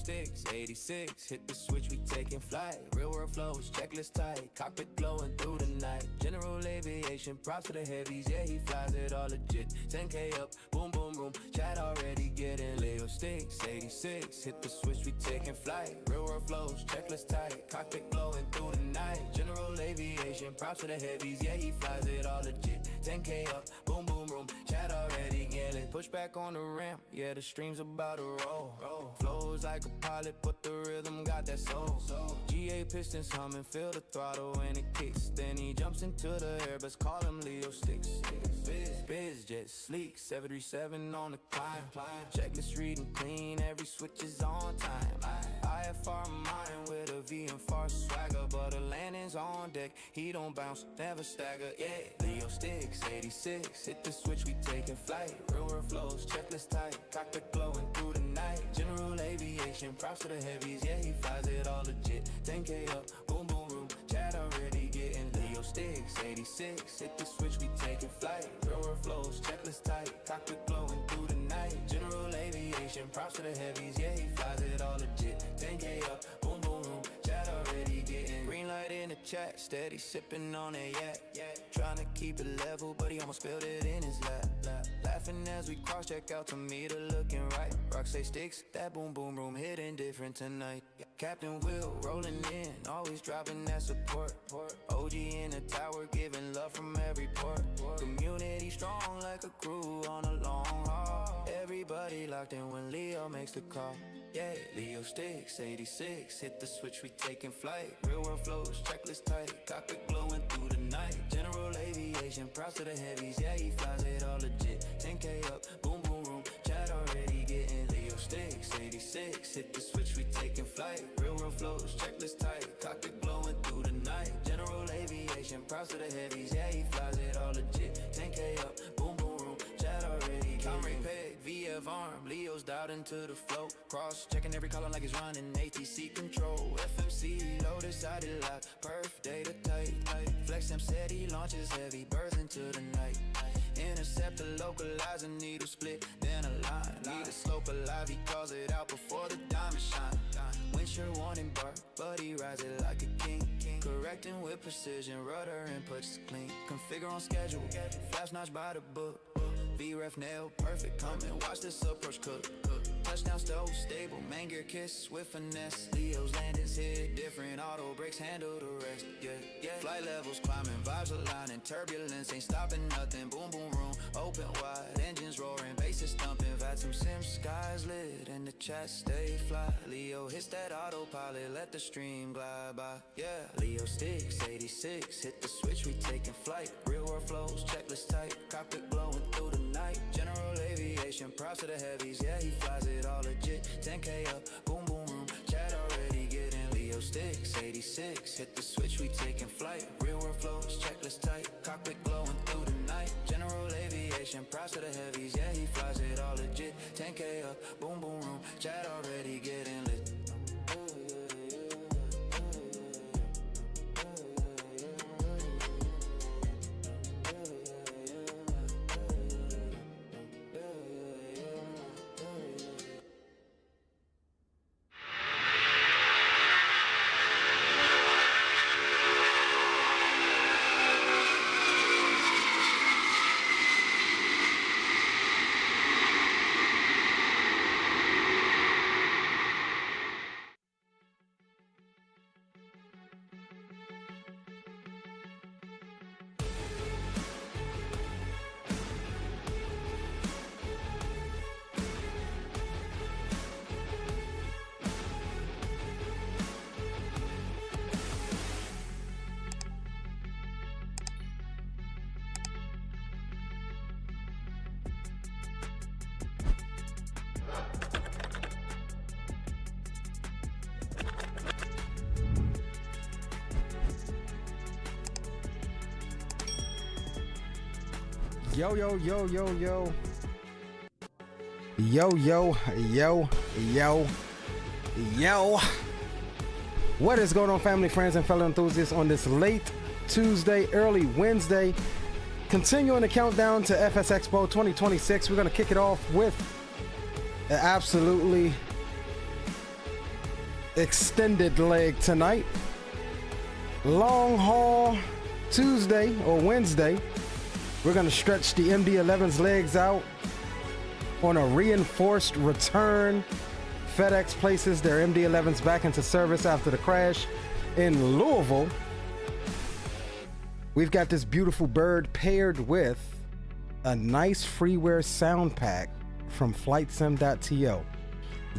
sticks, 86, hit the switch, we taking flight. Real world flows, checklist tight, cockpit glowing through the night. General aviation, props to the heavies, yeah, he flies it all legit. 10K up, boom, boom, boom, chat already getting Leo sticks, 86, hit the switch, we taking flight. Real world flows, checklist tight, cockpit glowing through the night. General aviation, props to the heavies, yeah, he flies it all legit. 10K up, boom, boom, boom, chat already getting. Push back on the ramp, yeah, the stream's about to roll. Flows like a pilot, but the rhythm got that soul. GA pistons humming, feel the throttle when it kicks. Then he jumps into the air, but call him Leo sticks. Biz jet sleek, 737 on the climb. Checklist reading clean, every switch is on time. IFR mine with a V and far swagger, but the landing's on deck. He don't bounce, never stagger. Yeah, Leo sticks, 86, hit the switch, we taking flight. Real world flows, checklist tight, cockpit glowing through the night. General aviation, props to the heavies, yeah, he flies it all legit. 10K up, boom, boom, room, chat already getting Leo sticks, 86, hit the switch, we taking flight. Real world flows, checklist tight, cockpit glowing through the night. General aviation, props to the heavies, yeah, he flies it all legit. 10K up, boom, boom, room, chat already getting green light in the chat, steady sipping on a yak. Trying to keep it level, but he almost spilled it in his lap. Laughing as we cross check out to meter looking right. Rock say sticks, that boom boom room hitting different tonight. Captain Will rolling in, always dropping that support. OG in the tower, giving love from every port. Community strong like a crew on a long haul. Everybody locked in when Leo makes the call. Yeah, Leo sticks, 86, hit the switch, we taking flight. Real world flows, checklist tight, cockpit glowing through the night. General aviation, props to the heavies, yeah, he flies it all legit. 10K up, boom, boom, room, chat already getting Leo sticks, 86, hit the switch, we taking flight. Real world flows, checklist tight, cockpit glowing through the night. General aviation, props to the heavies, yeah, he flies it all legit. 10K up, boom, boom, room, chat already getting peg, VF arm, Leo's dialed into the float. Cross checking every column like he's running ATC control. FMC low, decided lock, perf data tight. Flex him said he launches heavy, birth into the night. Intercept the localizer, needle split, then a line. Need a slope alive, he calls it out before the diamond shine. Windshield warning bark, but he rides it like a king. Correcting with precision, rudder inputs clean. Configure on schedule, flash notch by the book. V-ref nail, perfect, come and watch this approach cook. Touchdown stove, stable, main gear kiss with finesse. Leo's landings hit different, auto brakes handle the rest. Yeah. Flight levels climbing, vibes aligning, turbulence ain't stopping nothing. Boom, boom, room, open wide, engines roaring, bases thumping. Vatum sim, skies lit, and the chat stay fly. Leo hits that autopilot, let the stream glide by. Yeah, Leo sticks, 86, hit the switch, we taking flight. Real world flows, checklist tight, cockpit glowing through the night. General aviation, props to the heavies, yeah, he flies it all legit. 10K up, boom, boom, room, chat already getting Leo sticks, 86, hit the switch, we taking flight. Real world flows, checklist tight, cockpit glowing through the night. General aviation, props to the heavies, yeah, he flies it all legit. 10K up, boom, boom, room, chat already getting lit. Yo. What is going on, family, friends, and fellow enthusiasts on this late Tuesday, early Wednesday? Continuing the countdown to FSExpo 2026, we're going to kick it off with an absolutely extended leg tonight. Long haul Tuesday or Wednesday. We're going to stretch the MD-11's legs out on a reinforced return. FedEx places their MD-11s back into service after the crash in Louisville. We've got this beautiful bird paired with a nice freeware sound pack from FlightSim.to.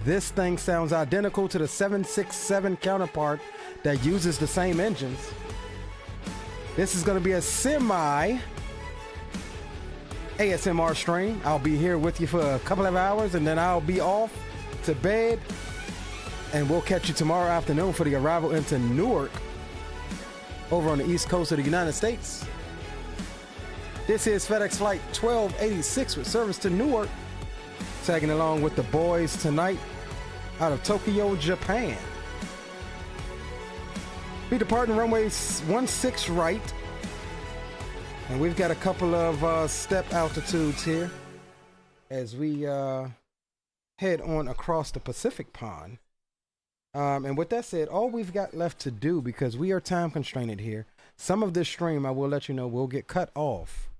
This thing sounds identical to the 767 counterpart that uses the same engines. This is going to be a semi ASMR stream. I'll be here with you for a couple of hours and then I'll be off to bed, and we'll catch you tomorrow afternoon for the arrival into Newark over on the east coast of the United States. This is FedEx Flight 1286 with service to Newark, tagging along with the boys tonight out of Tokyo, Japan. We departing runway 16 right, and we've got a couple of step altitudes here as we head on across the Pacific Pond. And with that said, all we've got left to do, because we are time constrained here, some of this stream, I will let you know, will get cut off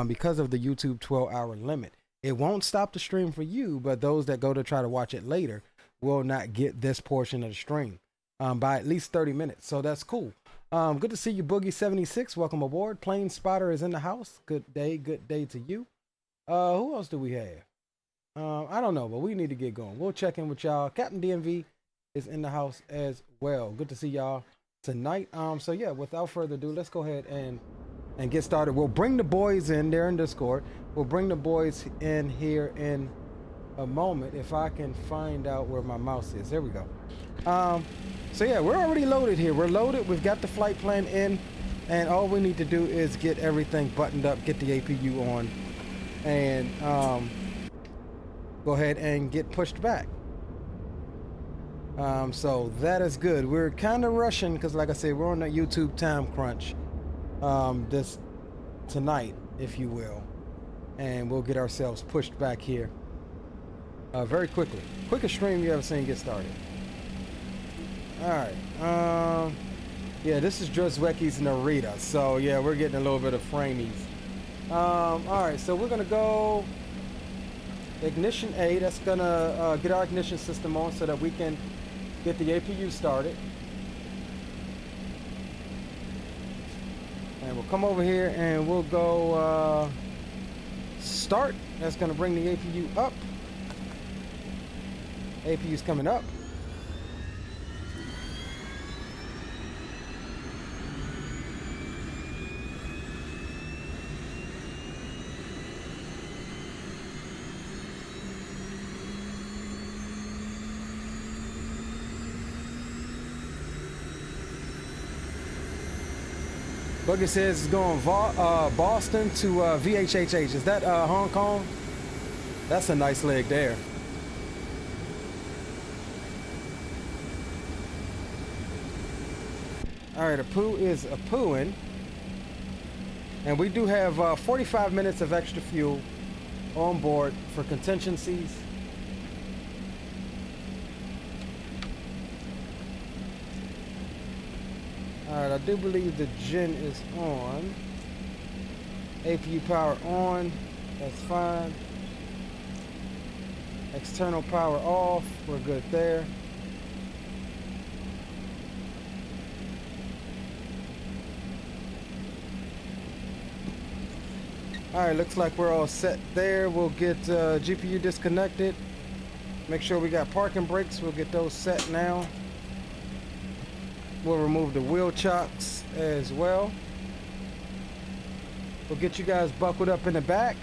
because of the YouTube 12-hour limit. It won't stop the stream for you, but those that go to try to watch it later will not get this portion of the stream by at least 30 minutes. So that's cool. Good to see you, Boogie76. Welcome aboard. Plane Spotter is in the house. Good day to you. Who else do we have? I don't know, but we need to get going. We'll check in with y'all. Captain DMV is in the house as well. Good to see y'all tonight. So yeah, without further ado, let's go ahead and get started. We'll bring the boys in there in Discord. We'll bring the boys in here in a moment if I can find out where my mouse is. There we go. So yeah, we're already loaded here. We're loaded. We've got the flight plan in, and all we need to do is get everything buttoned up, get the APU on, and go ahead and get pushed back. So that is good. We're kind of rushing because, like I said, we're on a YouTube time crunch this tonight, if you will, and we'll get ourselves pushed back here very quickly. Quickest stream you ever seen get started. All right. Yeah, this is Drozwecki's Narita. So yeah, we're getting a little bit of framies. All right, so we're gonna go ignition A. That's gonna get our ignition system on so that we can get the APU started. And we'll come over here and we'll go start. That's gonna bring the APU up. APU's coming up. Boogie says it's going Boston to VHHH. Is that Hong Kong? That's a nice leg there. All right, a poo is a pooing. And we do have 45 minutes of extra fuel on board for contingencies. All right, I do believe the gen is on. APU power on, that's fine. External power off, we're good there. All right, looks like we're all set there. We'll get GPU disconnected. Make sure we got parking brakes. We'll get those set now. We'll remove the wheel chocks as well. We'll get you guys buckled up in the back.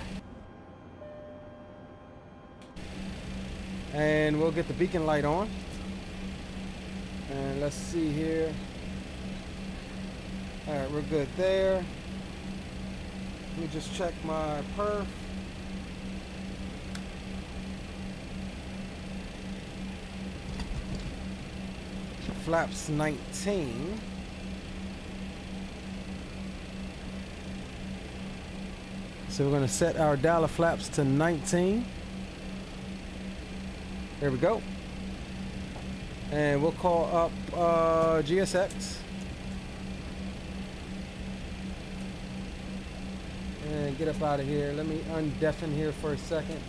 And we'll get the beacon light on. And let's see here. All right, we're good there. Let me just check my perf. Flaps 19. So we're going to set our dial of flaps to 19. There we go. And we'll call up GSX. And get up out of here. Let me undeafen here for a second.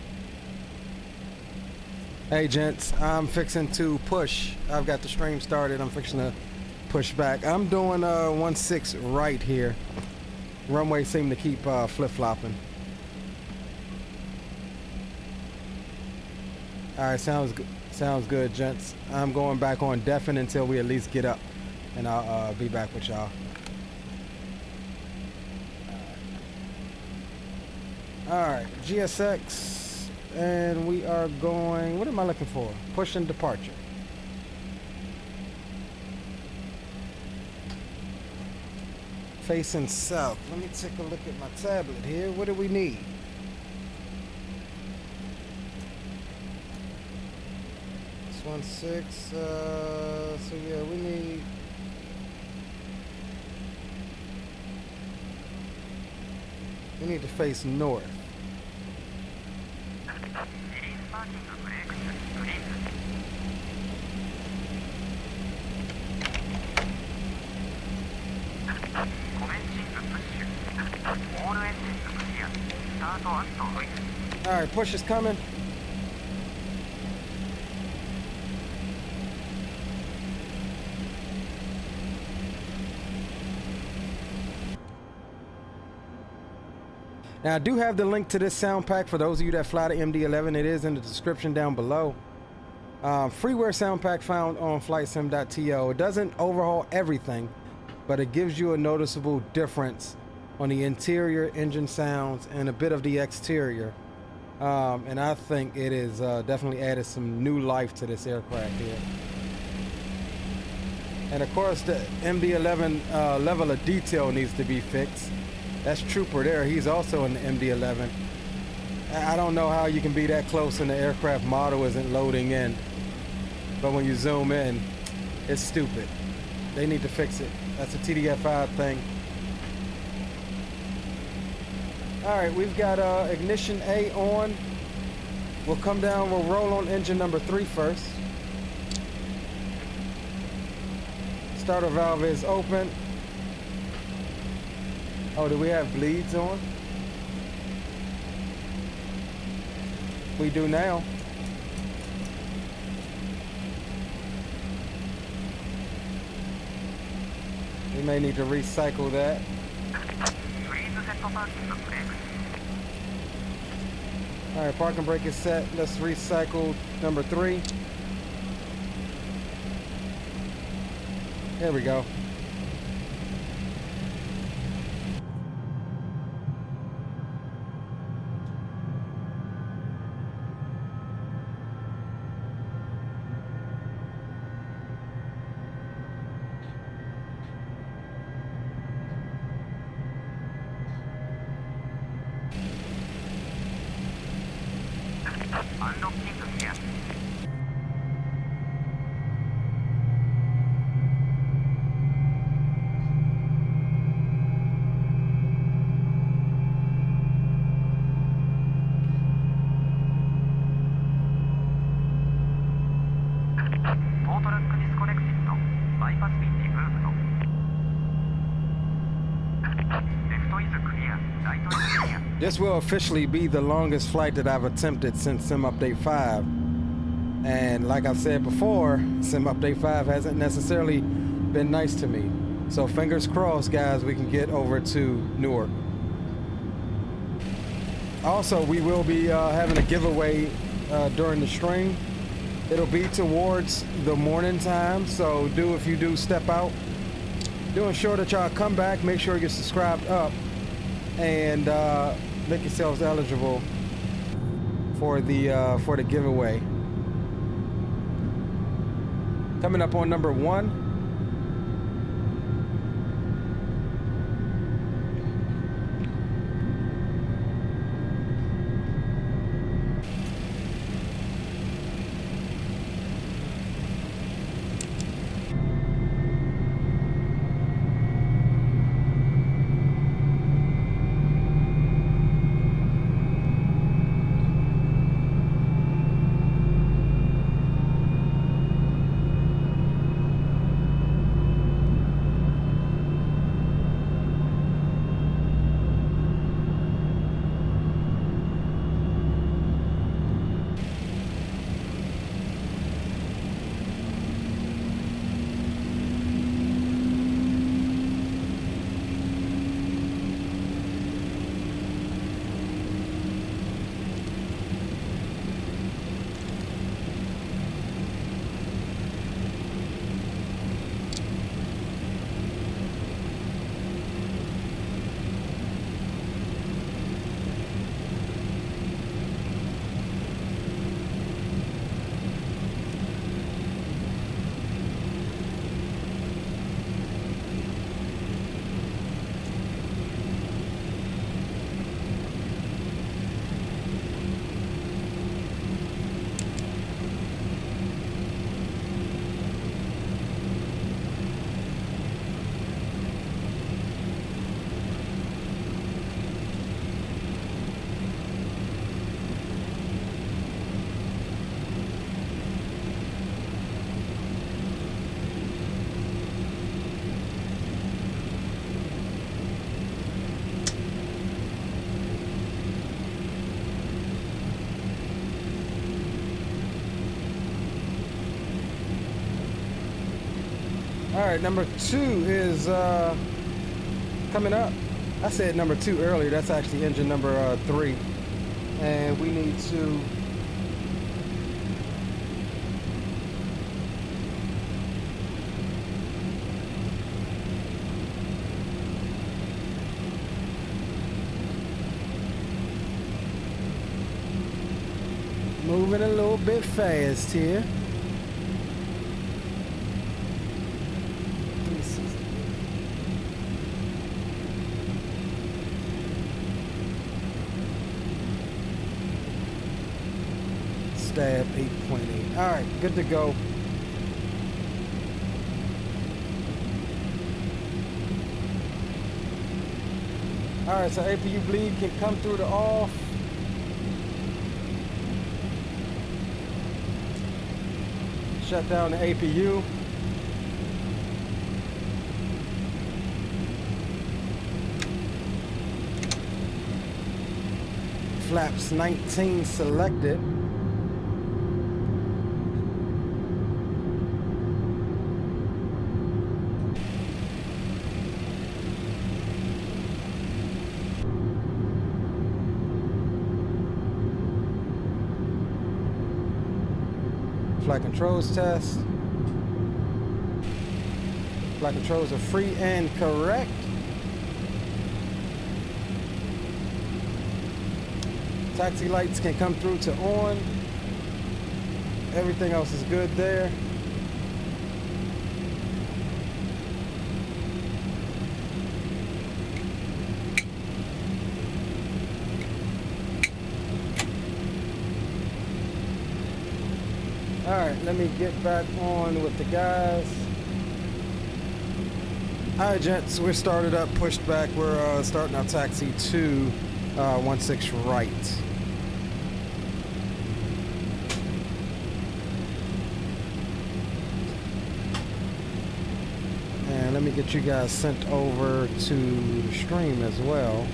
Hey gents, I'm fixing to push. I've got the stream started. I'm fixing to push back. I'm doing 1.6 right here. Runway seem to keep flip-flopping. All right, sounds good. Sounds good, gents. I'm going back on deafen until we at least get up, and I'll be back with y'all. All right, GSX, and we are going. What am I looking for? Push and departure. Facing south. Let me take a look at my tablet here. What do we need? This 1.6. So yeah, we need to face north. All right, push is coming. Now I do have the link to this sound pack for those of you that fly the MD-11. It is in the description down below. Freeware sound pack found on flightsim.to. It doesn't overhaul everything, but it gives you a noticeable difference on the interior engine sounds and a bit of the exterior. And I think it is definitely added some new life to this aircraft here. And of course the MD-11 level of detail needs to be fixed. That's Trooper there. He's also in the MD-11. I don't know how you can be that close and the aircraft model isn't loading in. But when you zoom in, it's stupid. They need to fix it. That's a TDFI thing. All right, we've got ignition A on. We'll come down, we'll roll on engine number 3 first. Starter valve is open. Oh, do we have bleeds on? We do now. We may need to recycle that. All right, parking brake is set. Let's recycle number 3. There we go. This will officially be the longest flight that I've attempted since Sim Update 5. And like I said before, Sim Update 5 hasn't necessarily been nice to me. So fingers crossed, guys, we can get over to Newark. Also, we will be having a giveaway during the stream. It'll be towards the morning time, so if you do step out, do ensure that y'all come back, make sure you're subscribed up, and make yourselves eligible for the giveaway. Coming up on number 1. All right, number 2 is coming up. I said number 2 earlier. That's actually engine number 3. And we need to moving a little bit fast here. Stab 8.8. All right, good to go. All right, so APU bleed can come through the off. Shut down the APU. Flaps 19 selected. Flight controls test. Flight controls are free and correct. Taxi lights can come through to on. Everything else is good there. All right, let me get back on with the guys. All right, gents, we're started up, pushed back. We're starting our taxi to 16 right. And let me get you guys sent over to the stream as well.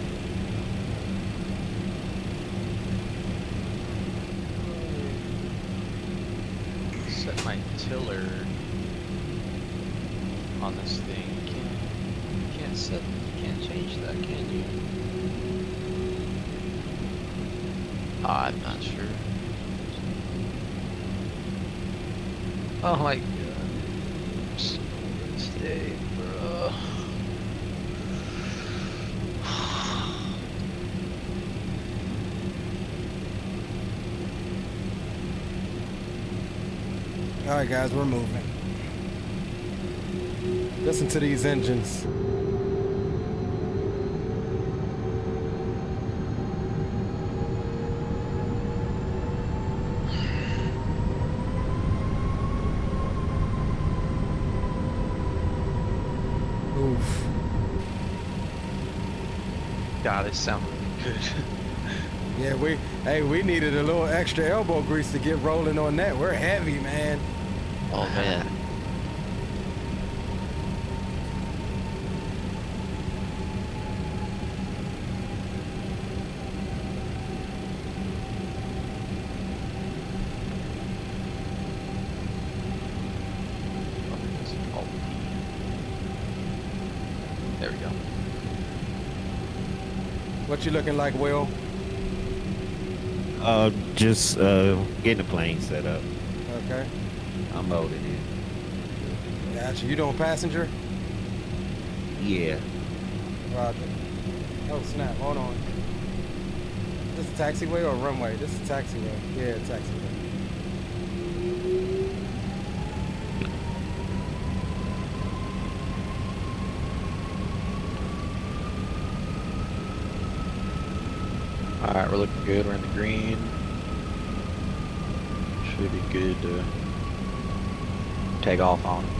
Set my tiller on this thing. You can't change that, can you? I'm not sure. Oh my god. Stay, bro. Alright guys, we're moving. Listen to these engines. Oof. God, this sounds really good. Yeah, we needed a little extra elbow grease to get rolling on that. We're heavy, man. Oh man. There we go. What you looking like, Will? Just getting the plane set up. Okay. I'm loading in. Gotcha. You doing passenger? Yeah. Roger. Oh snap! Hold on. This is taxiway or runway? This is taxiway. Yeah, taxiway. Alright, we're looking good. We're in the green. Should be good to take off on it.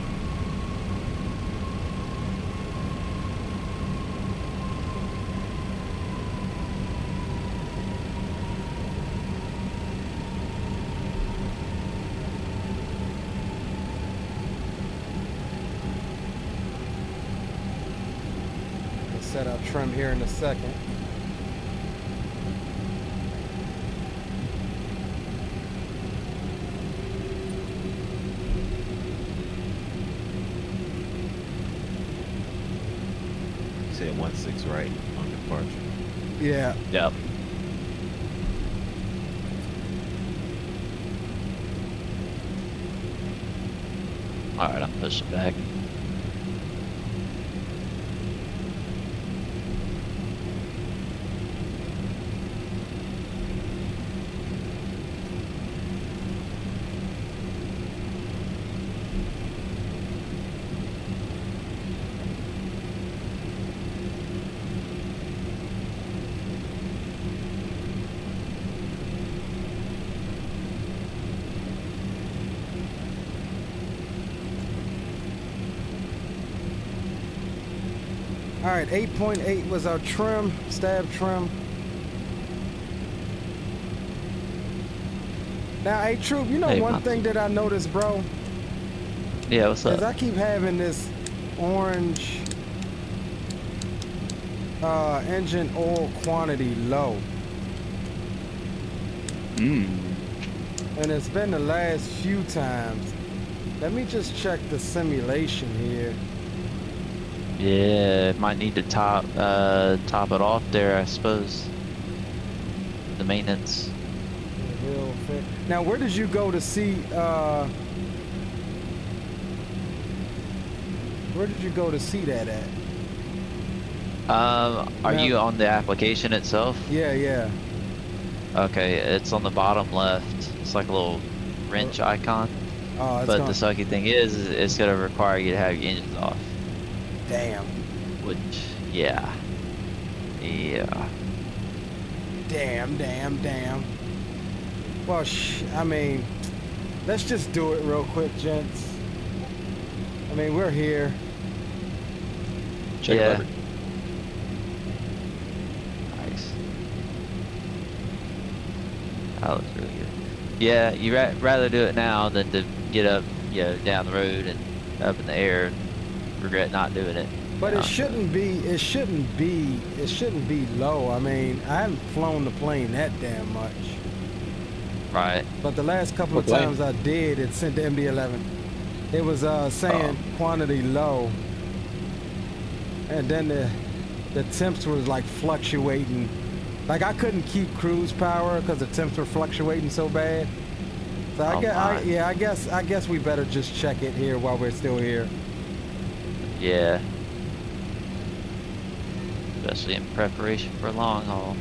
We'll set up trim here in a second. said 1.6 right on departure. Yeah. Yep. Alright, I'm pushing back. All right, 8.8 was our trim, stab trim. Now, hey, Troop, you know Hey, one man. thing that I noticed, bro? Yeah, what's Because up? I keep having this orange engine oil quantity low. And it's been the last few times. Let me just check the simulation here. Yeah, might need to top it off there, I suppose. The maintenance. Now, where did you go to see? Where did you go to see that at? Are Now- you on the application itself? Yeah, yeah. Okay, it's on the bottom left. It's like a little wrench icon. Oh, it's But gone. the sucky thing is it's gonna require you to have your engines off. Damn. Which, yeah. Damn. Well, I mean, let's just do it real quick, gents. I mean, we're here. Check it yeah. over. Nice. That looks really good. Yeah, you rather do it now than to get up, down the road and up in the air and regret not doing it. But it shouldn't be low. I mean, I haven't flown the plane that damn much. Right. But the last couple of What plane? times I did, it sent the MD-11. It was saying quantity low. And then the temps was like fluctuating. Like I couldn't keep cruise power because the temps were fluctuating so bad. So I guess we better just check it here while we're still here. Yeah. Especially in preparation for a long haul.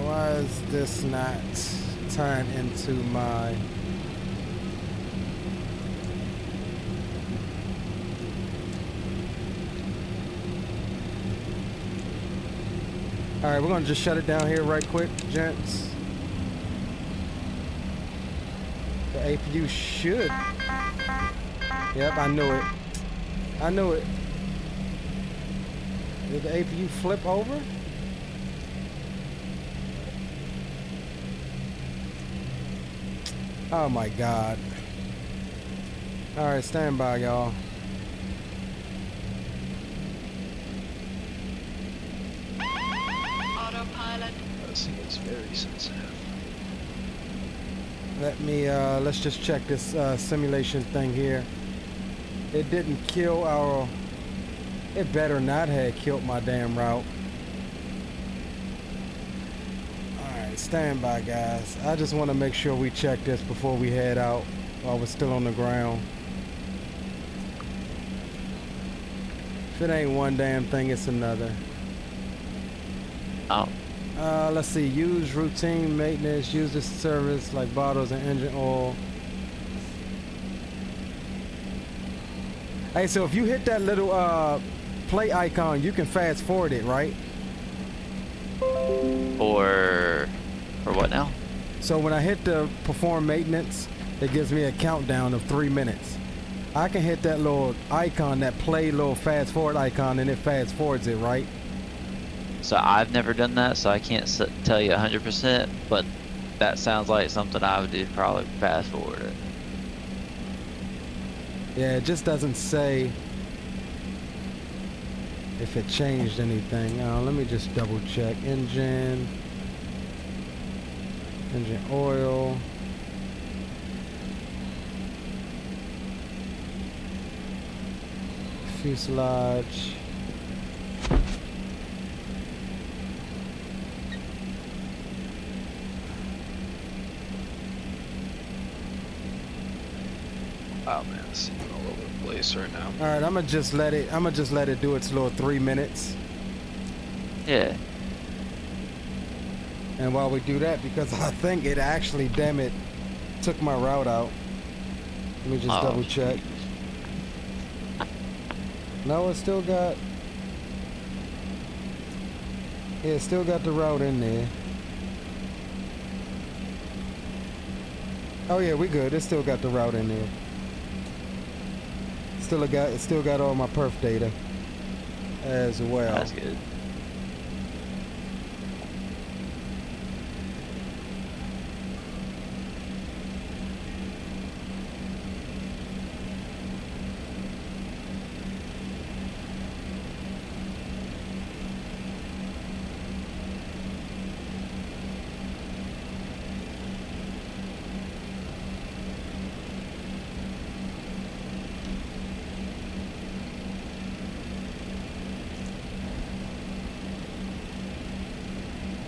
Why is this not tying into my... All right, we're gonna just shut it down here right quick, gents. The APU should. Yep, I knew it. I knew it. Did the APU flip over? Oh my God. All right, stand by, y'all. Autopilot. This thing is very sensitive. Let's just check this simulation thing here. It didn't kill our... It better not have killed my damn route. Alright, stand by, guys. I just want to make sure we check this before we head out while we're still on the ground. If it ain't one damn thing, it's another. Oh. Let's see. Use routine maintenance. Use this service like bottles and engine oil. Hey, so if you hit that little play icon, you can fast forward it, right? For what now? So when I hit the perform maintenance, it gives me a countdown of 3 minutes. I can hit that little icon, that play little fast forward icon, and it fast forwards it, right? So I've never done that, so I can't tell you 100%, but that sounds like something I would do, probably fast forward it. Yeah, it just doesn't say if it changed anything. Let me just double check. Engine oil. fuselage. Oh man, it's all over the place right now. All right, I'm gonna just let it do its little 3 minutes. Yeah. And while we do that, because I think it actually, damn it, took my route out. Let me just double check. No, it still got. Yeah, it still got the route in there. Oh yeah, we good. It still got the route in there. It still got all my perf data as well. That's good.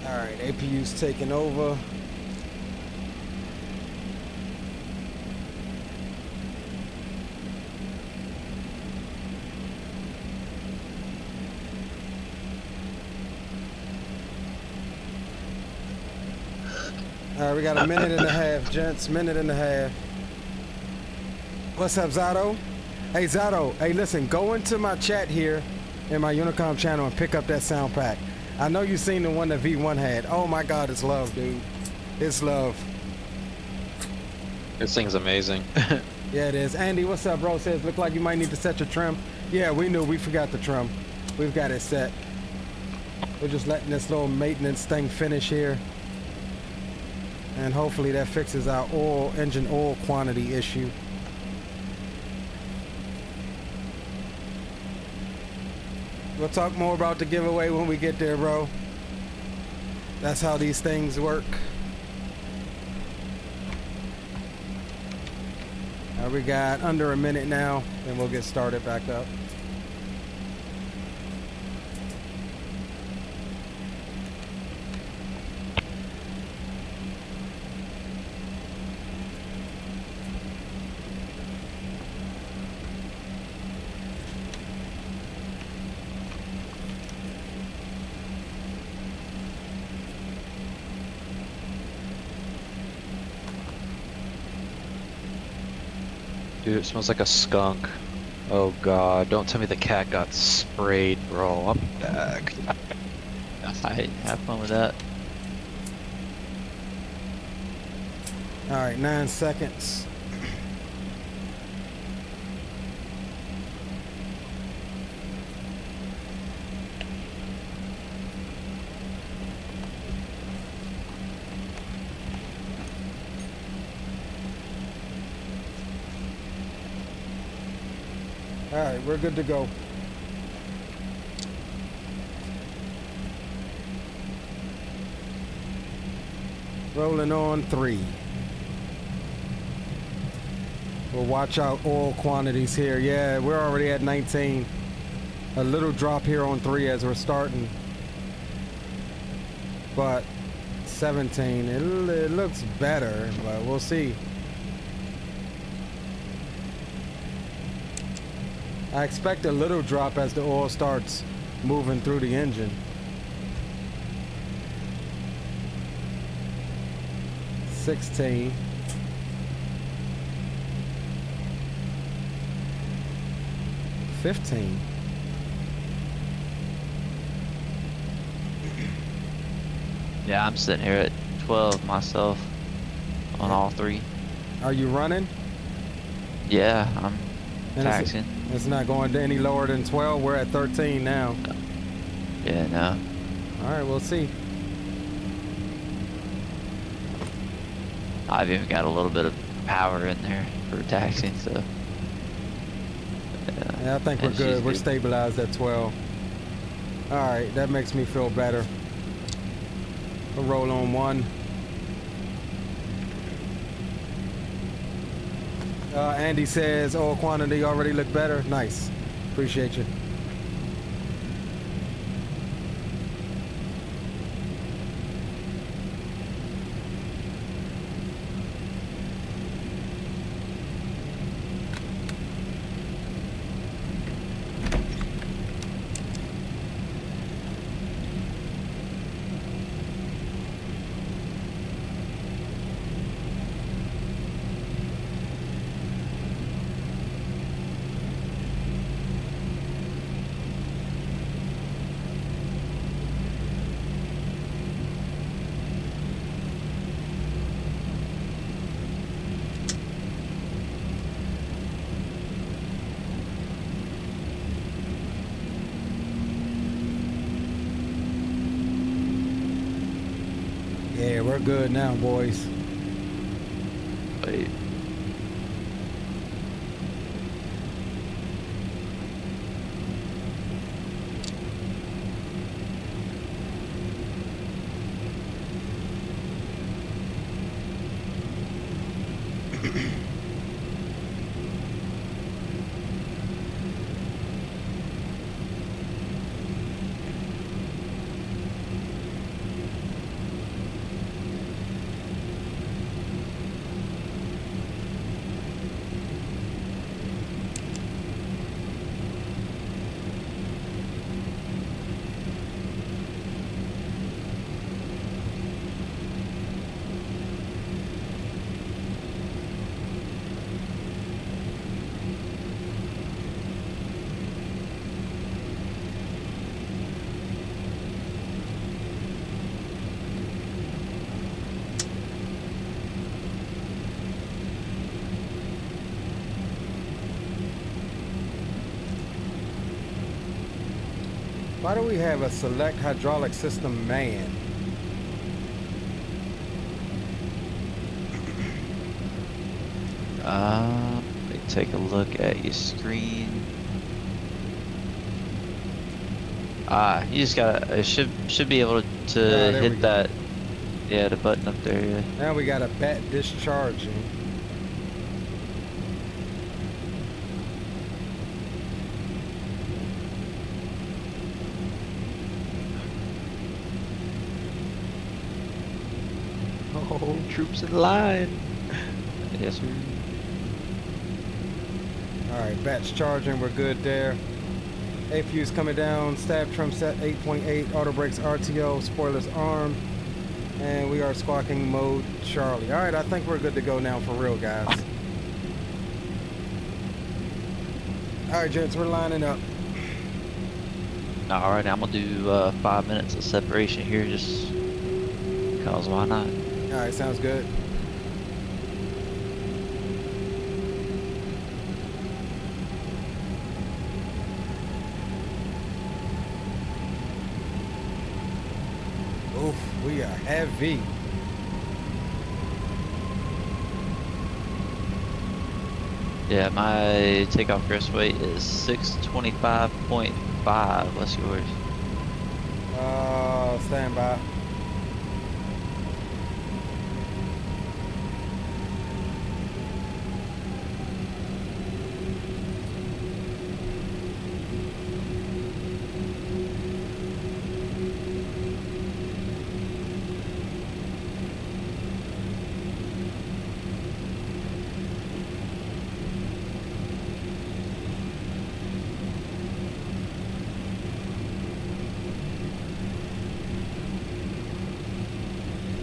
Alright, APU's taking over. Alright, we got a minute and a half, gents. Minute and a half. What's up, Zato? Hey, Zato. Hey, listen, go into my chat here in my Unicom channel and pick up that sound pack. I know you've seen the one that V1 had. Oh my God, it's love, dude. It's love. This thing's amazing. Yeah, it is. Andy, what's up, bro? Says, look like you might need to set your trim. Yeah, we knew. We forgot the trim. We've got it set. We're just letting this little maintenance thing finish here. And hopefully that fixes our engine oil quantity issue. We'll talk more about the giveaway when we get there, bro. That's how these things work. We got under a minute now, and we'll get started back up. Dude, it smells like a skunk. Oh god, don't tell me the cat got sprayed, bro. I'm back. I have fun with that. All right, 9 seconds. All right, we're good to go. Rolling on 3. We'll watch out oil quantities here. Yeah, we're already at 19. A little drop here on 3 as we're starting. But 17, it looks better, but we'll see. I expect a little drop as the oil starts moving through the engine. $16. $15. Yeah, I'm sitting here at 12 myself on all 3. Are you running? Yeah, I'm And taxing. It's not going any lower than 12. We're at 13 now. Yeah, no. All right, we'll see. I've even got a little bit of power in there for taxing, so. Yeah, I think we're And good. she's We're good. stabilized at 12. All right, that makes me feel better. We'll roll on 1. Andy says oil quantity already look better. Nice. Appreciate you. Yeah, we're good now, boys. Wait. Why do we have a select hydraulic system man? Let me take a look at your screen. You just gotta, it should be able to there we hit go. that, yeah, the button up there, yeah. Now we got a bat discharging. Oh, troops in line. Yes, sir. Alright, batch charging, we're good there. APU's coming down, stab trim set 8.8, auto brakes RTO, spoilers armed, and we are squawking mode Charlie. Alright, I think we're good to go now for real, guys. Alright, gents, we're lining up. Alright, I'm gonna do 5 minutes of separation here, just cause why not? Alright, sounds good. Oof, we are heavy. Yeah, my takeoff gross weight is 625.5. What's yours? Stand by.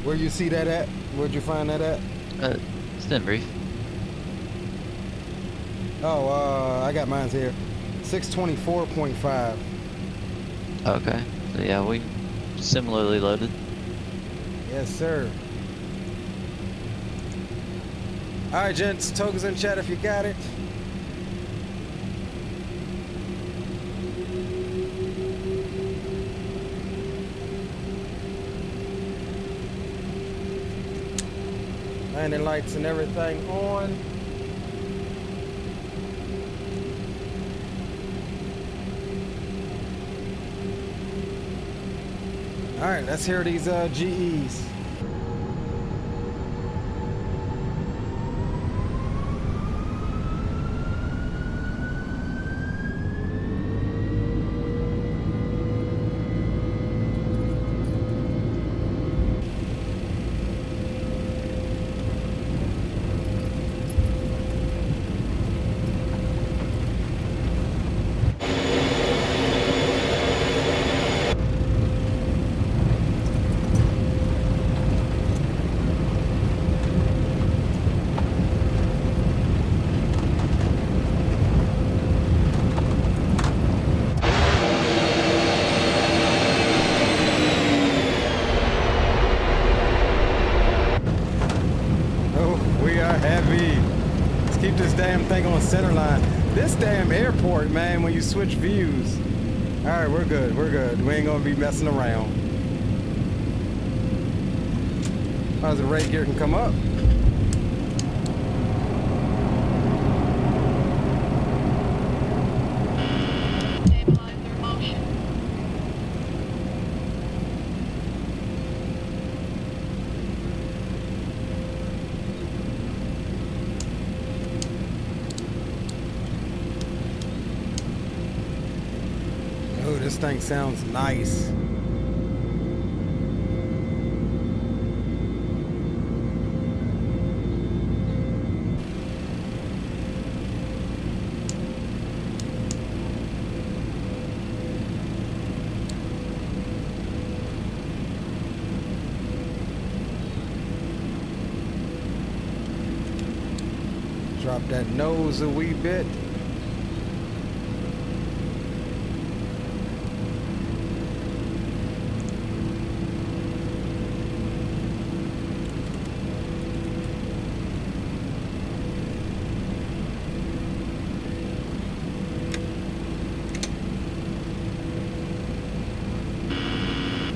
Where you see that at? Where'd you find that at? Stand brief. Oh, I got mine's here. 624.5. Okay. So yeah, we similarly loaded. Yes, sir. All right, gents. Tokens in chat if you got it. Landing lights and everything on. All right, let's hear these GEs. gee. Let's keep this damn thing on center line. This damn airport, man, when you switch views. All right, we're good. We're good. We ain't gonna be messing around. As the rate gear can come up. Oh, this thing sounds nice. Drop that nose a wee bit.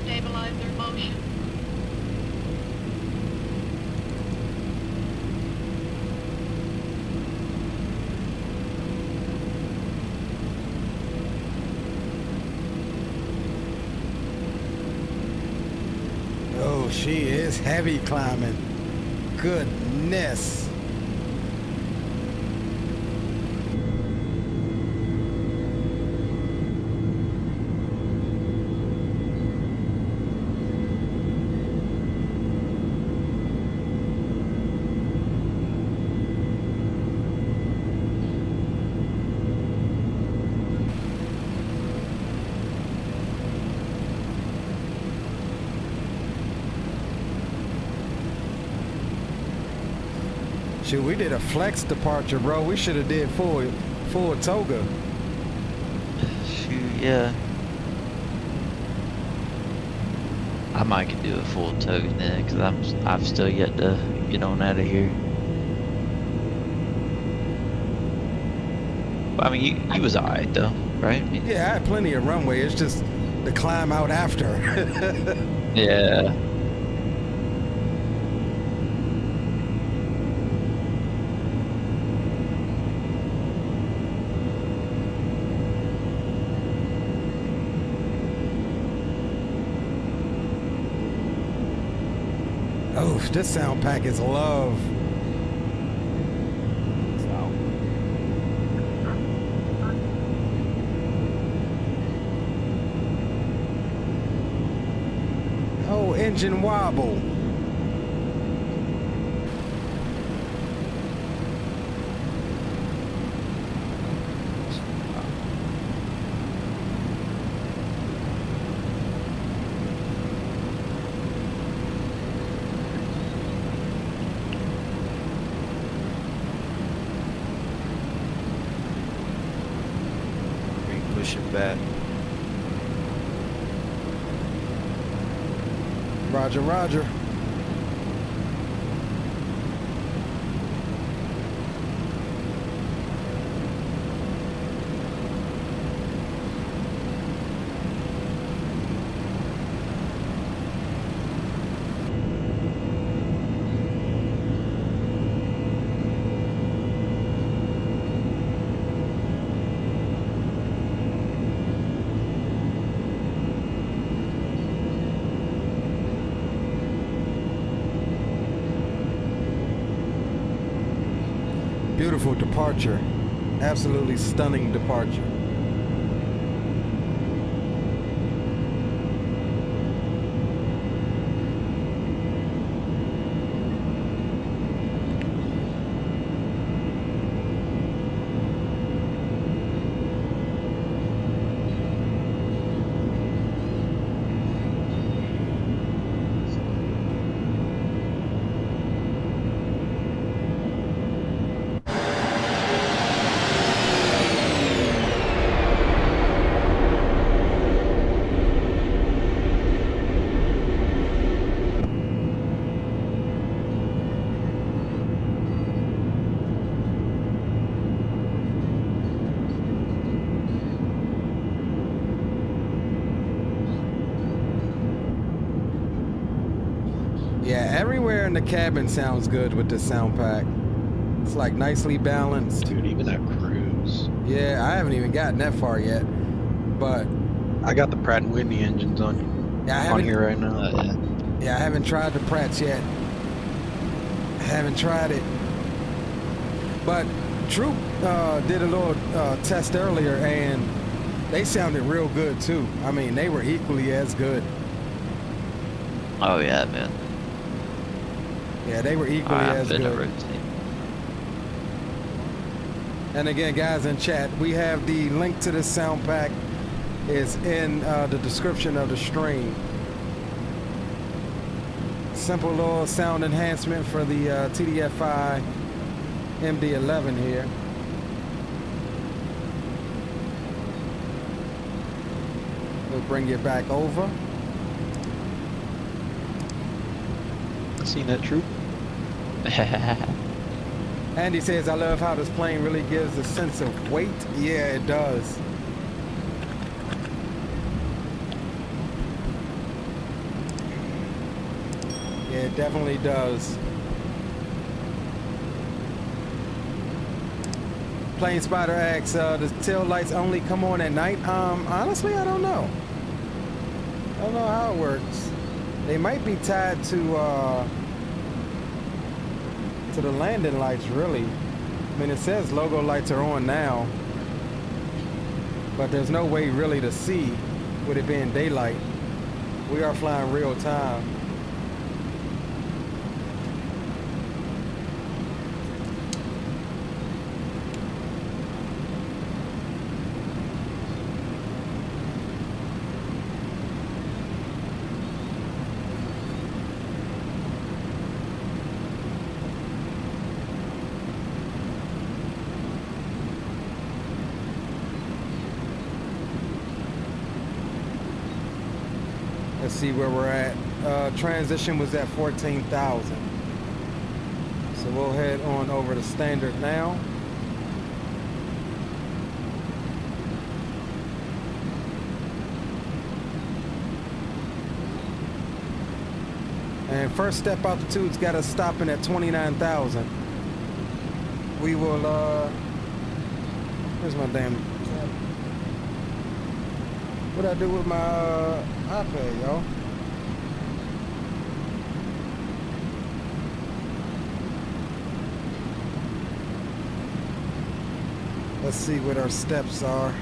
Stabilizer motion. Oh, she is heavy climbing. Goodness. Shoot, we did a flex departure, bro. We should have did full toga. Shoot, yeah. I might could do a full toga then, because I've still yet to get on out of here. I mean, you was alright though, right? Yeah, I had plenty of runway. It's just the climb out after. Yeah. Oh, this sound pack is love. Oh, engine wobble. Pushing back. Roger, roger. Beautiful departure. Absolutely stunning departure. in the cabin sounds good with this sound pack. It's like nicely balanced. Dude, even at cruise. Yeah, I haven't even gotten that far yet, but I got the Pratt & Whitney engines on, yeah, I on haven't. here right now. Yeah, I haven't tried the Pratts yet. I haven't tried it. But Troop did a little test earlier, and they sounded real good too. I mean, they were equally as good. Oh yeah, man. Yeah, they were equally I'm as in a good. routine. And again, guys in chat, we have the link to this sound pack is in the description of the stream. Simple little sound enhancement for the TDFI MD-11 here. We'll bring you back over. Seen that, Troop? Andy says, I love how this plane really gives a sense of weight. Yeah, it does. Yeah, it definitely does. Plane Spider asks, does tail lights only come on at night? Honestly, I don't know. I don't know how it works. They might be tied to the landing lights, really. I mean, it says logo lights are on now, but there's no way really to see with it being daylight. We are flying real time. Let's see where we're at. Transition was at 14,000. So we'll head on over to standard now. And first step altitude's got us stopping at 29,000. We will, where's my damn, what'd I do with my iPad, y'all? Let's see what our steps are.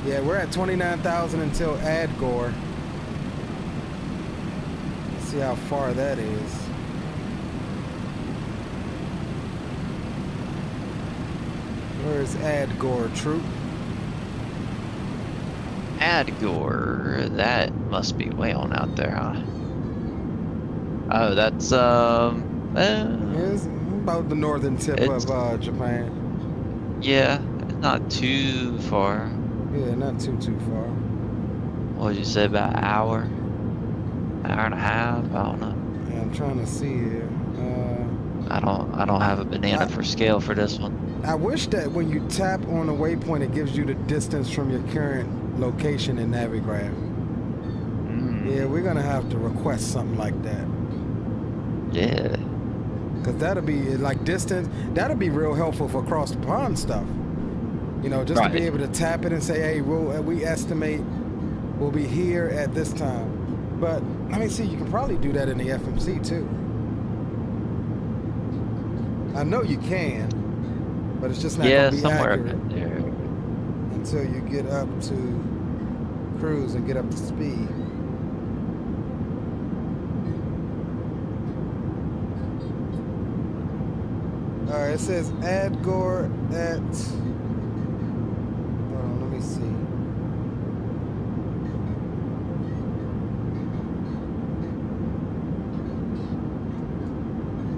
Yeah, we're at 29,000 until AdGore. Let's see how far that is. Where's AdGore, Troop? AdGore, that must be way on out there, huh? Oh, that's It's about the northern tip of Japan. Yeah, not too far. Yeah, not too far. What did you say, about an hour? Hour and a half? I don't know. Yeah, I'm trying to see here. I don't have a banana for scale for this one. I wish that when you tap on the waypoint, it gives you the distance from your current location in Navigraph. Yeah, we're gonna have to request something like that. Yeah. Cause that'll be like distance. That'll be real helpful for across the pond stuff. You know, just to be able to tap it and say, hey, we estimate we'll be here at this time. But I mean, see, you can probably do that in the FMC too. I know you can, but it's just not gonna be somewhere accurate up in there. until you get up to cruise and get up to speed. All right, it says AdGore at, hold on, let me see.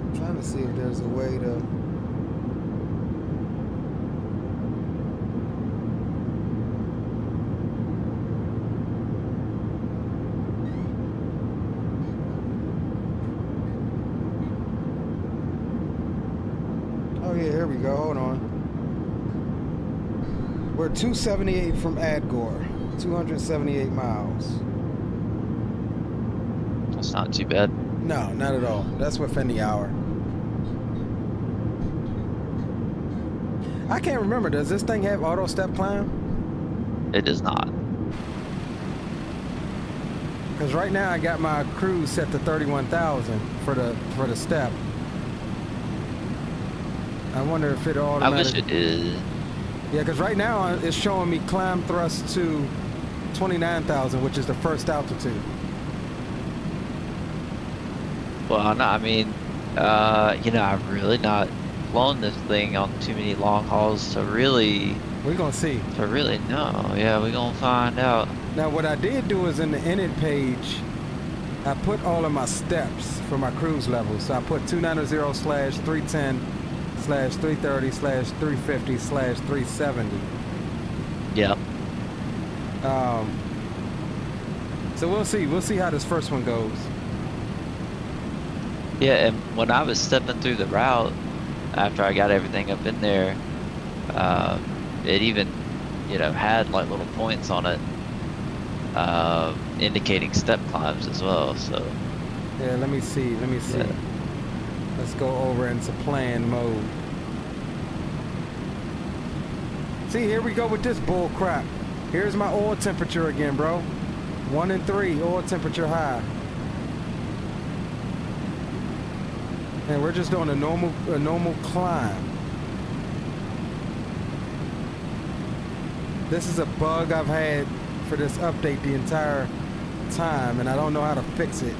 I'm trying to see if there's a way to, oh yeah, here we go, hold on. We're 278 from Adgore, 278 miles. That's not too bad. No, not at all. That's within the hour. I can't remember. Does this thing have auto step climb? It does not. Because right now I got my cruise set to 31,000 for the step. I wonder if it I automatically. wish it did. Yeah, because right now it's showing me climb thrust to 29,000, which is the first altitude. Well, no, I mean, you know, I've really not flown this thing on too many long hauls to really We're gonna see. know. Yeah, we're gonna find out. Now what I did do is in the init page, I put all of my steps for my cruise levels. So I put 290/310/330/350/370. Yep. So we'll see. We'll see how this first one goes. Yeah, and when I was stepping through the route, after I got everything up in there, it even, you know, had like little points on it, indicating step climbs as well, so. Yeah, let me see. Yeah. Let's go over into plan mode. See, here we go with this bull crap. Here's my oil temperature again, bro. 1 and 3, oil temperature high. And we're just doing a normal climb. This is a bug I've had for this update the entire time, and I don't know how to fix it.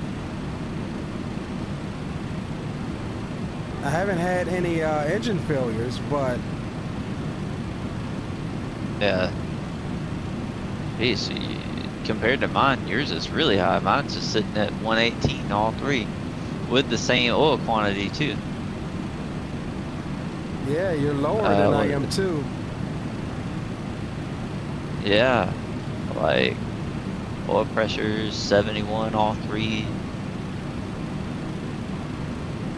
I haven't had any engine failures, but Yeah. Geez, compared to mine, yours is really high. Mine's just sitting at 118, all three, with the same oil quantity too. yeah, you're lower than I am too. Yeah, like oil pressure 71, all three.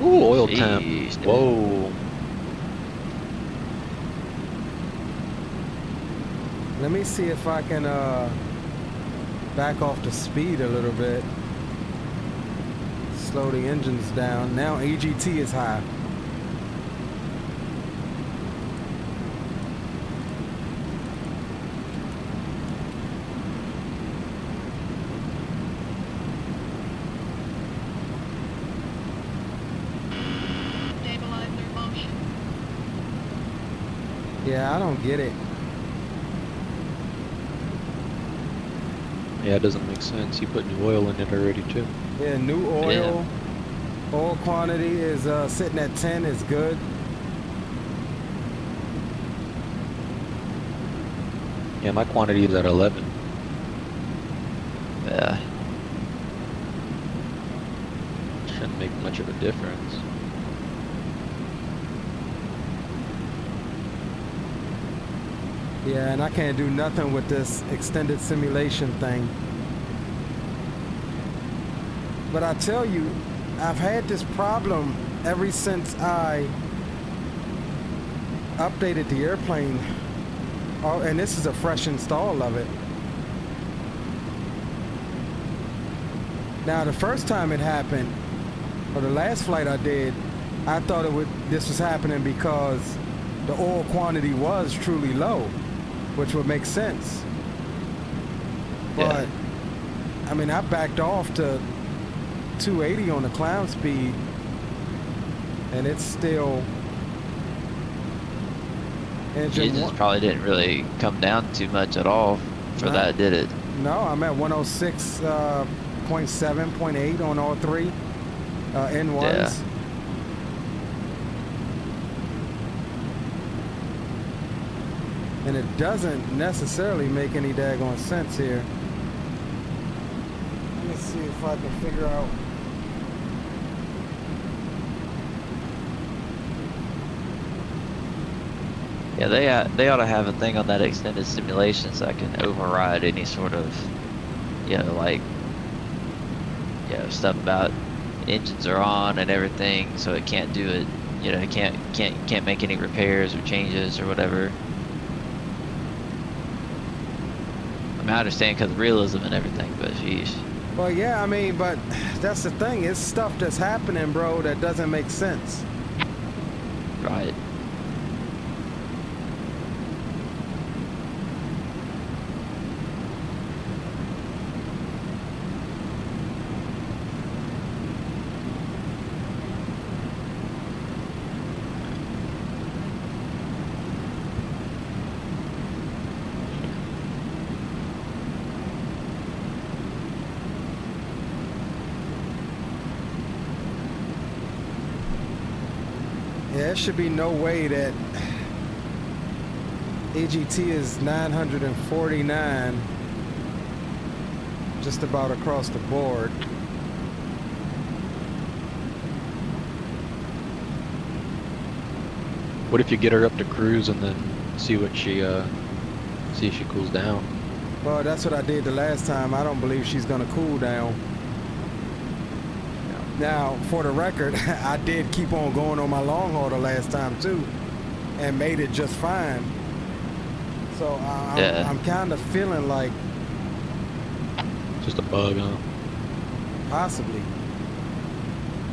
Ooh, oil temp. Jeez, dude. Whoa. Let me see if I can back off the speed a little bit. Slow the engines down. Now EGT is high. Stabilizer motion. Yeah, I don't get it. Yeah, it doesn't make sense. You put new oil in it already too. Yeah, new oil. Oil quantity is sitting at 10 is good. Yeah, my quantity is at 11. Yeah. Shouldn't make much of a difference. Yeah, and I can't do nothing with this extended simulation thing. But I tell you, I've had this problem ever since I updated the airplane. Oh, and this is a fresh install of it. Now, the first time it happened, or the last flight I did, I thought this was happening because the oil quantity was truly low, which would make sense. But, I mean, I backed off to 280 on the climb speed, and it's still engine Engines one. probably didn't really come down too much at all for No. that, did it? No, I'm at 106.7, 0.8 on all three N1s. Yeah. And it doesn't necessarily make any daggone sense here. Let me see if I can figure out. Yeah, they ought to have a thing on that extended simulation so I can override any sort of, you know, like, you know, stuff about engines are on and everything, so it can't do it. You know, it can't make any repairs or changes or whatever. I understand because of realism and everything, but sheesh. Well, yeah, I mean, but that's the thing. It's stuff that's happening, bro, that doesn't make sense. Right. Yeah, there should be no way that AGT is 949 just about across the board. What if you get her up to cruise and then see what she see if she cools down? Well, that's what I did the last time. I don't believe she's gonna cool down. Now, for the record, I did keep on going on my long haul the last time too, and made it just fine. So I'm kind of feeling like Just a bug, huh? possibly.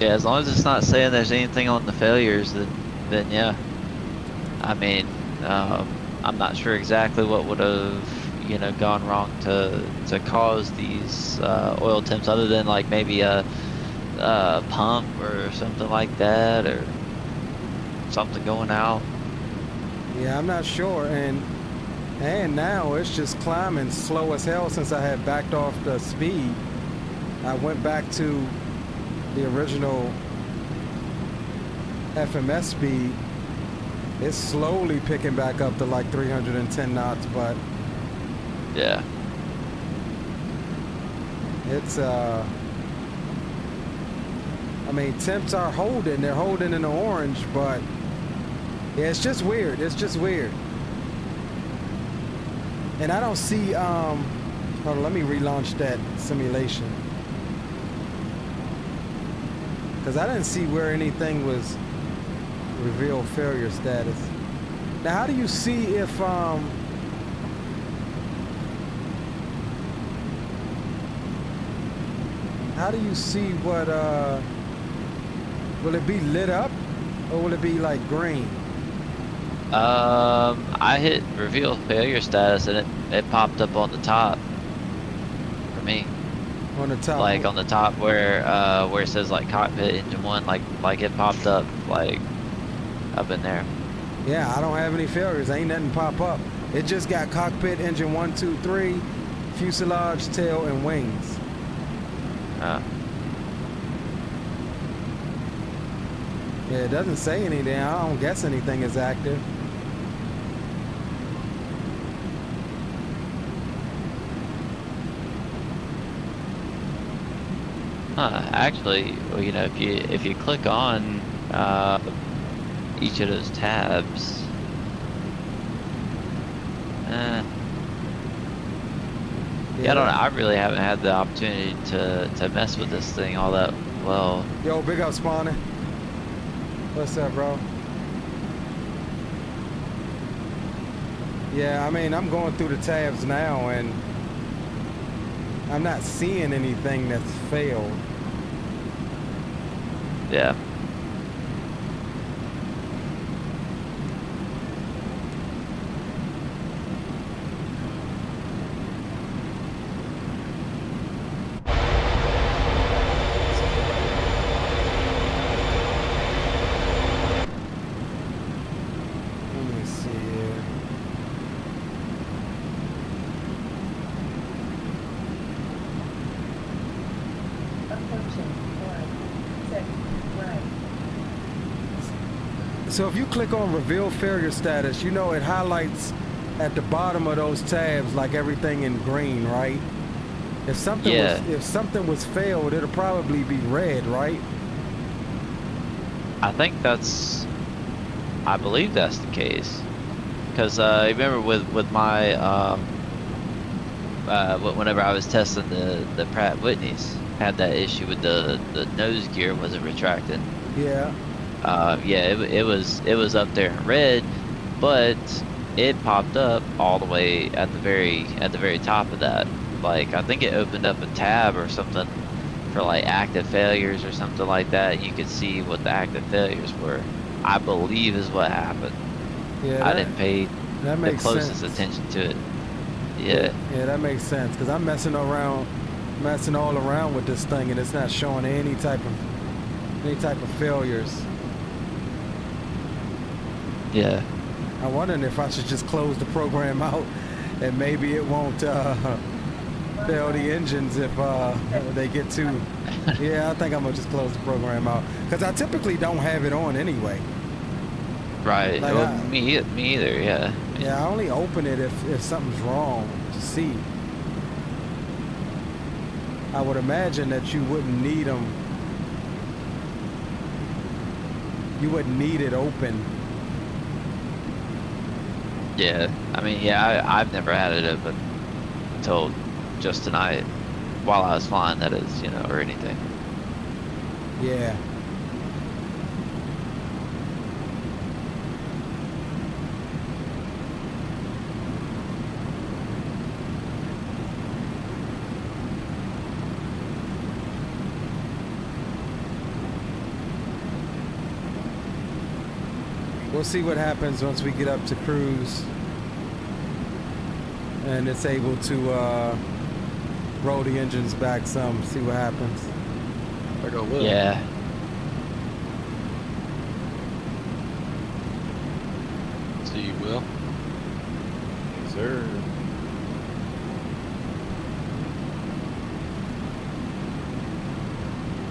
Yeah, as long as it's not saying there's anything on the failures, then yeah. I mean, I'm not sure exactly what would have, you know, gone wrong to cause these oil temps, other than like maybe a pump or something like that, or something going out. Yeah, I'm not sure, and now it's just climbing slow as hell since I had backed off the speed. I went back to the original FMS speed. It's slowly picking back up to like 310 knots, but Yeah. it's I mean, temps are holding. They're holding in the orange, but yeah, it's just weird. It's just weird. And I don't see, hold on, let me relaunch that simulation. Because I didn't see where anything was reveal failure status. Now, how do you see if, how do you see what, will it be lit up or will it be like green? I hit reveal failure status and it popped up on the top for me. On the top? Like on the top where it says like cockpit engine 1, like it popped up like up in there. Yeah, I don't have any failures. Ain't nothing pop up. It just got cockpit engine 1, 2, 3, fuselage, tail, and wings. Yeah, it doesn't say anything. I don't guess anything is active. Actually, well, you know, if you click on each of those tabs, yeah, I don't know. I really haven't had the opportunity to mess with this thing all that well. Yo, big up, Spawner. What's up, bro? Yeah, I mean, I'm going through the tabs now, and I'm not seeing anything that's failed. Yeah. Let me see here. So if you click on reveal failure status, you know it highlights at the bottom of those tabs like everything in green, right? If something was failed, it'll probably be red, right? I think I believe that's the case. Because remember with my whenever I was testing the Pratt Whitneys, had that issue with the nose gear wasn't retracting. Yeah. Yeah, it was up there in red, but it popped up all the way at the very top of that. Like, I think it opened up a tab or something for like active failures or something like that. You could see what the active failures were. I believe is what happened. Yeah, I didn't pay that the makes closest sense. attention to it. Yeah. Yeah, that makes sense. Cause I'm messing all around with this thing, and it's not showing any type of failures. Yeah. I'm wondering if I should just close the program out, and maybe it won't fail the engines if they get too. Yeah, I think I'm gonna just close the program out because I typically don't have it on anyway. Right. Like Well, me either. Yeah. Yeah, I only open it if something's wrong to see. I would imagine that you wouldn't need them. You wouldn't need it open. Yeah. I mean, yeah. I've never had it open until just tonight, while I was flying. That is, you know, or anything. Yeah. We'll see what happens once we get up to cruise and it's able to roll the engines back some, see what happens. There go Will. Yeah. See you, Will. Yes, sir.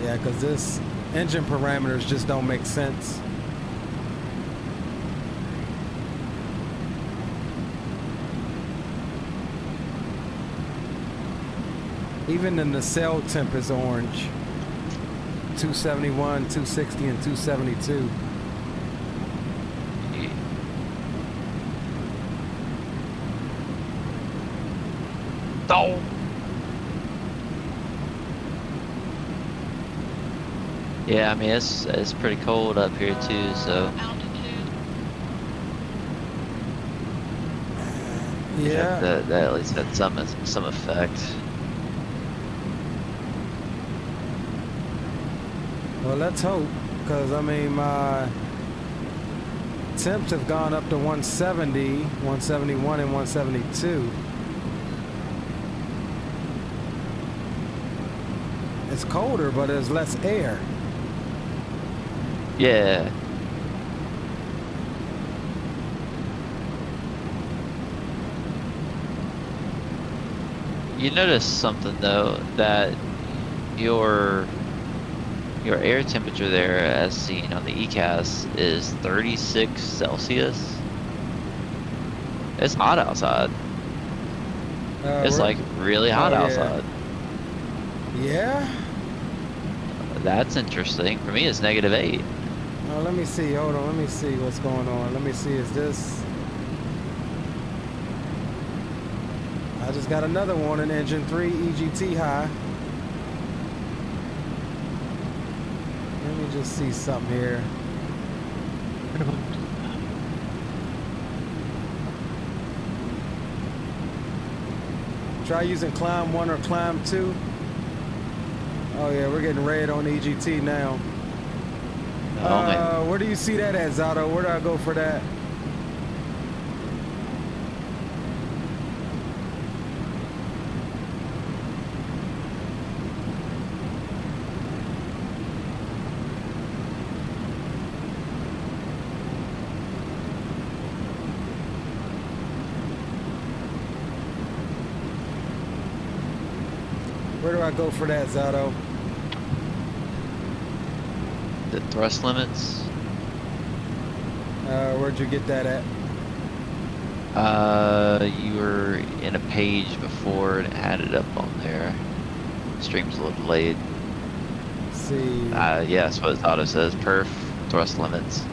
Yeah, because this engine parameters just don't make sense. Even the nacelle temp is orange. 271, 260, and 272. Oh. Yeah, I mean it's pretty cold up here too, so Altitude. Yeah. that at least had some effect. Well, let's hope, because I mean my temps have gone up to 170, 171, and 172. It's colder, but there's less air. Yeah. You notice something though, that your air temperature there, as seen on the ECAS, is 36 Celsius. It's hot outside. It's like really hot outside. Yeah? That's interesting. For me, it's -8. Oh, let me see. Hold on. Let me see what's going on. Let me see. Is this... I just got another warning. Engine 3 EGT high. Let me just see something here. Try using climb 1 or climb 2. Oh yeah, we're getting red on EGT now. Oh man. Where do you see that at, Zato? Where do I go for that? Where do I go for that, Zato? The thrust limits. Where'd you get that at? You were in a page before and it had it up on there. Stream's a little delayed. Let's see. Yeah, that's what Auto says. Perf, thrust limits.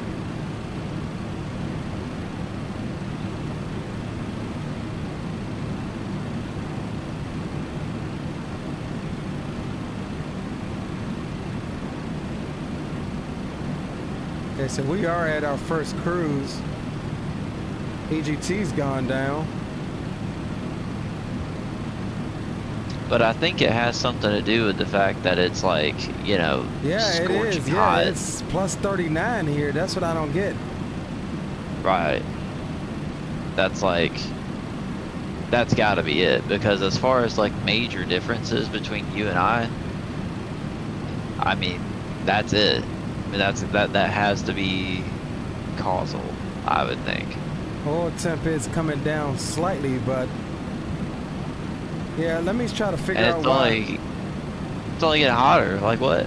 Okay, so we are at our first cruise. EGT's gone down. But I think it has something to do with the fact that it's like, you know, Yeah, it scorching is. Yeah, hot. it's plus 39 here. That's what I don't get. Right. That's like, that's gotta be it. Because as far as like major differences between you and I mean, that's it. I mean, that has to be causal, I would think. Oil temp is coming down slightly, but yeah, let me try to figure out why. It's only getting hotter. Like what?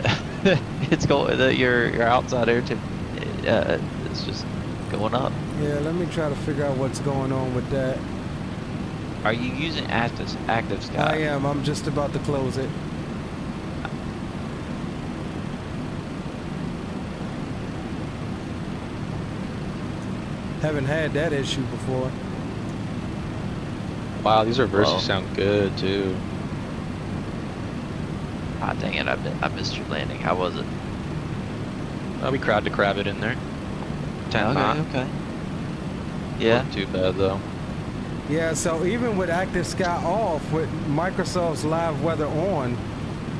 It's going. Your outside air temp, it's just going up. Yeah, let me try to figure out what's going on with that. Are you using active sky? I am. I'm just about to close it. Haven't had that issue before. Wow, these reverses Well. sound good too. Ah, dang it! I missed your landing. How was it? We crowd to crab it in there. 10 knot. Okay. Yeah. Not too bad though. Yeah, so even with active sky off, with Microsoft's live weather on,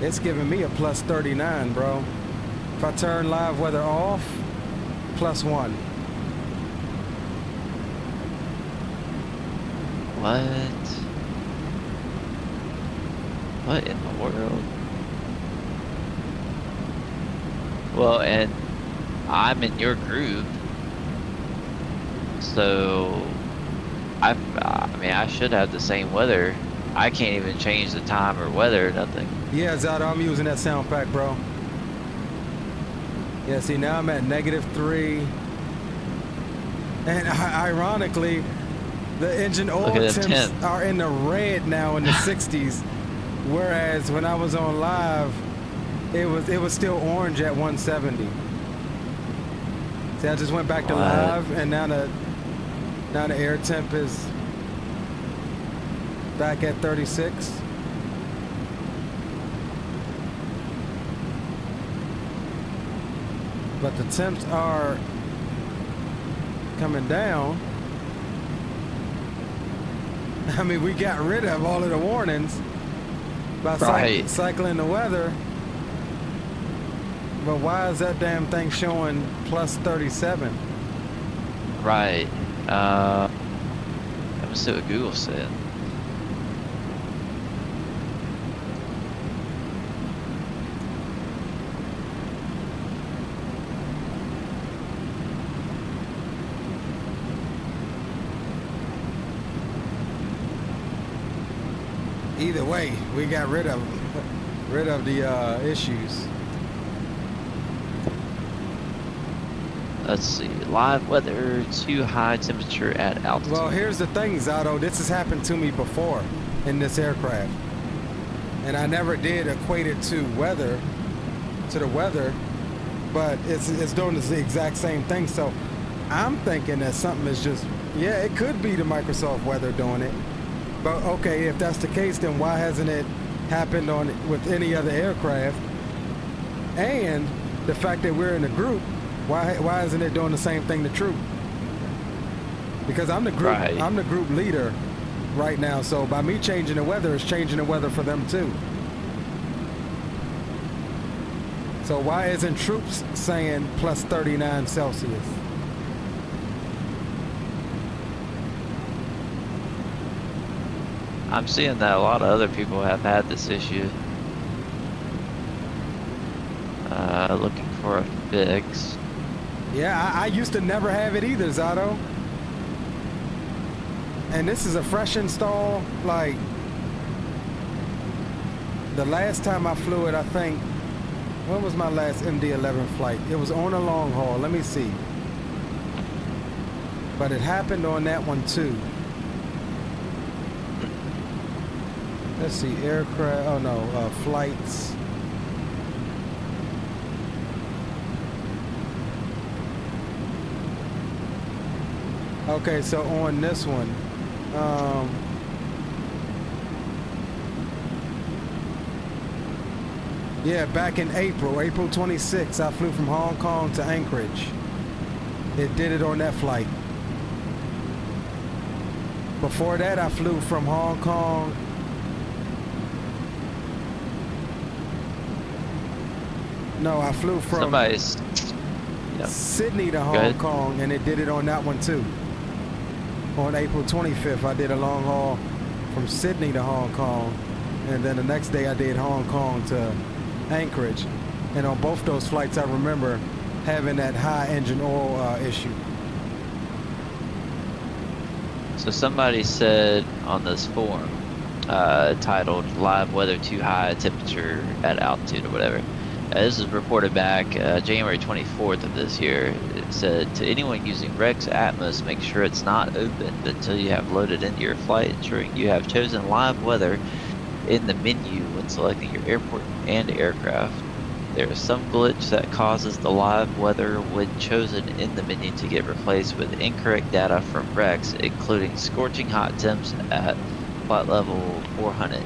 it's giving me a plus 39, bro. If I turn live weather off, plus 1. What in the world? Well, and I'm in your group, so I mean, I should have the same weather. I can't even change the time or weather, nothing. Yeah, Zato, I'm using that sound pack, bro. Yeah, see, now I'm at -3. And ironically, the engine oil Look at them temps temps. are in the red now in the 60s. Whereas when I was on live, it was still orange at 170. See, I just went back to What? live, and now the air temp is back at 36. But the temps are coming down. I mean, we got rid of all of the warnings by Right. cycling the weather. But why is that damn thing showing plus 37? Right. Let me see what Google said. Either way, we got rid of the issues. Let's see. Live weather, too high temperature at altitude. Well, here's the thing, Zato. This has happened to me before in this aircraft, and I never did equate it to the weather, but it's doing the exact same thing. So I'm thinking that something is just, yeah, it could be the Microsoft weather doing it. But okay, if that's the case, then why hasn't it happened with any other aircraft? And the fact that we're in a group, why isn't it doing the same thing to Troop? Because I'm the group, Right. I'm the group leader right now. So by me changing the weather, it's changing the weather for them too. So why isn't Troops saying plus 39 Celsius? I'm seeing that a lot of other people have had this issue. Looking for a fix. Yeah, I used to never have it either, Zato. And this is a fresh install. Like, the last time I flew it, I think, when was my last MD-11 flight? It was on a long haul. Let me see. But it happened on that one too. Let's see, aircraft, oh no, flights. Okay, so on this one, yeah, back in April 26th, I flew from Hong Kong to Anchorage. It did it on that flight. Before that, I flew from Hong Kong. No, I flew from Somebody's. Yep. Sydney to Go Hong ahead. Kong, and it did it on that one too. On April 25th, I did a long haul from Sydney to Hong Kong, and then the next day I did Hong Kong to Anchorage. And on both those flights, I remember having that high engine oil issue. So somebody said on this forum, titled "Live Weather Too High Temperature at Altitude" or whatever. This is reported back January 24th of this year. It said, to anyone using Rex Atmos, make sure it's not opened until you have loaded into your flight, ensuring you have chosen live weather in the menu when selecting your airport and aircraft. There is some glitch that causes the live weather when chosen in the menu to get replaced with incorrect data from Rex, including scorching hot temps at flight level 400.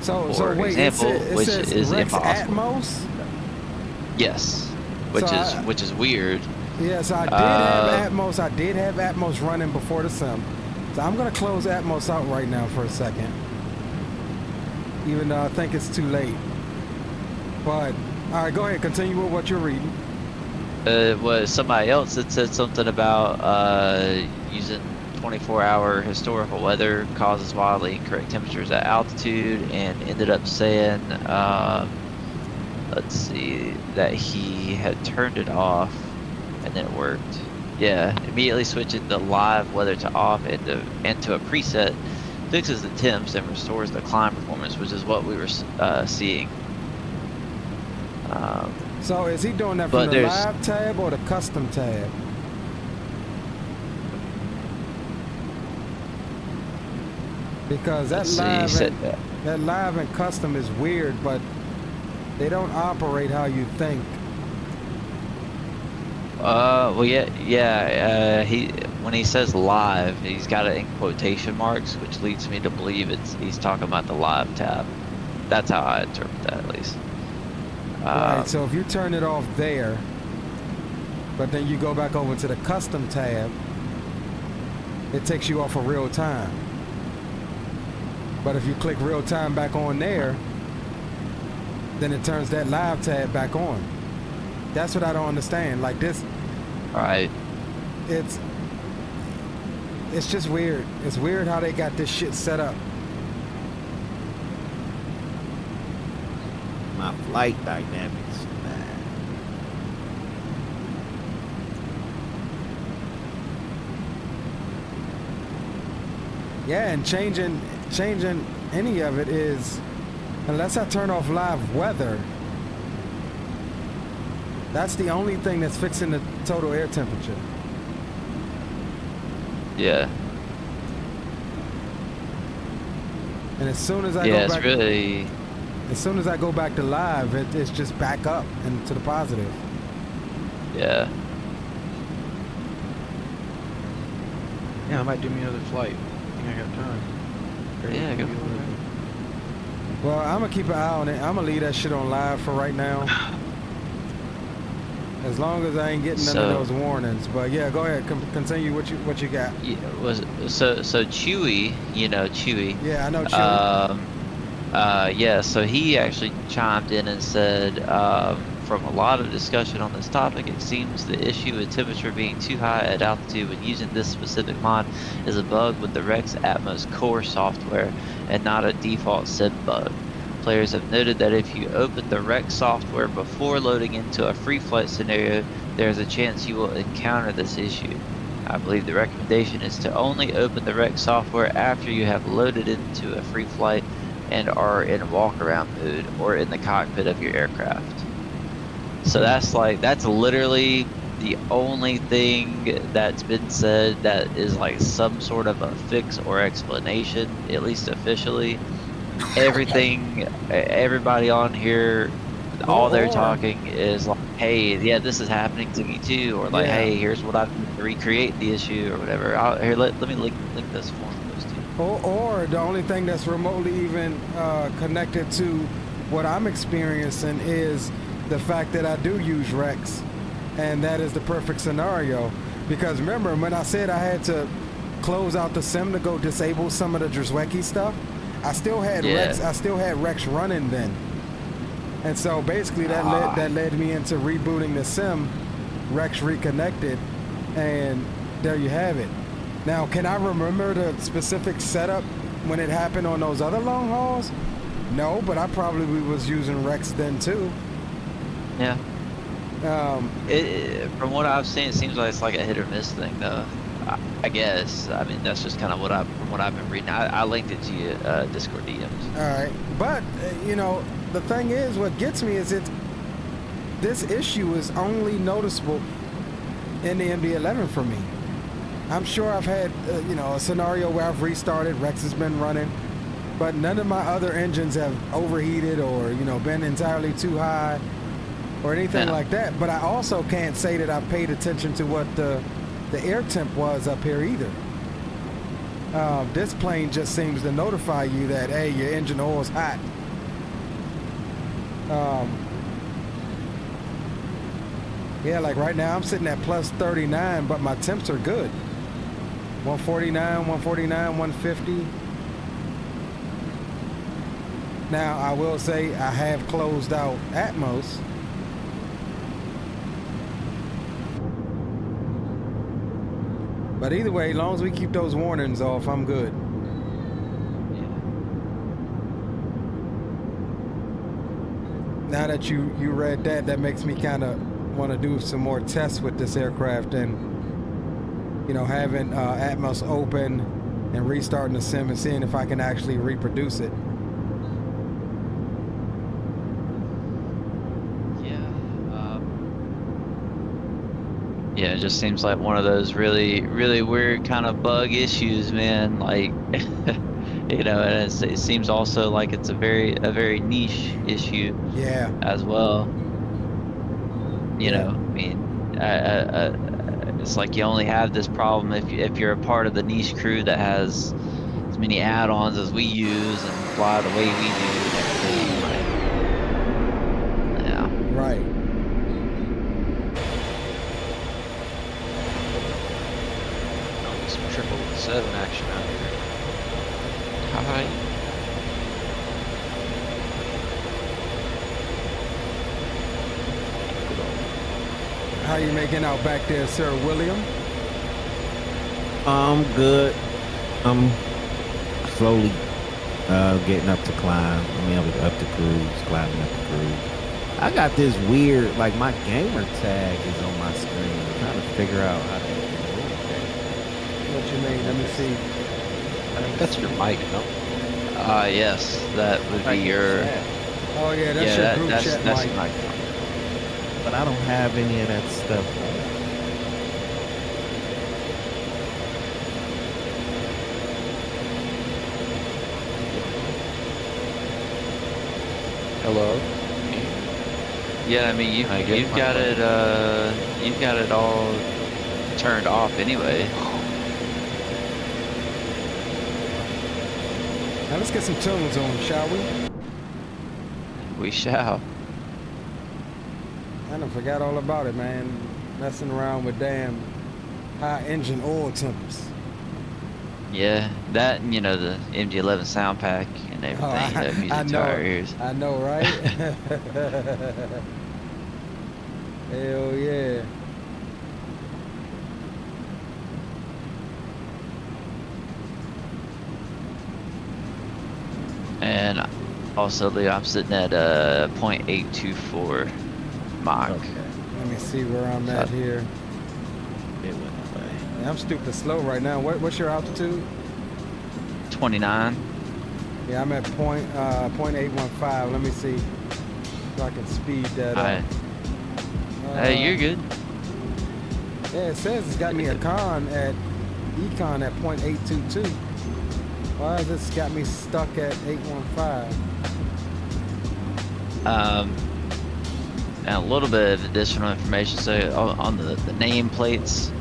So For wait, example, it which says is Rex impossible. Atmos? Yes, which is weird. Yes, I did have Atmos. I did have Atmos running before the sim. So I'm gonna close Atmos out right now for a second, even though I think it's too late. But all right, go ahead, continue with what you're reading. Was somebody else that said something about using 24-hour historical weather causes wildly incorrect temperatures at altitude, and ended up saying, let's see, that he had turned it off and then it worked. Yeah, immediately switching the live weather to off and to a preset fixes the temps and restores the climb performance, which is what we were seeing. So is he doing that from the live tab or the custom tab? Because that live and custom is weird, but they don't operate how you think. Well, yeah. When he says live, he's got it in quotation marks, which leads me to believe he's talking about the live tab. That's how I interpret that, at least. Right. So if you turn it off there, but then you go back over to the custom tab, it takes you off of real time. But if you click real time back on there, then it turns that live tab back on. That's what I don't understand. Like this. All right. It's just weird. It's weird how they got this shit set up. My flight dynamics, man. Yeah, and changing any of it is, unless I turn off live weather, that's the only thing that's fixing the total air temperature. Yeah. And as soon as I go back, really. As soon as I go back to live, it's just back up and to the positive. Yeah. Yeah, I might do me another flight. I think I got time. Yeah, go for it. Well, I'm gonna keep an eye on it. I'm gonna leave that shit on live for right now. As long as I ain't getting none of those warnings. But yeah, go ahead. Continue what you got. Yeah, so Chewy, you know Chewy. Yeah, I know Chewy. Yeah, so he actually chimed in and said, from a lot of discussion on this topic, it seems the issue with temperature being too high at altitude when using this specific mod is a bug with the Rex Atmos core software and not a default sim bug. Players have noted that if you open the Rex software before loading into a free flight scenario, there's a chance you will encounter this issue. I believe the recommendation is to only open the Rex software after you have loaded into a free flight and are in walk-around mode or in the cockpit of your aircraft. So that's literally the only thing that's been said that is like some sort of a fix or explanation, at least officially. Everybody on here, all they're talking is like, hey, yeah, this is happening to me too, or like, hey, here's what I've done to recreate the issue or whatever. Here, let me link this for those two. Or the only thing that's remotely even connected to what I'm experiencing is the fact that I do use Rex, and that is the perfect scenario. Because remember when I said I had to close out the sim to go disable some of the Drzwecki stuff, I still had Rex running then. And so basically that led me into rebooting the sim, Rex reconnected, and there you have it. Now, can I remember the specific setup when it happened on those other long hauls? No, but I probably was using Rex then too. Yeah. From what I've seen, it seems like it's like a hit or miss thing, though. I guess. I mean, that's just kind of from what I've been reading. I linked it to you, Discord DMs. All right, but you know, the thing is, what gets me is this issue is only noticeable in the MD-11 for me. I'm sure I've had you know, a scenario where I've restarted, Rex has been running, but none of my other engines have overheated or, you know, been entirely too high or anything like that. But I also can't say that I've paid attention to what the air temp was up here either. This plane just seems to notify you that, hey, your engine oil is hot. Yeah, like right now I'm sitting at plus 39, but my temps are good. 149, 149, 150. Now, I will say I have closed out Atmos. But either way, as long as we keep those warnings off, I'm good. Now that you read that, that makes me kind of want to do some more tests with this aircraft, and you know, having Atmos open and restarting the sim and seeing if I can actually reproduce it. Yeah, it just seems like one of those really, really weird kind of bug issues, man. Like, you know, and it seems also like it's a very niche issue. Yeah. As well. You know, I mean, it's like you only have this problem if you're a part of the niche crew that has as many add-ons as we use and fly the way we do and everything. Like, yeah. Right. Some 777 action out here. Hi. How you making out back there, Sir William? I'm good. I'm slowly getting up to climb. I mean, up to cruise, climbing up to cruise. I got this weird, like my gamer tag is on my screen. I'm trying to figure out how to do that. What you mean? Let me see. I think that's your mic, no? Yes, that would be your. Oh yeah, that's your group that's chat that's mic. my. But I don't have any of that stuff. Hello? Yeah, I mean you've got it all turned off anyway. Now let's get some tunes on, shall we? We shall. I done forgot all about it, man. Messing around with damn high engine oil temps. Yeah, that and you know the MD-11 sound pack and everything that music to our ears. I know, right? Hell yeah. And also, Leo, I'm sitting at 0.824 Mach. Okay. Let me see where I'm at here. It went away. Man, I'm stupid slow right now. What's your altitude? 29. Yeah, I'm at 0.815. Let me see if I can speed that up. Hey, you're good. Yeah, it says it's got me a econ at 0.822. Why has this got me stuck at 815? And a little bit of additional information. So on the nameplates,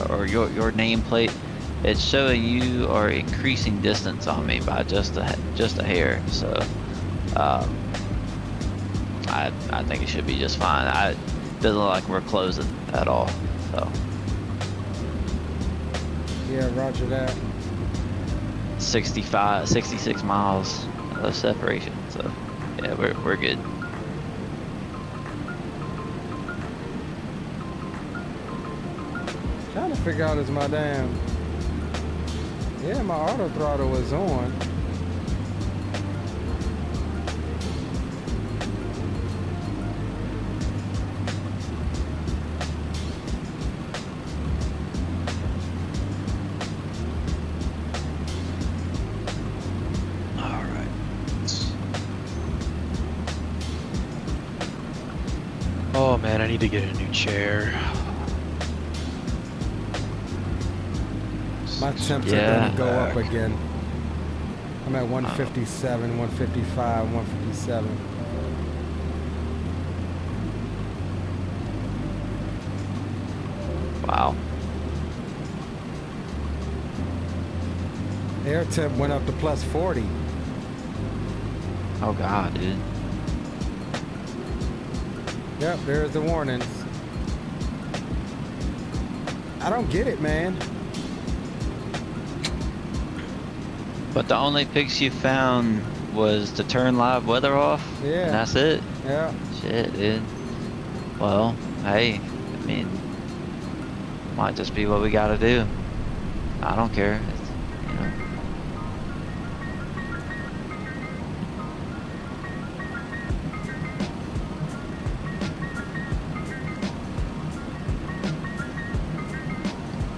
or your nameplate, it's showing you are increasing distance on me by just a hair. So I think it should be just fine. It doesn't look like we're closing at all. So Yeah, roger that. 66 miles of separation. So yeah, we're good. Trying to figure out is my damn. Yeah, my auto throttle is on. Oh man, I need to get a new chair. My temps are gonna go up again. I'm at 157, 155, 157. Wow. Air temp went up to plus 40. Oh god, dude. Yep, there's the warnings. I don't get it, man. But the only fix you found was to turn live weather off? Yeah. And that's it? Yeah. Shit, dude. Well, hey, I mean, might just be what we gotta do. I don't care. It's, you know.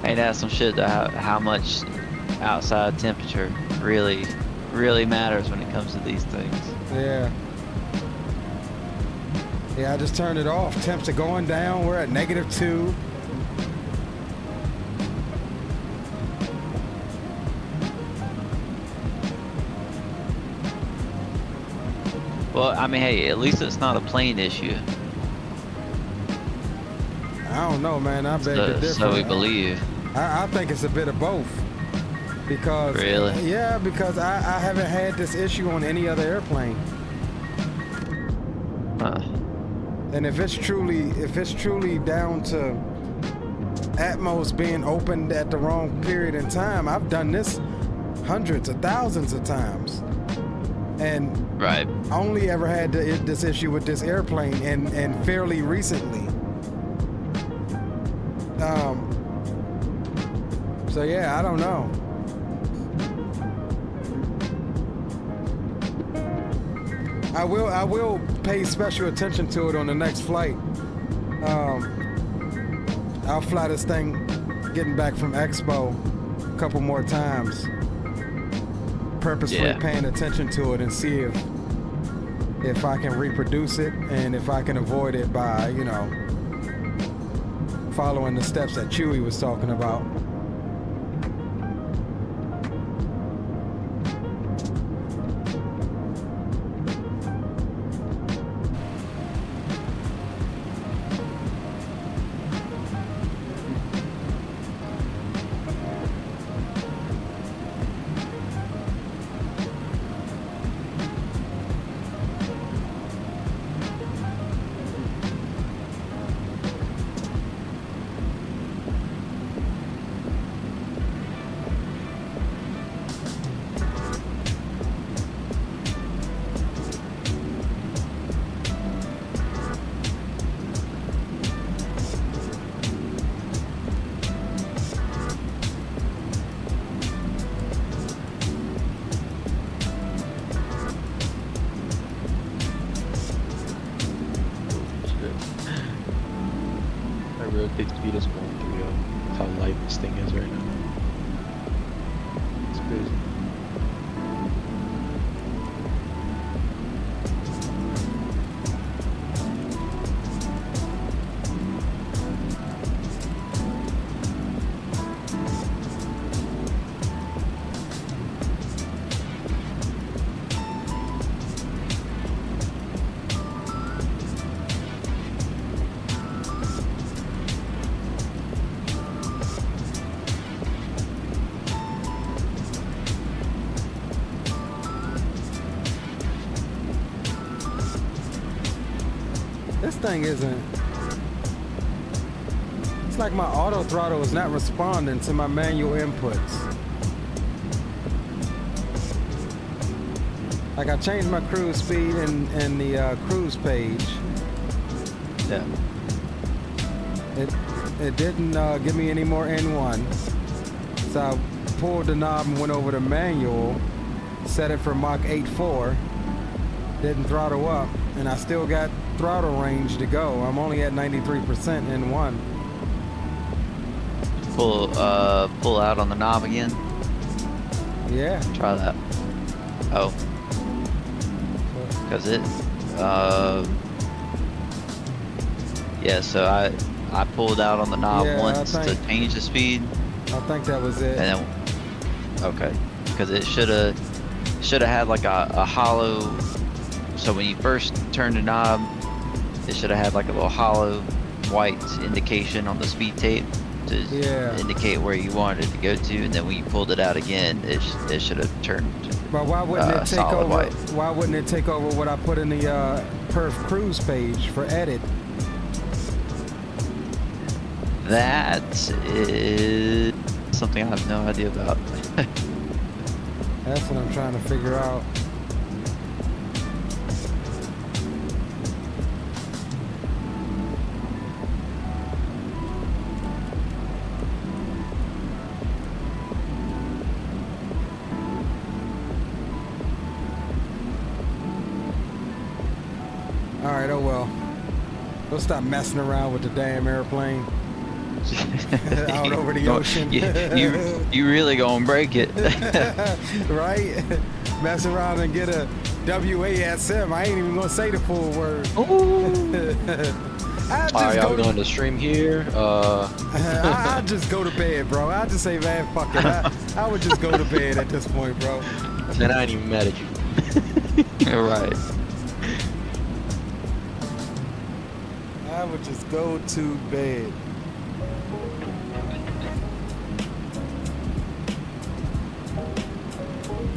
Ain't that some shit that how much outside temperature really matters when it comes to these things. Yeah. Yeah, I just turned it off. Temps are going down. We're at -2. Well, I mean, hey, at least it's not a plane issue. I don't know, man. I beg to differ. So we believe. I think it's a bit of both. Because really? Yeah, because I haven't had this issue on any other airplane. Huh. And if it's truly down to Atmos being opened at the wrong period in time, I've done this hundreds of thousands of times. And right. only ever had this issue with this airplane and fairly recently. So yeah, I don't know. I will pay special attention to it on the next flight. I'll fly this thing getting back from Expo a couple more times. Purposefully paying attention to it and see if I can reproduce it and if I can avoid it by, you know, following the steps that Chewy was talking about. Rotate speed is 130. That's how light this thing is right now. It's crazy. This thing isn't It's like my auto throttle is not responding to my manual inputs. Like I changed my cruise speed in the cruise page. Yeah. It didn't give me any more N1. So I pulled the knob and went over to manual, set it for Mach 8.4, didn't throttle up, and I still got throttle range to go. I'm only at 93% N1. Pull out on the knob again. Yeah. Try that. Oh. Cause it, yeah. So I pulled out on the knob once to change the speed. I think that was it. And then, okay, because it should have had like a hollow. So when you first turned the knob, it should have had like a little hollow white indication on the speed tape to indicate where you wanted it to go to, and then when you pulled it out again, it should have turned. But why wouldn't it take over? White. Why wouldn't it take over what I put in the perf cruise page for edit? That is something I have no idea about. That's what I'm trying to figure out. Alright, oh well. Don't stop messing around with the damn airplane. Out over the ocean. You really gonna break it. Right? Mess around and get a WASM. I ain't even gonna say the full word. Alright, y'all going to stream here. I'll just go to bed, bro. I'll just say, man, fuck it. I would just go to bed at this point, bro. And I ain't even mad at you. Right. I would just go to bed.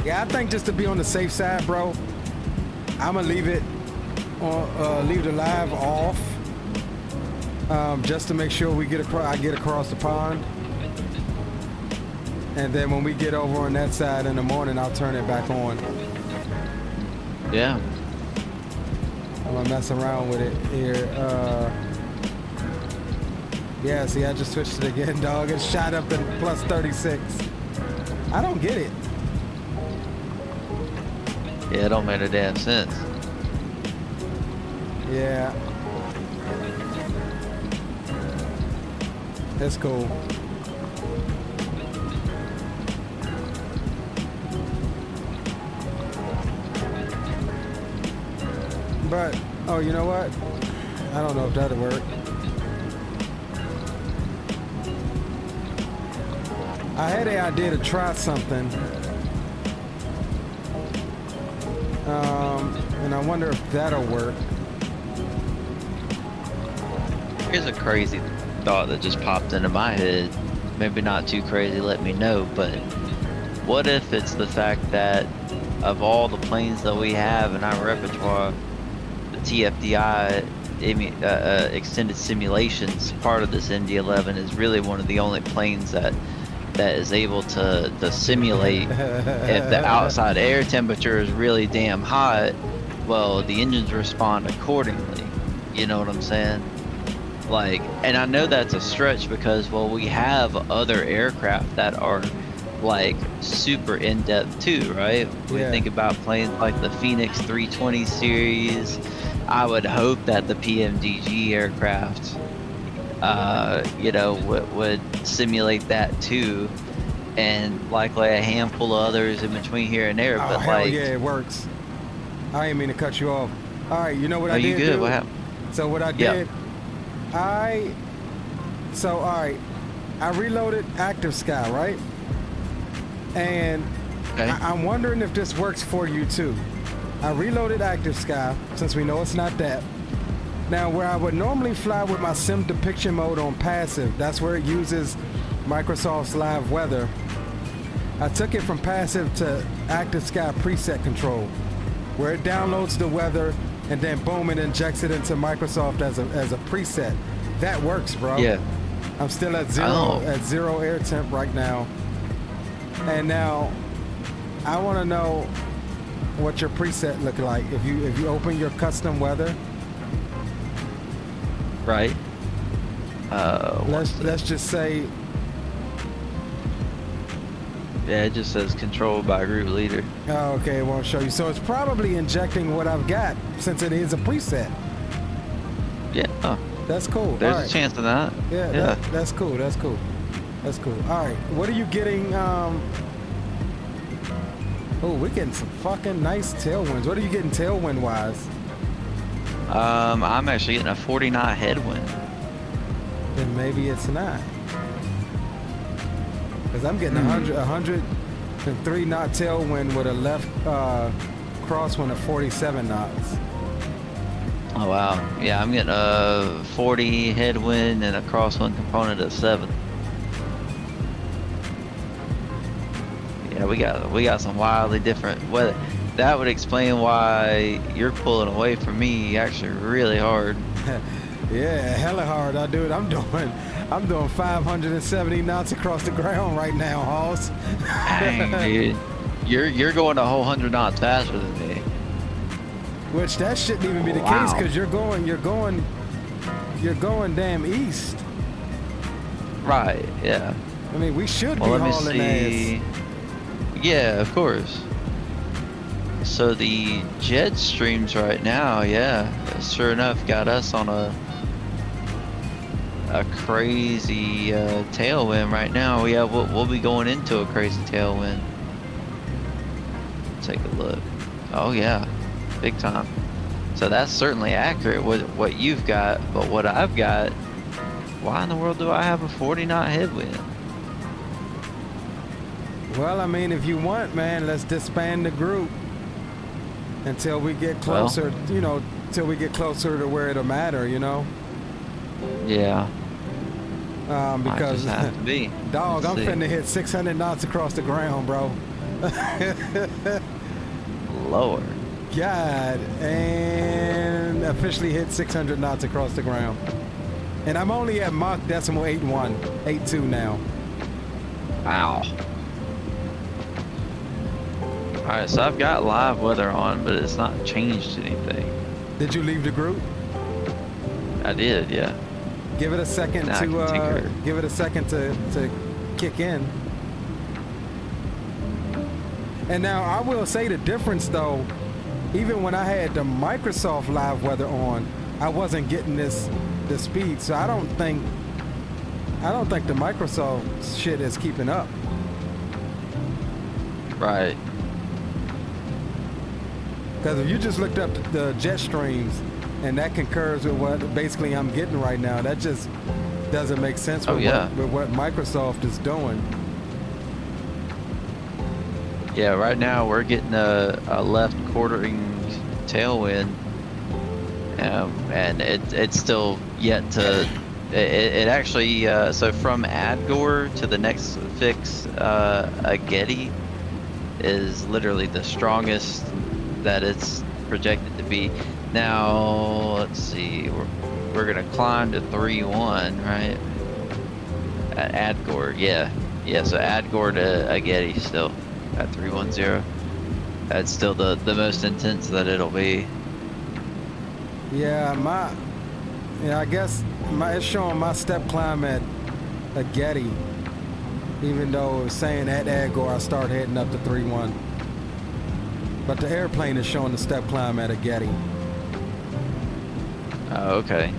Yeah, I think just to be on the safe side, bro, I'm gonna leave it on, leave the live off, just to make sure we get across. I get across the pond, and then when we get over on that side in the morning, I'll turn it back on. Yeah. I'm gonna mess around with it here. Yeah, see, I just switched it again, dog. It shot up to plus 36. I don't get it. Yeah, it don't make a damn sense. Yeah. That's cool. But, oh, you know what? I don't know if that'll work. I had an idea to try something. And I wonder if that'll work. Here's a crazy thought that just popped into my head. Maybe not too crazy, let me know, but what if it's the fact that of all the planes that we have in our repertoire, the TFDI extended simulations part of this MD-11 is really one of the only planes that is able to simulate if the outside air temperature is really damn hot, well, the engines respond accordingly. You know what I'm saying? Like, and I know that's a stretch because, well, we have other aircraft that are like super in-depth too, right? We think about planes like the Phoenix 320 series. I would hope that the PMDG aircraft you know, would simulate that too, and likely a handful of others in between here and there. Oh, but hell like, yeah, it works. I didn't mean to cut you off. All right, you know what I did? You good? Do? What happened? So what I did, all right, I reloaded Active Sky, right? And I'm wondering if this works for you too. I reloaded Active Sky since we know it's not that. Now, where I would normally fly with my sim depiction mode on passive, that's where it uses Microsoft's live weather. I took it from passive to Active Sky preset control, where it downloads the weather and then boom, it injects it into Microsoft as a preset. That works, bro. Yeah. I'm still at Oh. zero air temp right now. And now I want to know what your preset look like. If you open your custom weather, Right. let's just say, Yeah, it just says controlled by group leader. oh, okay, it won't show you. So it's probably injecting what I've got since it is a preset. Yeah. Oh, That's cool. there's All a right. chance of that. Yeah, Yeah. that's cool. That's cool. That's cool. All right, what are you getting? Oh, we're getting some fucking nice tailwinds. What are you getting tailwind wise? I'm actually getting a 40 knot headwind. Then maybe it's not. Because I'm getting 103 knot tailwind with a left crosswind of 47 knots. Oh wow. Yeah, I'm getting a 40 headwind and a crosswind component of 7. Yeah, we got some wildly different weather. That would explain why you're pulling away from me actually really hard. Yeah, hella hard. I do it. I'm doing 570 knots across the ground right now, Hoss. Dang, dude. You're going a whole 100 knots faster than me. Which that shouldn't even be the case Wow. because you're going damn east. Right, yeah. I mean, we should Well, be let me hauling see. ass. Yeah, of course. So the jet streams right now, yeah, sure enough, got us on a crazy tailwind right now. Yeah, we'll be going into a crazy tailwind. Take a look. Oh yeah, big time. So that's certainly accurate with what you've got, but what I've got, why in the world do I have a 40 knot headwind? Well, I mean, if you want, man, let's disband the group until we get closer, till we get closer to where it'll matter, Yeah, might because, just have to be. dog, Let's I'm see. finna hit 600 knots across the ground, bro. Lower. God, and officially hit 600 knots across the ground. And I'm only at Mach decimal 82 now. Wow. Alright, so I've got live weather on, but it's not changed anything. Did you leave the group? I did, yeah. Give it a second Now I can tinker. give it a second to kick in. And now I will say the difference though, even when I had the Microsoft live weather on, I wasn't getting this speed. So I don't think the Microsoft shit is keeping up. Right. Because if you just looked up the jet streams and that concurs with what basically I'm getting right now, that just doesn't make sense with, with what Microsoft is doing. Yeah, right now we're getting a left quartering tailwind, and it's still yet to. It actually so from Adgor to the next fix, Getty is literally the strongest that it's projected to be. Now let's see, we're gonna climb to 3-1, right? At Adgor, yeah. So Adgor to Ageti still at 310. That's still the most intense that it'll be. Yeah, I guess it's showing my step climb at Ageti, even though it was saying at Adgor I start heading up to 3-1. But the airplane is showing the step climb at Ageti. Oh, okay.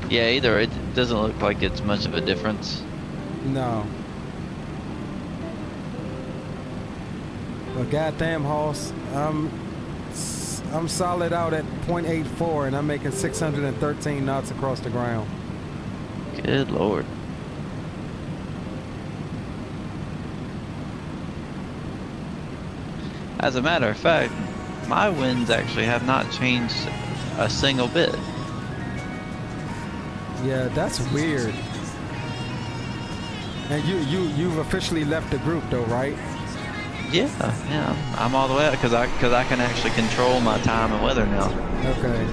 Yeah, either it doesn't look like it's much of a difference. No. But goddamn, Hoss, I'm solid out at 0.84 and I'm making 613 knots across the ground. Good lord. As a matter of fact, my winds actually have not changed a single bit. Yeah, that's weird. And you've officially left the group though, right? Yeah, I'm all the way out because I can actually control my time and weather now. Okay.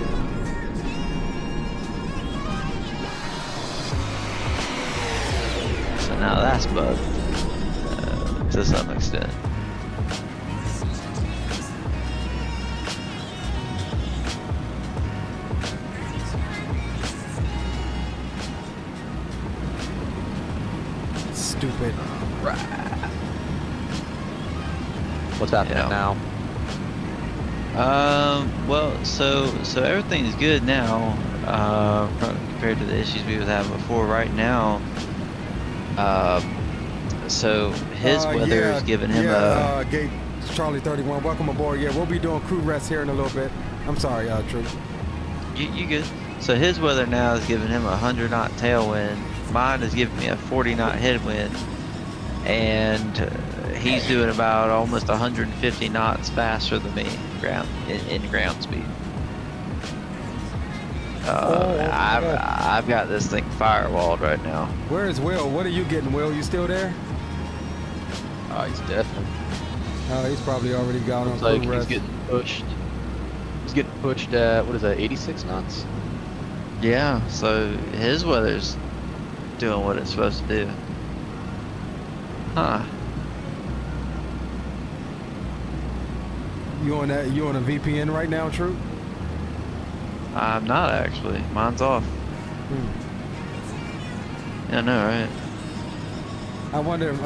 Now that's bugged to some extent. Stupid. What's happening Yeah. now? Well, so everything's good now, compared to the issues we was having before. Right now, so his weather is giving him a. Gate Charlie 31. Welcome aboard. Yeah, we'll be doing crew rest here in a little bit. I'm sorry, True. You good? So his weather now is giving him a 100-knot tailwind. Mine is giving me a 40-knot headwind, and he's doing about almost 150 knots faster than me in ground speed. I've got this thing firewalled right now. Where is Will? What are you getting, Will? You still there? Oh, he's definitely. Oh, he's probably already gone on Looks like crew he's rest. getting pushed. He's getting pushed at, what is that, 86 knots? Yeah, so his weather's doing what it's supposed to do. Huh. You on that? You on a VPN right now, True? I'm not actually. Mine's off. Yeah, I know, right? I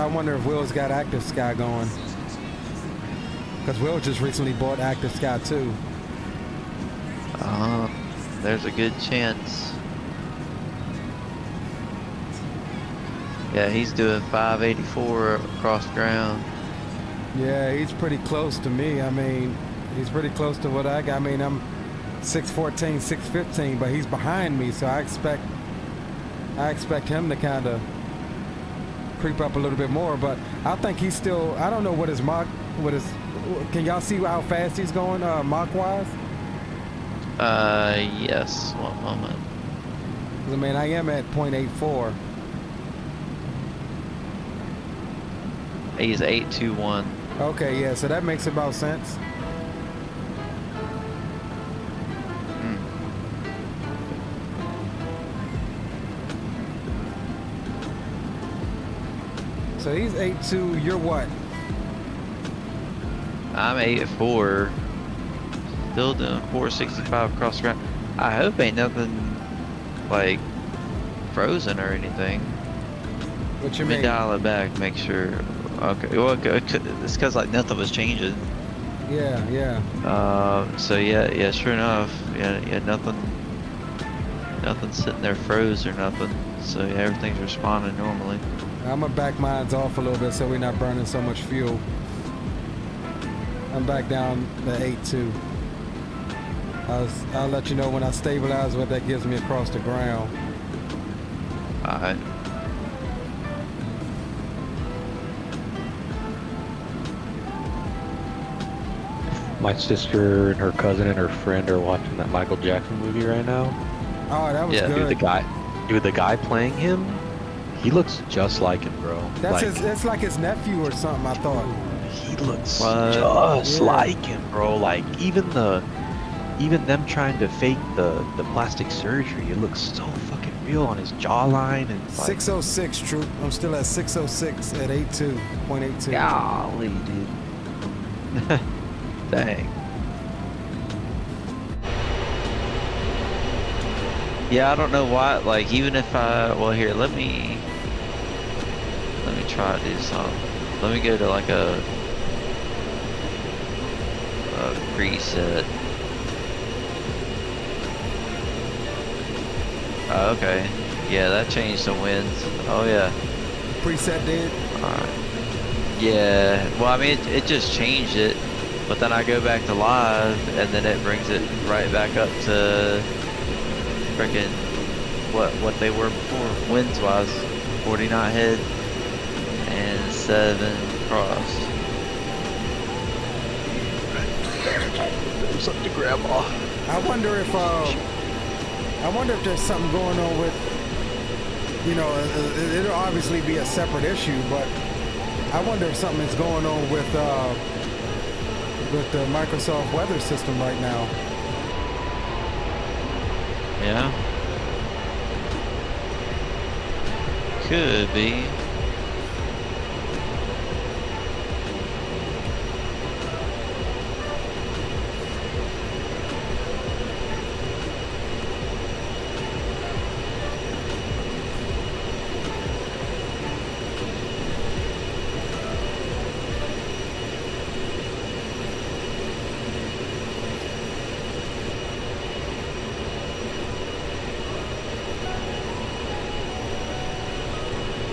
wonder if Will's got Active Sky going. Because Will just recently bought Active Sky too. There's a good chance. Yeah, he's doing 584 across the ground. Yeah, he's pretty close to me. I mean, he's pretty close to what I got. I mean, I'm 614, 615, but he's behind me, so I expect him to kind of creep up a little bit more. But I think he's still. I don't know what his Mach. Can y'all see how fast he's going, Mach wise? Yes. One moment. 'Cause, I mean, I am at 0.84. He's 821. Okay, yeah, so that makes about sense. So he's 8.2. You're what? I'm 8.4. Still doing 465 across the ground. I hope ain't nothing like frozen or anything. What you Let me mean? dial it back, make sure. Okay, well, it's because like nothing was changing. Yeah, yeah. So yeah, sure enough, yeah, nothing sitting there froze or nothing. So yeah, everything's responding normally. I'm gonna back mines off a little bit so we're not burning so much fuel. I'm back down to 8.2. I'll let you know when I stabilize what that gives me across the ground. Alright. My sister and her cousin and her friend are watching that Michael Jackson movie right now. Oh, that was Yeah, good. Dude, the guy playing him, he looks just like him, bro. That's like, it's like his nephew or something, I thought. he looks What? just Yeah. like him, bro. Like even them trying to fake the plastic surgery, it looks so fucking real on his jawline and like, 606, Troop. I'm still at 606 at 82.82. Golly, dude. Dang. Yeah, I don't know why. Like, even if well, here, let me try to do something. Let me go to like a preset. Oh, okay. Yeah, that changed the winds. Oh yeah. Preset did? Alright. Yeah. Well, I mean, it just changed it, but then I go back to live, and then it brings it right back up to freaking what they were before, winds wise. 40 knot head and 7 cross. there's something to grandma. I wonder if there's something going on with, it'll obviously be a separate issue, but I wonder if something is going on with the Microsoft weather system right now. Yeah. Could be.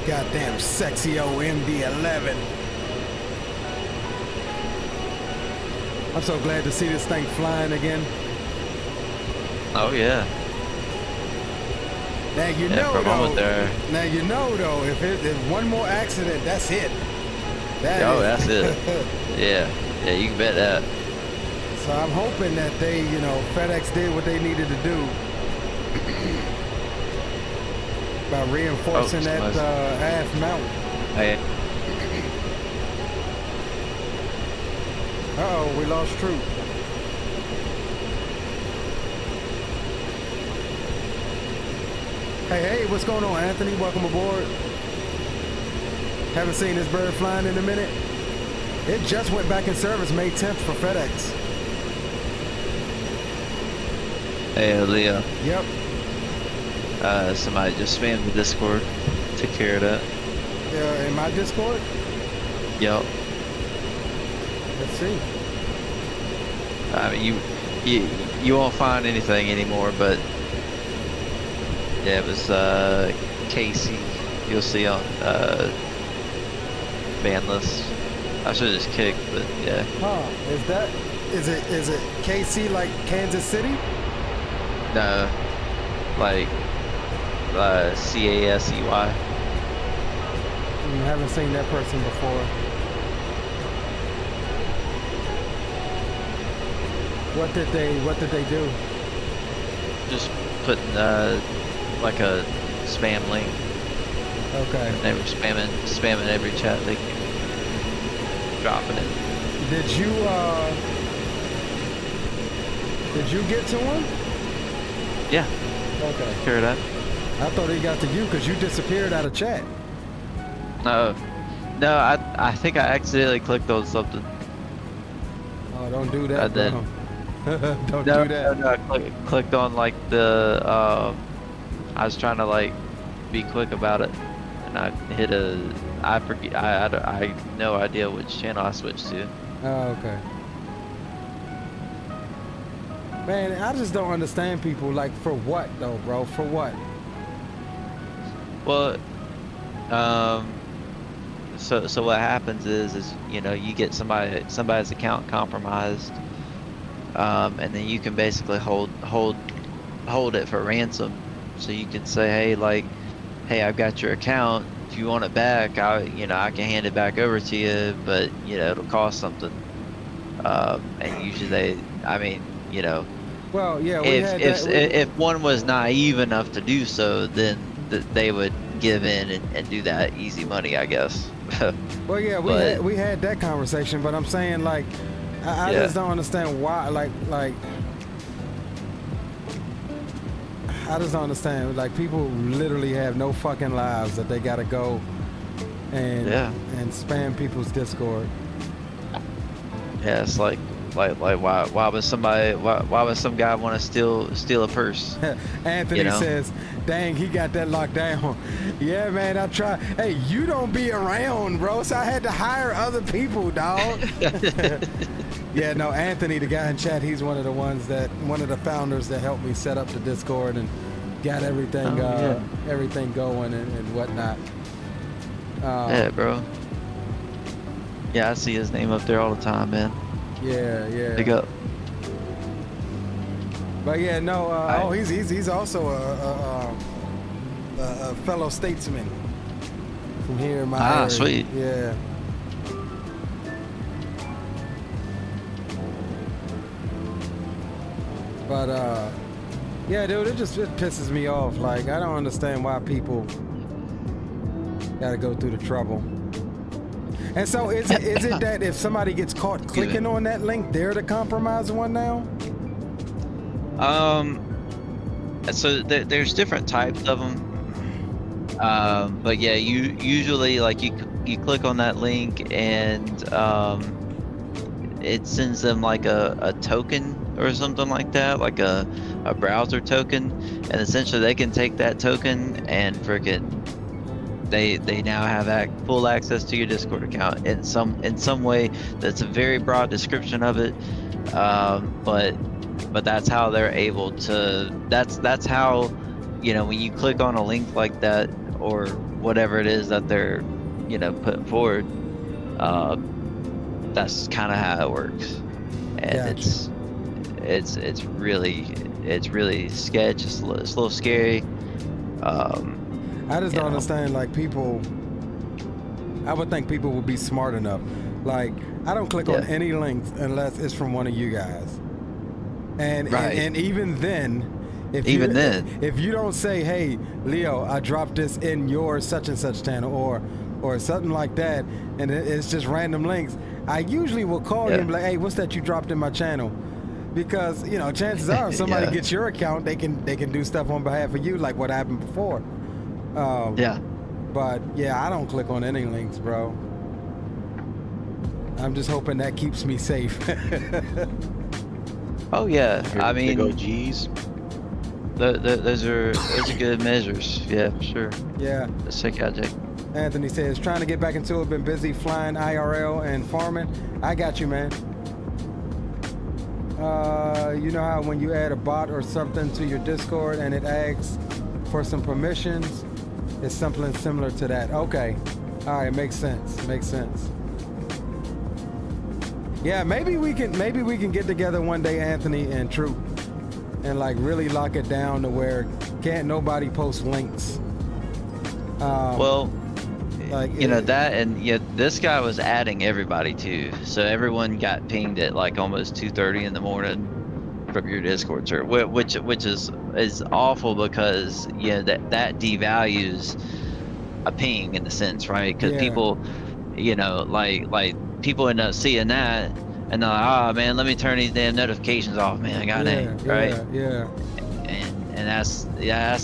Goddamn sexy old MD-11. I'm so glad to see this thing flying again. Oh yeah. Now you Yeah, know for a moment though. there. Now you know though. If one more accident, that's it. That's it. Yeah, you can bet that. So I'm hoping that they, FedEx did what they needed to do by reinforcing that aft mount. Hey, Uh-oh, we lost Troop. Hey, what's going on, Anthony? Welcome aboard. Haven't seen this bird flying in a minute. It just went back in service May 10th for FedEx. hey, Leah. Yep. Somebody just spammed the Discord. Took care of that. In my Discord? Yup. Let's see. I mean, you won't find anything anymore, but yeah, it was Casey. You'll see on ban list. I should have just kicked, but yeah. Huh? Is it KC like Kansas City? No, like CASEY. Haven't seen that person before. What did they do? Just putting like a spam link. Okay. They were spamming every chat they could, dropping it. Did you get to one? Yeah. Okay. Hear that? I thought he got to you because you disappeared out of chat. No, I think I accidentally clicked on something. Oh, don't do that. Then, don't do that. No, I clicked on like the I was trying to like be quick about it, and I hit I forget. I have no idea which channel I switched to. Oh, okay. Man, I just don't understand people. Like, for what though, bro? For what? Well, so what happens is you get somebody's account compromised, and then you can basically hold it for ransom. So you can say, hey, I've got your account. If you want it back, I can hand it back over to you, but it'll cost something. And usually Well, yeah. If one was naive enough to do so, then they would give in and do that easy money, I guess. Well, yeah, we had that conversation, but I'm saying I just don't understand why. I just don't understand. Like, people literally have no fucking lives that they gotta go and spam people's Discord. Yeah, it's like why would some guy want to steal a purse? Anthony says, dang, he got that locked down. Yeah, man, I try. Hey, you don't be around, bro, so I had to hire other people, dog. Yeah, no, Anthony, the guy in chat, he's one of the founders that helped me set up the Discord and got everything everything going and whatnot. Yeah, bro. Yeah, I see his name up there all the time, man. Yeah. Pick up. But yeah, no. He's also a fellow statesman from here in my area. Ah, sweet. Yeah. But yeah, dude, it pisses me off. Like, I don't understand why people gotta go through the trouble. And so is it that if somebody gets caught clicking on that link, they're the compromised one now? So there's different types of them. But yeah, you usually you click on that link and it sends them like a token or something like that, like a browser token, and essentially they can take that token and frickin' they now have full access to your Discord account in some way. That's a very broad description of it, but that's how they're able to. That's how when you click on a link like that, or whatever it is that they're, you know, putting forward. That's kind of how it works, and Gotcha. it's really sketch. It's a little scary. I just don't understand, like, people. I would think people would be smart enough. Like, I don't click on any links unless it's from one of you guys. And Right. and even then, if you don't say, hey, Leo, I dropped this in your such and such channel or something like that, and it's just random links, I usually will call you and be like, hey, what's that you dropped in my channel? Because, you know, chances are if somebody gets your account, they can do stuff on behalf of you, like what happened before. But yeah, I don't click on any links, bro. I'm just hoping that keeps me safe. Oh yeah, I Big mean, OGs. those are good measures. Yeah, for sure. Yeah. Let's check out Jake. Anthony says, trying to get back into it, been busy flying IRL and farming. I got you, man. You know how when you add a bot or something to your Discord and it asks for some permissions, it's something similar to that. Okay. All right, makes sense. Makes sense. Yeah, maybe we can get together one day, Anthony and Troop, and like really lock it down to where can't nobody post links. Well, like, you know that, and yeah, this guy was adding everybody too, so everyone got pinged at like almost 2:30 in the morning from your Discord server, which is awful because that devalues a ping in a sense, right? Because people, you know, like people end up seeing that and they're like, oh man, let me turn these damn notifications off, man. I got named, right? Yeah. And that's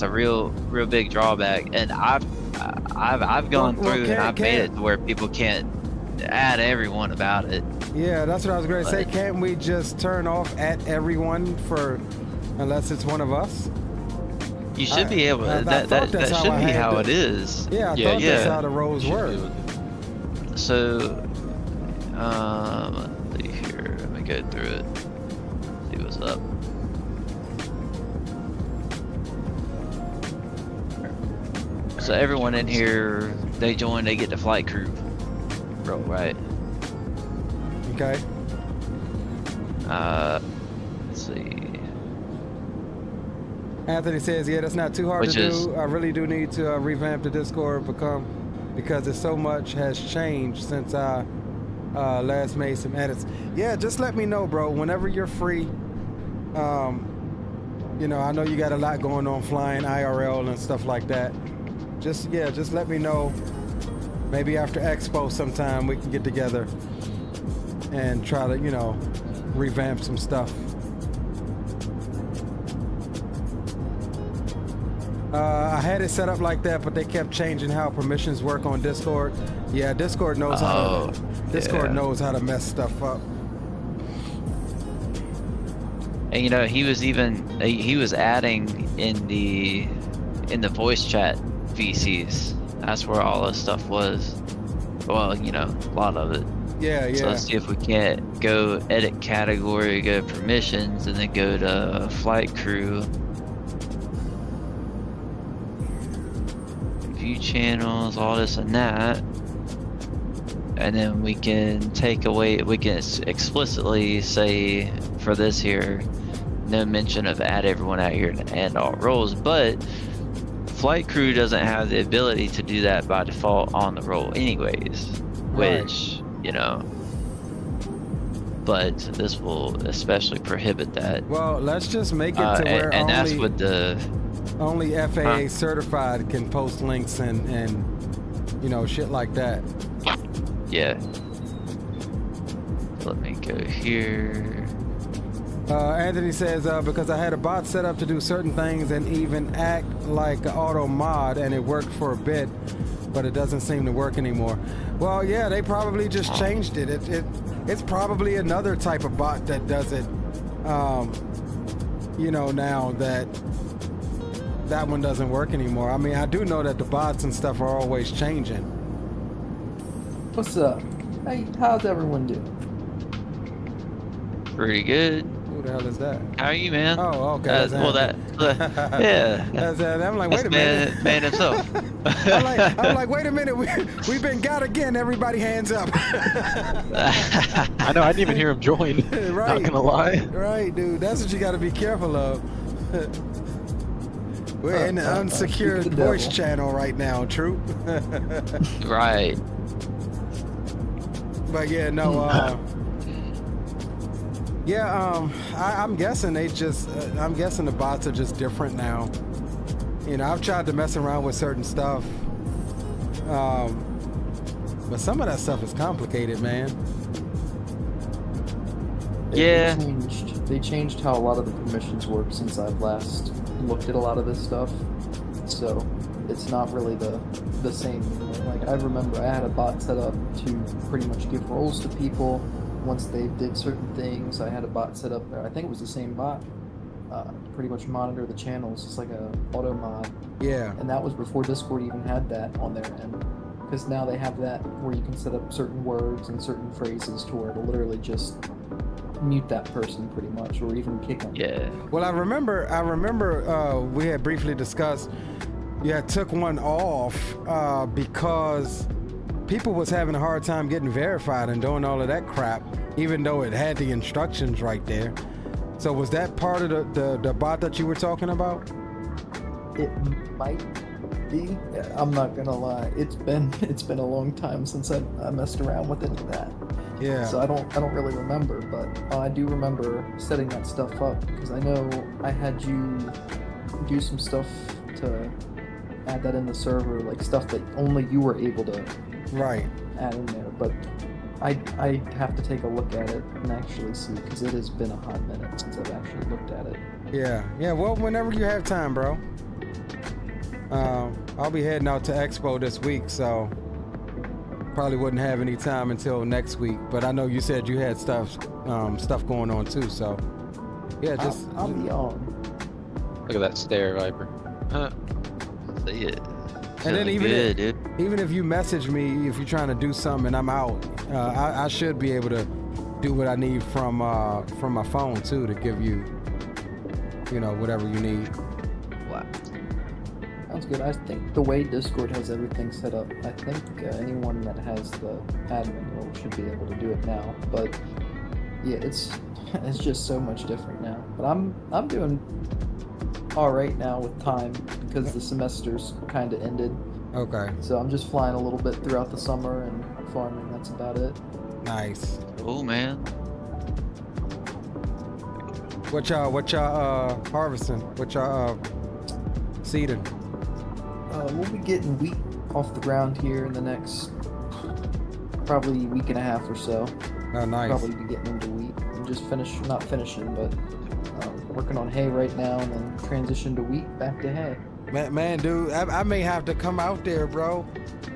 a real big drawback. And I've gone through and I've made it to where people can't add everyone about it. Yeah, that's what I was going to say. Can't we just turn off at everyone unless it's one of us? You should be able to. That should be how it is. Yeah, I thought that's how the roles work. So, let's see here. Let me go through it. See what's up. So everyone in here, they join, they get the flight crew role, right? Okay. Let's see. Anthony says, yeah, that's not too hard to do. I really do need to revamp the Discord because so much has changed since I last made some edits. Yeah, just let me know, bro, whenever you're free. You know, I know you got a lot going on flying IRL and stuff like that. Just let me know. Maybe after Expo sometime we can get together and try to, you know, revamp some stuff. I had it set up like that, but they kept changing how permissions work on Discord. Yeah, Discord knows how to mess stuff up. And you know, he was adding in the voice chat VCs. That's where all this stuff was. Well, you know, a lot of it. Yeah. So let's see if we can't go edit category, go permissions, and then go to flight crew. View channels, all this and that. And then we can explicitly say for this here, no mention of add everyone out here and all roles, but flight crew doesn't have the ability to do that by default on the roll anyways, which, you know, but this will especially prohibit that. Well, let's just make it to where and that's what only FAA certified can post links and you know, shit like that. Yeah. Let me go here. Anthony says, because I had a bot set up to do certain things and even act like an auto mod, and it worked for a bit, but it doesn't seem to work anymore. Well, yeah, they probably just changed it. It's probably another type of bot that does it, you know, now that one doesn't work anymore. I mean, I do know that the bots and stuff are always changing. What's up? Hey, how's everyone doing? Pretty good. the hell is that? How are you, man? Oh, okay. Well, Anthony. yeah. That's I'm like, That's wait a minute. man himself. I'm like, wait a minute. We've been got again. Everybody hands up. I know. I didn't even hear him join. Right. Not gonna lie. Right, dude. That's what you got to be careful of. We're in an unsecured voice channel right now. True. Right. But yeah, no. Yeah, I'm guessing they just. I'm guessing the bots are just different now. You know, I've tried to mess around with certain stuff, but some of that stuff is complicated, man. Yeah. They changed how a lot of the permissions work since I've last looked at a lot of this stuff. So it's not really the same. Like I remember I had a bot set up to pretty much give roles to people once they did certain things. I had a bot set up there. I think it was the same bot. Pretty much monitor the channels. It's like a auto mod. Yeah. And that was before Discord even had that on their end. Because now they have that where you can set up certain words and certain phrases to where it'll literally just mute that person pretty much, or even kick them. Yeah. Well, I remember we had briefly discussed. Yeah, took one off because people was having a hard time getting verified and doing all of that crap, even though it had the instructions right there. So was that part of the bot that you were talking about? It might be. I'm not gonna lie. It's been a long time since I messed around with any of that. Yeah. So I don't really remember, but I do remember setting that stuff up because I know I had you do some stuff to add that in the server, like stuff that only you were able to add in there. But I have to take a look at it and actually see, because it has been a hot minute since I've actually looked at it. Yeah. Well, whenever you have time, bro. I'll be heading out to Expo this week, so probably wouldn't have any time until next week. But I know you said you had stuff going on too, so yeah, just I'll be on. Look at that stare, Viper. See it. And then Dude. even if you message me if you're trying to do something and I'm out, I should be able to do what I need from my phone too, to give you, whatever you need. Wow. Sounds good. I think the way Discord has everything set up, I think anyone that has the admin role should be able to do it now. But yeah, it's just so much different now. But I'm doing all right now with time because the semester's kind of ended. Okay. So I'm just flying a little bit throughout the summer and farming. That's about it. Nice. Oh man. What y'all harvesting? What y'all seeding? We'll be getting wheat off the ground here in the next probably week and a half or so. Oh, nice. Probably be getting into wheat. I'm just not finishing, but working on hay right now, and then transition to wheat, back to hay. Man, dude, I may have to come out there, bro,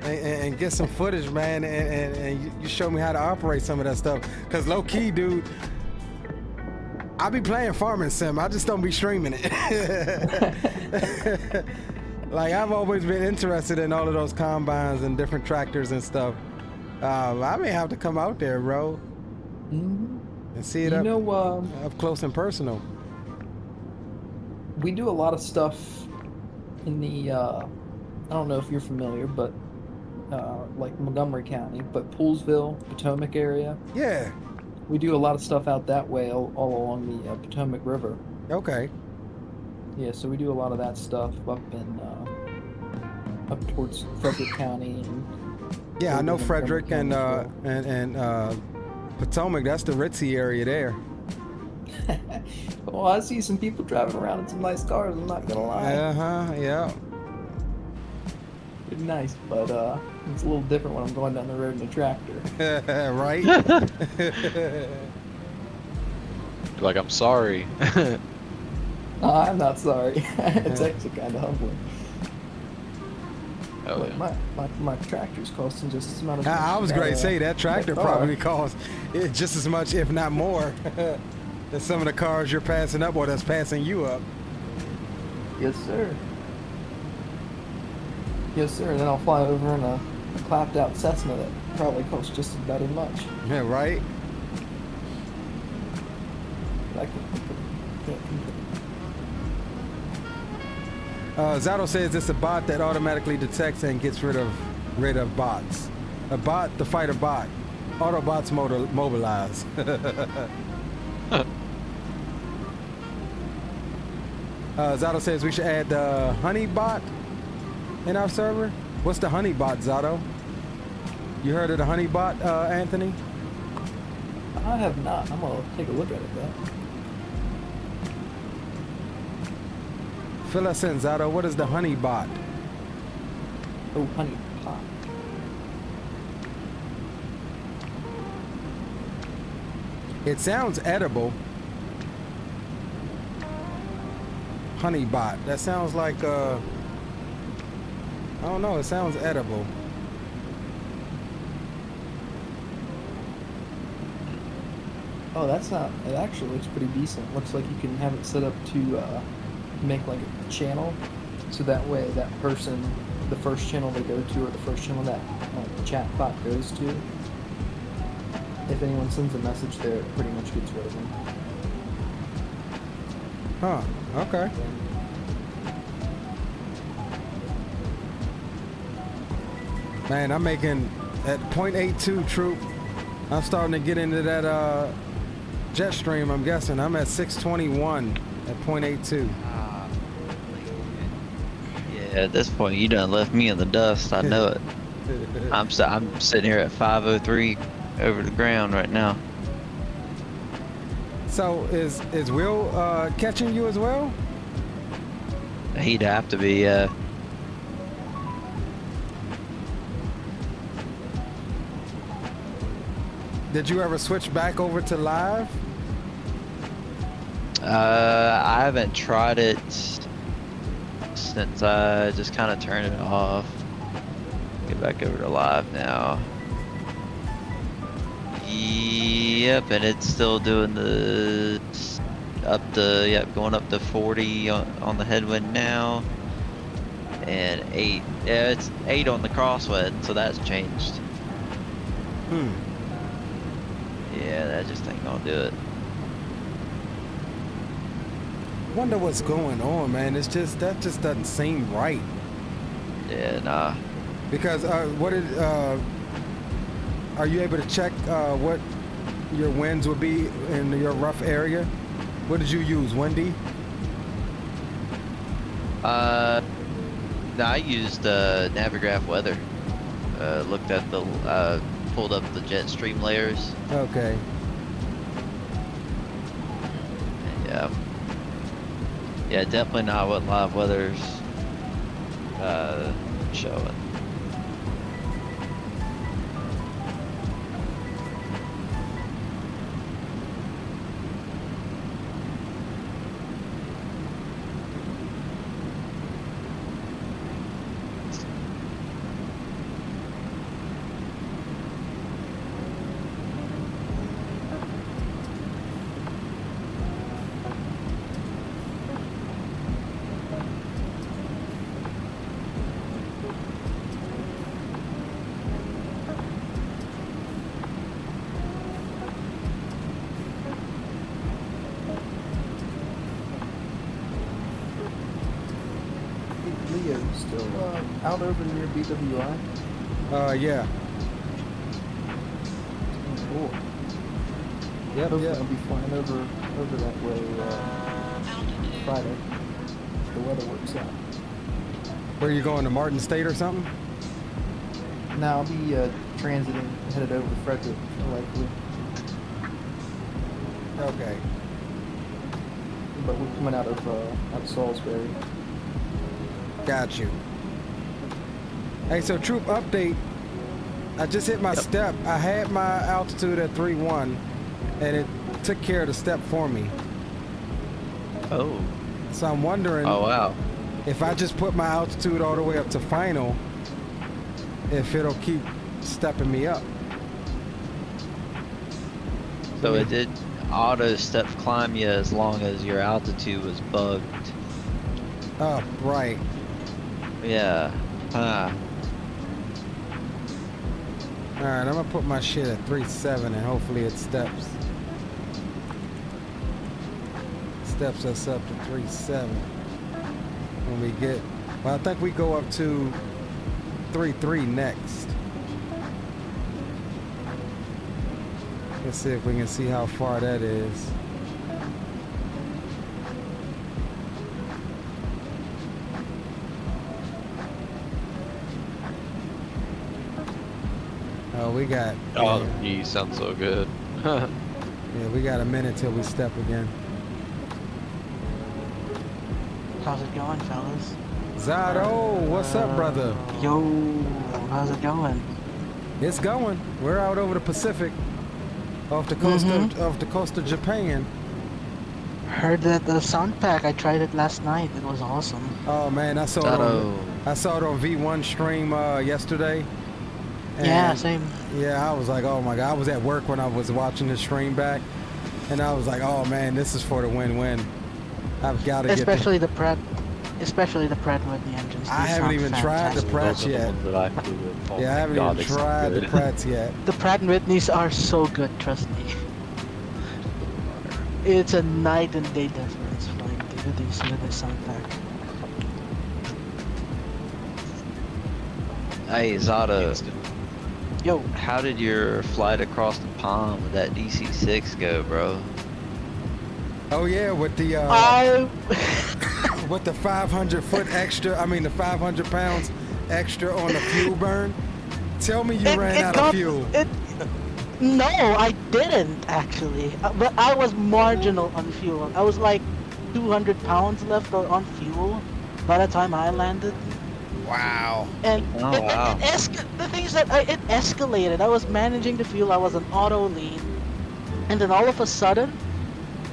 and get some footage, man, and you show me how to operate some of that stuff. Cause low key, dude, I be playing farming sim. I just don't be streaming it. Like, I've always been interested in all of those combines and different tractors and stuff. I may have to come out there, bro, and see it up close and personal. We do a lot of stuff in the, I don't know if you're familiar, but like Montgomery County, but Poolsville, Potomac area. Yeah. We do a lot of stuff out that way, all along the Potomac River. Okay. Yeah, so we do a lot of that stuff up in up towards Frederick County. Yeah, I know Frederick and Potomac. That's the ritzy area there. Well, I see some people driving around in some nice cars. I'm not gonna lie. Yeah. Pretty nice, but it's a little different when I'm going down the road in a tractor. Right. Like, I'm sorry. I'm not sorry. It's actually kind of humbling. Oh, yeah. My tractor's costing just as much. I was going to say that tractor probably costs just as much, if not more, than some of the cars you're passing up or that's passing you up. Yes, sir. Yes, sir. And then I'll fly over in a clapped out Cessna that probably costs just about as much. Yeah, right. Zato says it's a bot that automatically detects and gets rid of bots. A bot to fight a bot. Autobots mobilize. Zato says we should add the honey bot in our server. What's the honey bot, Zato? You heard of the honey bot, Anthony? I have not. I'm gonna take a look at it though. Fill us in, Zato. What is the honey bot? Oh, honey pot. It sounds edible. Honey bot. That sounds like I don't know. It sounds edible. Oh, that's not. It actually looks pretty decent. Looks like you can have it set up to make like a channel, so that way that person, the first channel they go to, or the first channel that chat bot goes to, if anyone sends a message there, it pretty much gets rid of them. Huh. Okay. Man, I'm making at 0.82 troop. I'm starting to get into that jet stream. I'm guessing I'm at 621 at 0.82. Yeah, at this point, you done left me in the dust. I know it. I'm sitting here at 503 over the ground right now. So is Will catching you as well? He'd have to be. Did you ever switch back over to live? I haven't tried it since I just kind of turned it off. Get back over to live now. Yep, and it's still doing the going up to 40 on the headwind now, and 8. Yeah, it's 8 on the crosswind, so that's changed. Yeah, that just ain't gonna do it. Wonder what's going on, man. It's just that just doesn't seem right. Yeah, nah. Because are you able to check what your winds would be in your rough area? What did you use, Wendy? No, I used Navigraph weather. Looked at the pulled up the jet stream layers. Okay. Yeah. Yeah, definitely not what live weather's showing. Still out over near BWI? Yeah. Cool. Yep, Hopefully yep. I'll be flying over that way Friday. If the weather works out. Where are you going, to Martin State or something? Now I'll be transiting, headed over to Frederick, likely. Okay. But we're coming out of Salisbury. Got you. Hey, so troop update. I just hit my step. I had my altitude at 3.1, and it took care of the step for me. Oh. So I'm wondering. Oh wow. If I just put my altitude all the way up to final, if it'll keep stepping me up. So it did auto step climb you as long as your altitude was bugged. Oh, right. Yeah. Huh. Alright, I'm gonna put my shit at 3.7 and hopefully it steps us up to 3.7. when we get. Well, I think we go up to 3.3 next. Let's see if we can see how far that is. Oh, we got. Oh, you sound so good. Yeah, we got a minute till we step again. How's it going, fellas? Zato, what's up, brother? Yo, how's it going? It's going. We're out over the Pacific, off the coast of Japan. Heard that the sound pack. I tried it last night. It was awesome. Oh man, I saw it on V1 stream yesterday. And yeah, same. Yeah, I was like, oh my god. I was at work when I was watching the stream back, and I was like, oh man, this is for the win-win. I've got to especially the Pratt Whitney engines. I haven't even tried the Pratts yet. Yeah, I haven't even tried the Pratts yet. The Pratt Whitneys are so good, trust me. It's a night and day difference flying with the sound pack. Hey, Zada. Yo. How did your flight across the pond with that DC-6 go, bro? Oh yeah, with the with the 500 foot extra. I mean the 500 pounds extra on the fuel burn. Tell me you ran out of fuel. No, I didn't actually. But I was marginal on fuel. I was like 200 pounds left on fuel by the time I landed. Wow. And the thing is that it escalated. I was managing the fuel. I was an auto lean, and then all of a sudden,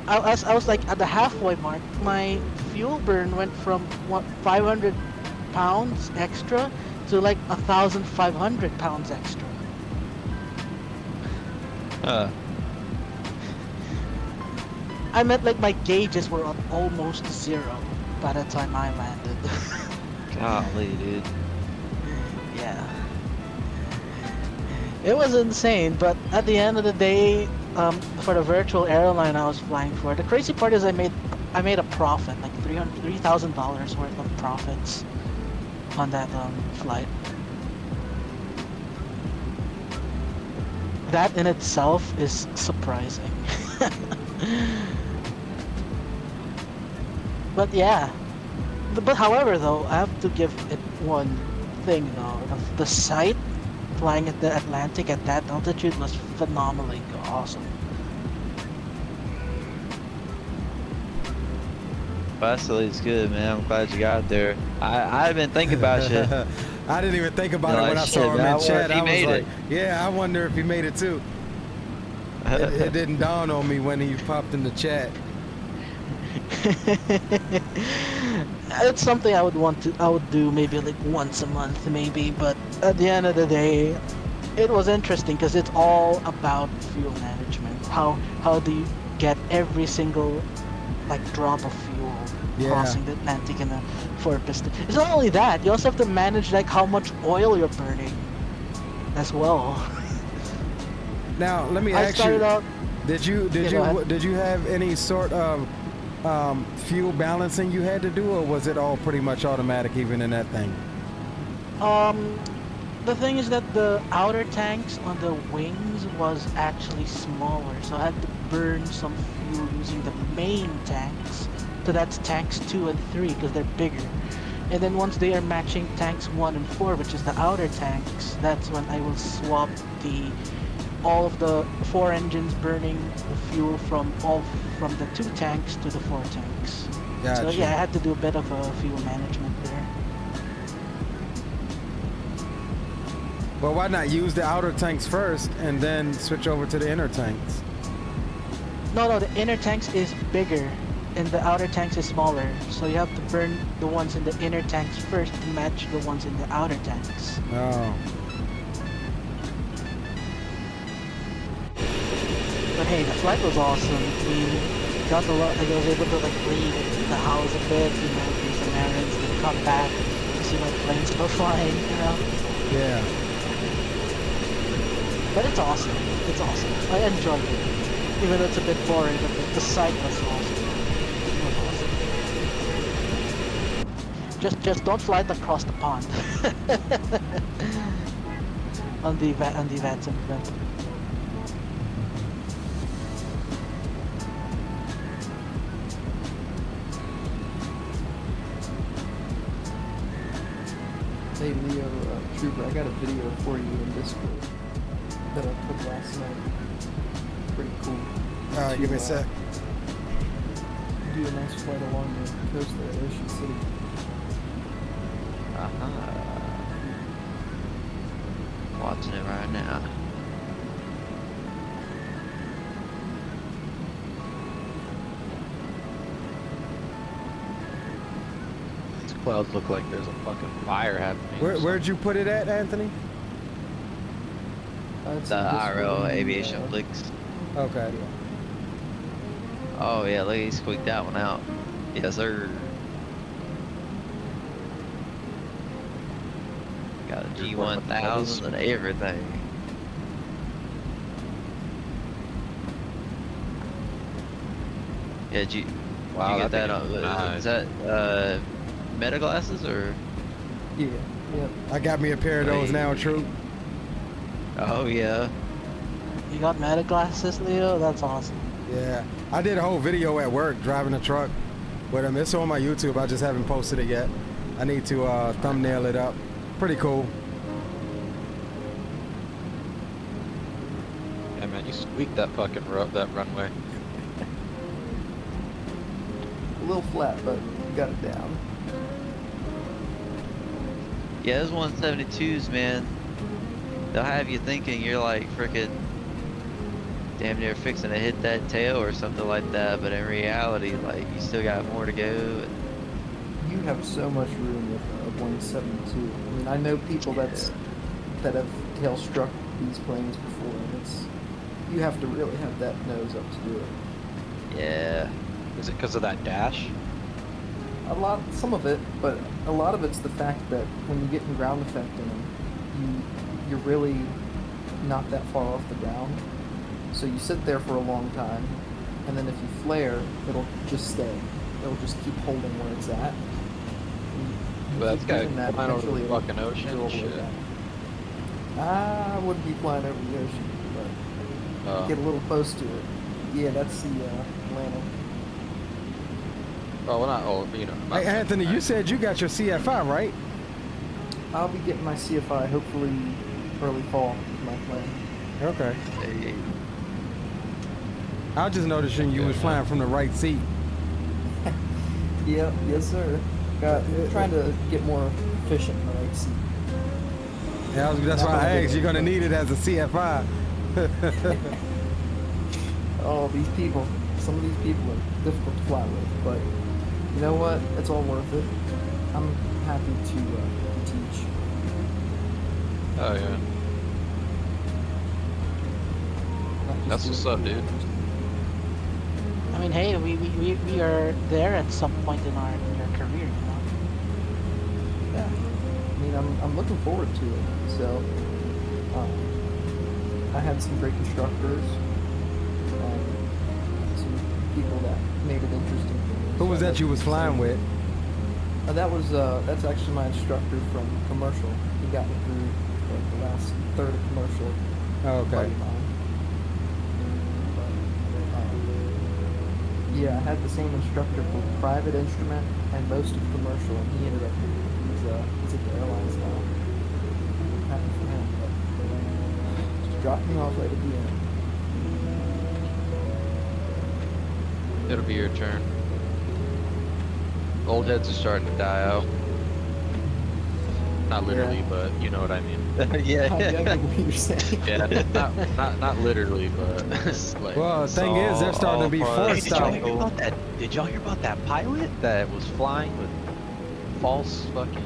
I was like at the halfway mark. My fuel burn went from 500 pounds extra to like 1,500 pounds extra. I meant like my gauges were on almost zero by the time I landed. Golly, dude. Yeah. It was insane, but at the end of the day, for the virtual airline I was flying for, the crazy part is I made a profit, like $3,000 worth of profits on that flight. That in itself is surprising. But yeah. But however though, I have to give it one thing though. The sight flying at the Atlantic at that altitude was phenomenally awesome. Well, that's at least good, man. I'm glad you got there. I've been thinking about you. I didn't even think about it when I saw him in chat. I was like, yeah, I wonder if he made it too. It didn't dawn on me when he popped in the chat. It's something I would do maybe like once a month maybe, but at the end of the day, it was interesting because it's all about fuel management. How do you get every single like drop of fuel crossing the Atlantic in a 4-piston? It's not only that, you also have to manage like how much oil you're burning as well. Now let me ask you: Did you have any sort of fuel balancing you had to do, or was it all pretty much automatic even in that thing? The thing is that the outer tanks on the wings was actually smaller, so I had to burn some fuel using the main tanks. So that's tanks 2 and 3 because they're bigger. And then once they are matching tanks 1 and 4, which is the outer tanks, that's when I will swap all of the 4 engines burning the fuel from the 2 tanks to the 4 tanks. Gotcha. So yeah, I had to do a bit of a fuel management there. Well, why not use the outer tanks first and then switch over to the inner tanks? No, the inner tanks is bigger and the outer tanks is smaller. So you have to burn the ones in the inner tanks first to match the ones in the outer tanks. Oh. But hey, the flight was awesome. We got a lot. I was able to like leave the house a bit, do some errands, then come back, see my plane still flying, Yeah. But it's awesome. It's awesome. I enjoyed it, even though it's a bit boring. But the sight was awesome. It was awesome. Just don't fly it across the pond. on the Ventus event. Hey Leo, Trooper, I got a video for you in Discord that I put last night. Pretty cool. Alright, give me a sec. Do a nice flight along the coast there, Ocean City. Watching it right now. These clouds look like there's a fucking fire happening. Where'd you put it at, Anthony? It's The in Discord IRL in the, aviation flicks. Okay. Oh yeah, look, he squeaked that one out. Yes, sir. Got a G1000 and everything. Yeah, did you get that on? Is that meta glasses or? Yeah, yep. I got me a pair of those now, True. Oh yeah. You got meta glasses, Leo? That's awesome. Yeah. I did a whole video at work driving a truck with them. It's on my YouTube. I just haven't posted it yet. I need to thumbnail it up. Pretty cool. Yeah, man, you squeaked that fucking that runway. A little flat, but got it down. Yeah, those 172s, man. They'll have you thinking you're like frickin' damn near fixing to hit that tail or something like that, but in reality, like, you still got more to go. You have so much room with a 172. I mean, I know people that have tail struck these planes before, and you have to really have that nose up to do it. Yeah. Is it because of that dash? Some of it, but a lot of it's the fact that when you get in ground effect in them, you're really not that far off the ground. So you sit there for a long time, and then if you flare, it'll just stay. It'll just keep holding where it's at. But that's got to that fly over eventually the fucking ocean it'll and go shit. back. I wouldn't be flying over the ocean, but get a little close to it. Yeah, that's the Atlanta. Oh, well, not all, you know. Hey, Anthony, you said you got your CFI, right? I'll be getting my CFI hopefully early fall, is my plan. Okay. Hey. I was just noticing you was flying from the right seat. Yep, yes sir. Trying to get more efficient in the right seat. Yeah, that's why I asked. You're gonna need it as a CFI. Oh, these people. Some of these people are difficult to fly with, but you know what? It's all worth it. I'm happy to teach. Oh, yeah. That's what's up, dude. I mean, hey, we are there at some point in your career, you know. Yeah. I mean, I'm looking forward to it. So, I had some great instructors and some people that made it interesting for me. Who was that you was flying with? That's actually my instructor from commercial. He got me through like the last third of commercial. Oh, okay. flight time. Yeah, I had the same instructor for private instrument and most of commercial, and he ended up he's at the airlines now. Happy for him, but just dropped me off right at the end. It'll be your turn. Old heads are starting to die out. Not literally, but you know what I mean. Yeah. I get what you're saying. Yeah, not literally, but like. Well, the thing is, they're starting to be forced Did y'all out. hear about that? Did y'all hear about that pilot that was flying with false fucking?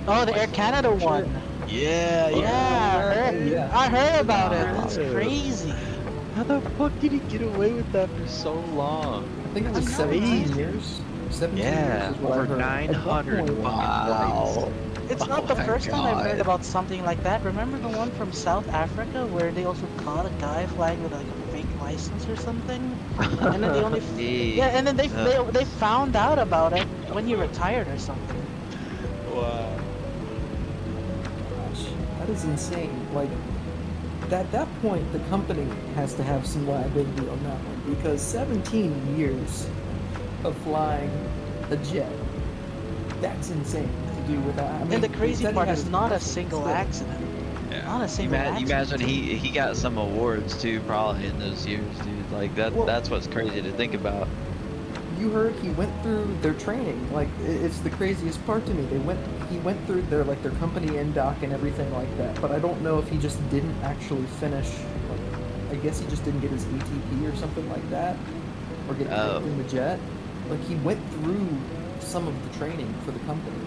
Oh, the Air Canada one. Yeah, Yeah, I heard about it. That's crazy. How the fuck did he get away with that for so long? I think it was That's 17 crazy. years. 17 Yeah, years is what I over heard. 900 Wow. flights. It's not the first time I've heard about something like that. Remember the one from South Africa where they also caught a guy flying with like a fake license or something. And then they only Yeah, and then they found out about it when he retired or something. Wow. Gosh, that is insane. Like, at that point, the company has to have some liability on that one, because 17 years of flying a jet, that's insane to do without. I mean, And the he crazy said he part had is his not a license, single still. accident. Yeah. Not a single You accident. imagine he got some awards too, probably in those years, dude. Like Well- that's what's crazy to think about. You heard he went through their training. Like, it's the craziest part to me. He went through their company NDoc and everything like that. But I don't know if he just didn't actually finish. Like, I guess he just didn't get his ATP or something like that, or get in the jet. Like, he went through some of the training for the company.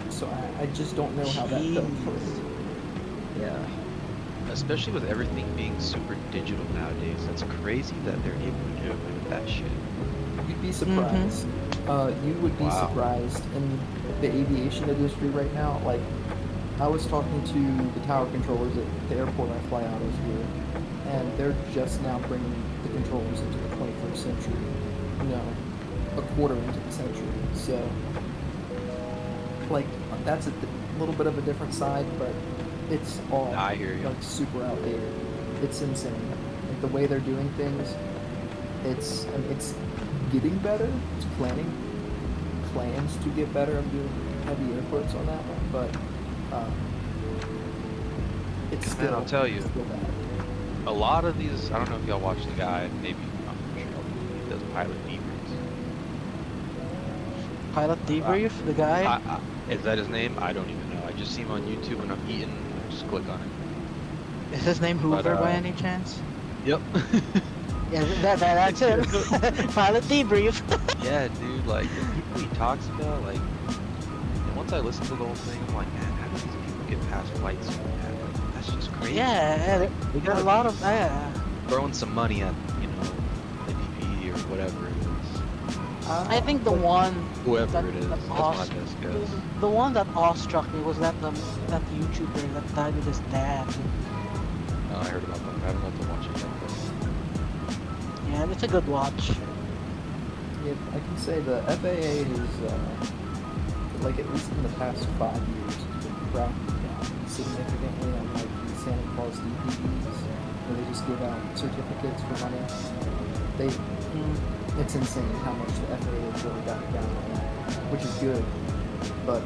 So I just don't know how that felt for him. Yeah. Especially with everything being super digital nowadays, that's crazy that they're able to do away with that shit. You'd be surprised. You would be Wow. surprised in the aviation industry right now. Like, I was talking to the tower controllers at the airport I fly out of here, and they're just now bringing the controllers into the 21st century. You know, a quarter into the century. So, like, that's a little bit of a different side, but it's all I hear you. like super outdated. It's insane. Like, the way they're doing things, it's getting better. It's plans to get better. I'm doing heavy air quotes on that one, but it's still. Man, I'll tell you. still bad. A lot of these, I don't know if y'all watch the guy, maybe, I'm sure he does pilot debriefs. Pilot debrief, the guy. Is that his name? I don't even know. I just see him on YouTube when I'm eating, I just click on it. Is his name Hoover But, by any chance? Yep. Yeah, that's it. Pilot debrief. Yeah, dude, like, the people he talks about, like, and once I listen to the whole thing, I'm like, man, how do these people get past flight school, man? Like, that's just crazy. Yeah, They a gotta lot of throwing some money at, you know, the DP or whatever it is. I think the one Whoever that, it is, that that's my awe- best guess. the one that awestruck me was that that YouTuber that died with his dad. Oh, I heard about that. I haven't got to watch it yet, but Yeah, it's a good watch. Yeah, I can say the FAA is, like, at least in the past 5 years, cracking down significantly on, like, the Santa Claus DPDs, where they just give out certificates for money. It's insane how much the FAA has really gotten down on that, which is good, but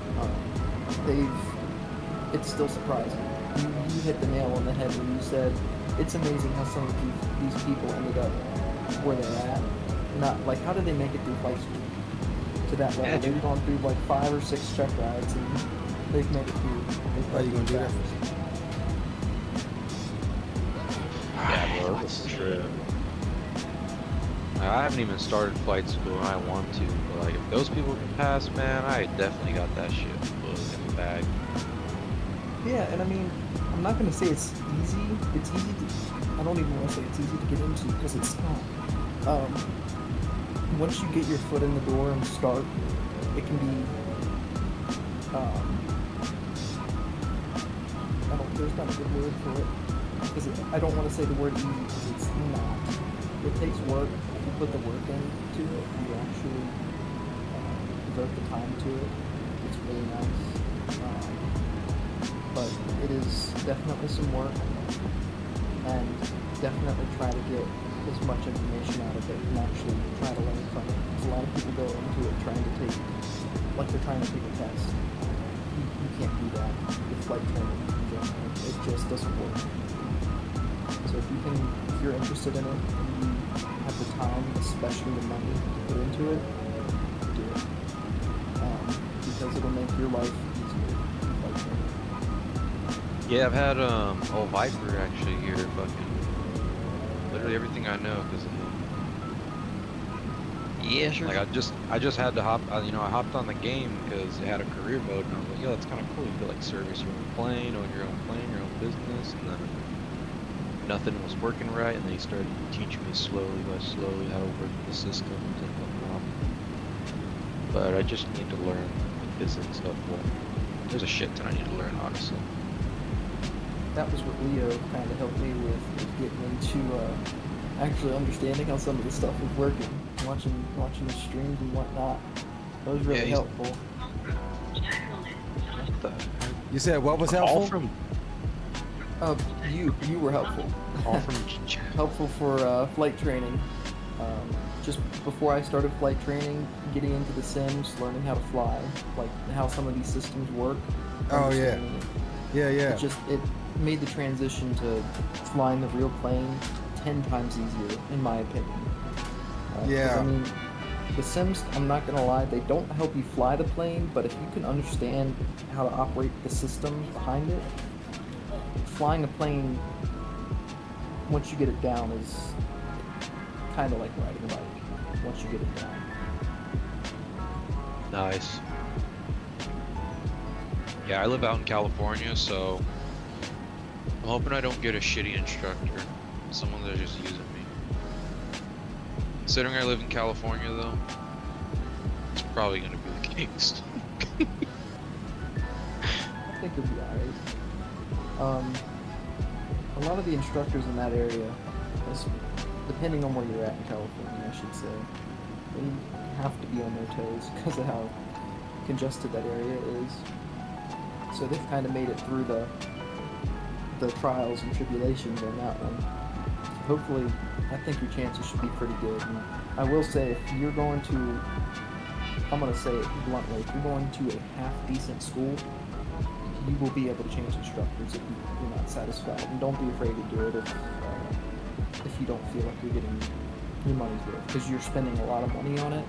it's still surprising. You hit the nail on the head when you said it's amazing how some of these people ended up where they're at. Not like, how did they make it through flight school to that level? Yeah, dude. They've gone through like 5 or 6 check rides and they've made it through. Why are you gonna do that? yeah, bro, that's true. I haven't even started flight school and I want to, but like, if those people can pass, man, I definitely got that shit in the bag. Yeah, and I mean, I'm not gonna say it's easy. It's easy to. I don't even want to say it's easy to get into because it's not. Once you get your foot in the door and start, it can be. There's not a good word for it because I don't want to say the word easy because it's not. It takes work. If you put the work into it, you actually devote the time to it. It's really nice. But it is definitely some work, and definitely try to get as much information out of it and actually try to learn from it. Because a lot of people go into it trying to take, like they're trying to take a test. You can't do that with flight training in general. It just doesn't work. So if you're interested in it and you have the time, especially the money to put into it, do it. Because it'll make your life easier in flight training. Yeah, I've had old Viper actually here, fucking literally everything I know because of him. Yeah, sure. Like I just had to hop, you know, I hopped on the game because it had a career mode, and I was like, yo, that's kind of cool. You could like service your own plane, own your own plane, your own business, and then nothing was working right, and then he started teaching me slowly by slowly how to work the systems and whatnot. But I just need to learn the physics of what. There's a shit ton I need to learn, honestly. That was what Leo kind of helped me with getting into actually understanding how some of the stuff is working, watching the streams and whatnot. That was really helpful. You said what was All helpful? from You were helpful. all from Helpful for flight training. Just before I started flight training, getting into the sims, learning how to fly, like how some of these systems work. Oh yeah, understanding it. yeah. It made the transition to flying the real plane 10 times easier, in my opinion. 'Cause, Yeah. I mean, the sims, I'm not gonna lie, they don't help you fly the plane, but if you can understand how to operate the system behind it, flying a plane, once you get it down, is kind of like riding a bike. Once you get it down. Nice. Yeah, I live out in California, so I'm hoping I don't get a shitty instructor. Someone that's just using me. Considering I live in California, though, it's probably gonna be the case. I think it'll be alright. A lot of the instructors in that area, depending on where you're at in California, I should say, they have to be on their toes because of how congested that area is. So they've kind of made it through the trials and tribulations on that one. Hopefully, I think your chances should be pretty good. And I will say, if you're going to, I'm going to say it bluntly, if you're going to a half-decent school, you will be able to change instructors if you're not satisfied. And don't be afraid to do it if you don't feel like you're getting your money's worth, because you're spending a lot of money on it.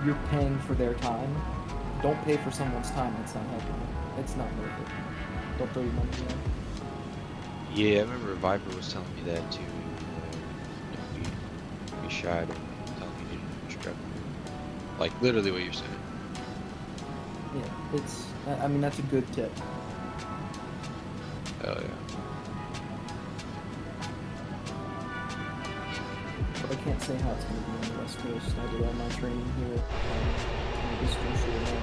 You're paying for their time. Don't pay for someone's time that's not helping you. It's not worth it. Don't throw your money away. Yeah, I remember Viper was telling me that too. Don't be shy to tell me you need an instructor. Like literally what you're saying. Yeah, I mean, that's a good tip. Hell yeah. But I can't say how it's going to be on the West Coast. I did all my training here on the Eastern Shore now.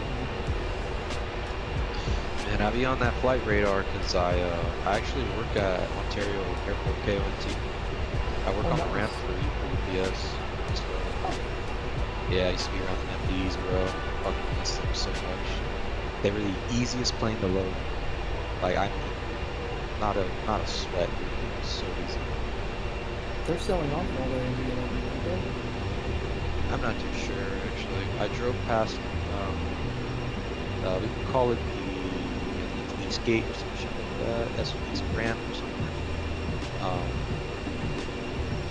Man, I'll be on that flight radar because I actually work at Ontario Airport KONT. I work on the ramp for UPS. So, yeah, I used to be around the MDs, bro. Fucking miss them so much. They were the easiest plane to load. Like, I mean, not a sweat. It was so easy. They're selling off all their MD-11F. I'm not too sure, actually. I drove past, we can call it the Eastgate or some shit like that. That's East Ramp or something.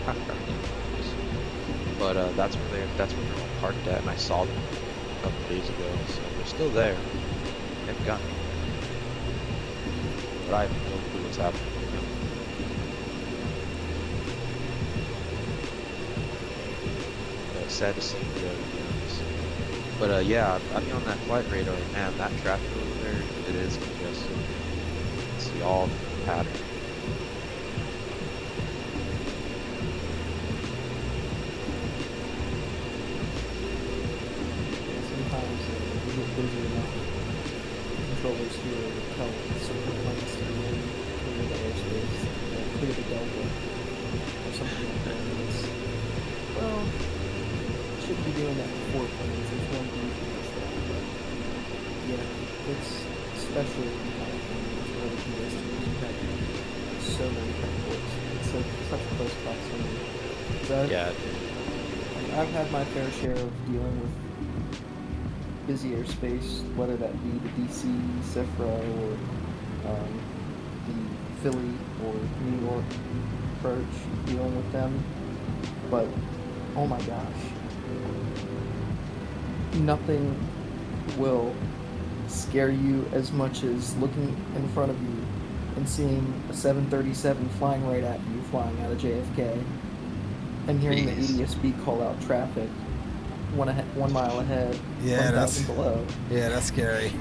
I forgot what it was. But that's where they're all parked at, and I saw them a couple days ago, so they're still there. They haven't gotten anywhere. But I have no clue what's happening with them. Sad to see, to be honest. But yeah, I'll be on that flight radar, and man, that traffic over there, it is congested. You can see all the pattern. Sometimes we get busy enough. Controllers here will tell certain planes to clear the airspace, clear the delta, or something like that. And it's, well, shouldn't be doing that before planes. There's one reason that's that. But yeah, it's especially in California, it's really congested because you have so many airports. It's like such close proximity. Yeah. I've had my fair share of dealing with busy airspace, whether that be the DC, SIFRA, or the Philly or New York approach, dealing with them. But, oh my gosh. Nothing will scare you as much as looking in front of you and seeing a 737 flying right at you, flying out of JFK, and hearing the ADSB call out traffic 1 mile ahead, Yeah, 1,000 below. Yeah, that's scary.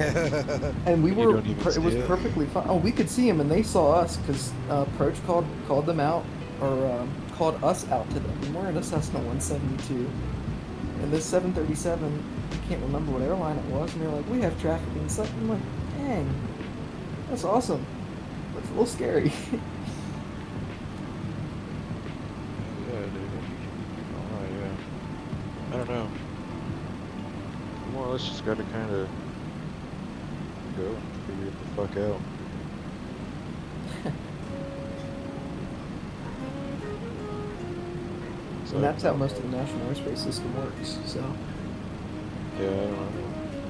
And we were, don't even it was see it. perfectly fine. Oh, we could see them, and they saw us because Approach called them out, or called us out to them. And we're in a Cessna 172, and this 737, I can't remember what airline it was, and they're like, we have traffic in sight. I'm like, dang, that's awesome. But it's a little scary. dude. Alright, yeah. I don't know. More or less just gotta kind of go and figure the fuck out. So, And that's how most of the national airspace system works. So yeah, I don't know.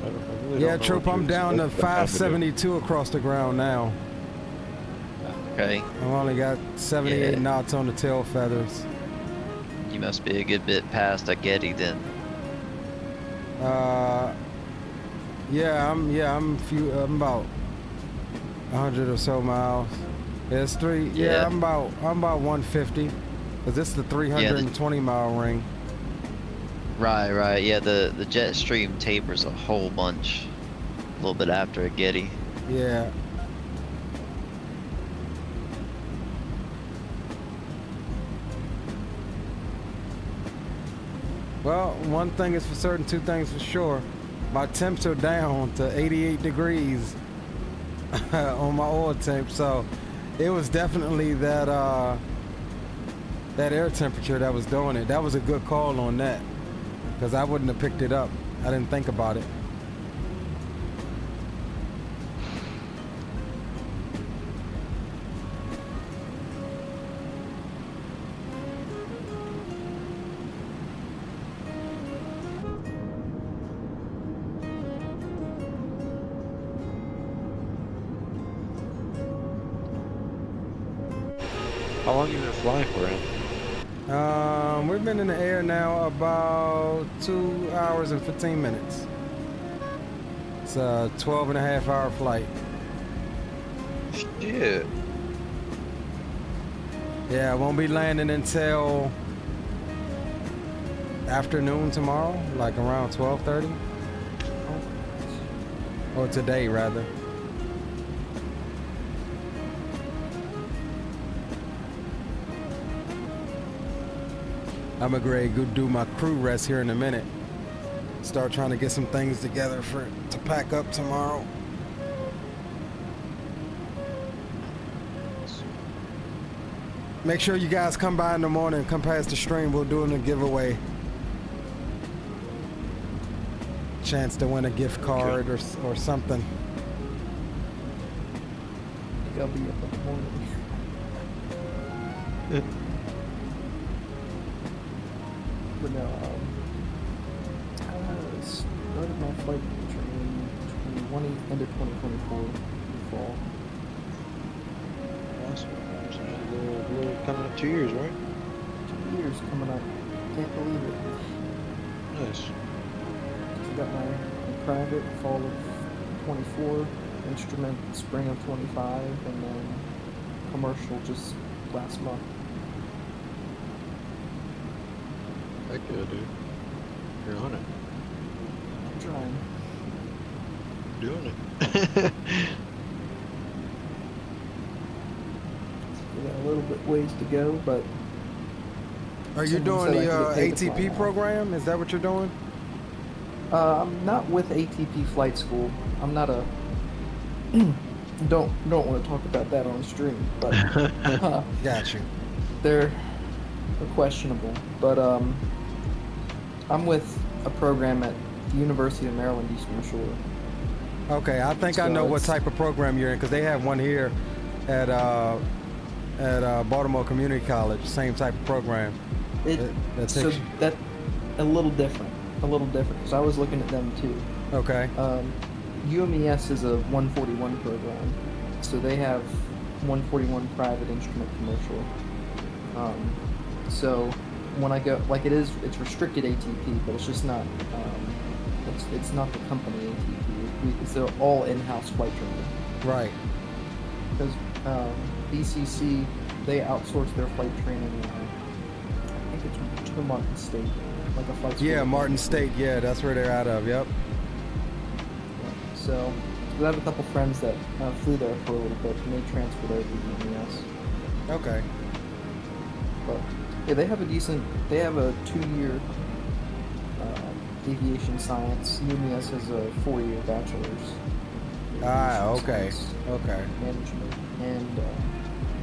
I really Yeah, don't know Troop, what I'm down to expect them to do. 572 across the ground now. Okay. I've only got 78 knots on the tail feathers. You must be a good bit past a Getty then. I'm about 100 or so miles. It's three. Yeah, I'm about 150. Cause this is the 320 mile ring. Right. Yeah, the jet stream tapers a whole bunch. A little bit after a Getty. Yeah. Well, one thing is for certain, two things for sure. My temps are down to 88 degrees on my oil temp, so it was definitely that that air temperature that was doing it. That was a good call on that, because I wouldn't have picked it up. I didn't think about it. How long you been flying for, Ant? We've been in the air now about 2 hours and 15 minutes. It's a 12.5-hour flight. Shit. Yeah, I won't be landing until afternoon tomorrow, like around 12:30. Or today, rather. I'm gonna go do my crew rest here in a minute. Start trying to get some things together to pack up tomorrow. Make sure you guys come by in the morning, come past the stream. We're doing a giveaway. Chance to win a gift card or something. I think I'll be up in the morning. But no, I started my flight training end of 2024 in fall. Awesome. We're coming up 2 years, right? 2 years coming up. Can't believe it. Nice. I got my private fall of 24, instrument spring of 25, and then commercial just last month. Heck yeah, dude. You're on it. I'm trying. Doing it. We got a little bit ways to go, but Are you doing the ATP program? Is that what you're doing? I'm not with ATP flight school. I'm not a don't want to talk about that on stream, but Got you. they're questionable. But I'm with a program at the University of Maryland Eastern Shore. Okay, I think I know what type of program you're in, because they have one here at Baltimore Community College. Same type of program. That a little different, because I was looking at them too. Okay. UMES is a 141 program, so they have 141 private instrument commercial. So when I go, like it's restricted ATP, but it's just not. It's not the company ATP. It's all in-house flight training. Right. Because BCC, they outsource their flight training. I think it's to Martin State, like a flight school. Yeah, Martin State. Yeah, that's where they're out of. Yep. So I have a couple friends that flew there for a little bit, and they transferred over to UMES. Okay. But yeah, they have a 2-year aviation science. UMES has a 4-year bachelor's. Okay. Science, Okay. Management, and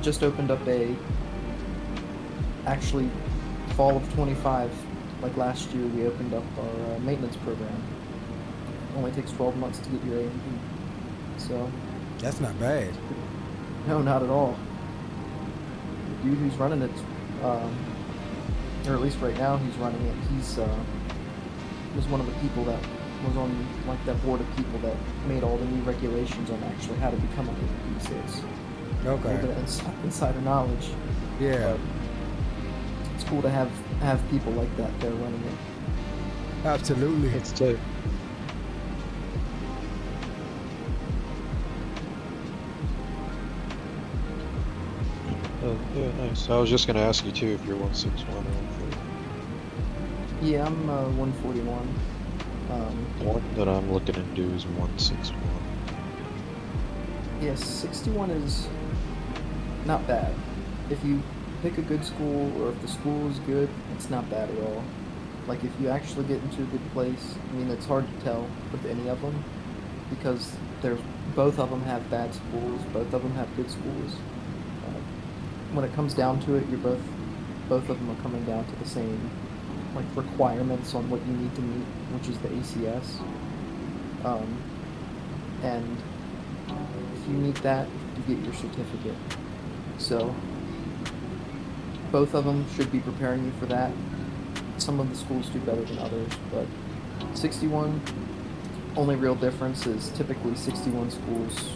just opened up actually fall of 25, like last year, we opened up our maintenance program. Only takes 12 months to get your A&P. So That's not bad. no, not at all. The dude who's running it, or at least right now he's running it, he's was one of the people that was on like that board of people that made all the new regulations on actually how to become an A&P. So it's a little bit of insider knowledge. Yeah. But it's cool to have people like that there running it. Absolutely. It's too. Oh, yeah, nice. I was just gonna ask you too if you're 161 or 140. Yeah, I'm 141. The one that I'm looking to do is 161. Yeah, 61 is not bad. If you pick a good school, or if the school is good, it's not bad at all. Like if you actually get into a good place, I mean it's hard to tell with any of them, because both of them have bad schools, both of them have good schools. When it comes down to it, both of them are coming down to the same like requirements on what you need to meet, which is the ACS. And if you meet that, you get your certificate. So both of them should be preparing you for that. Some of the schools do better than others, but 61, only real difference is typically 61 schools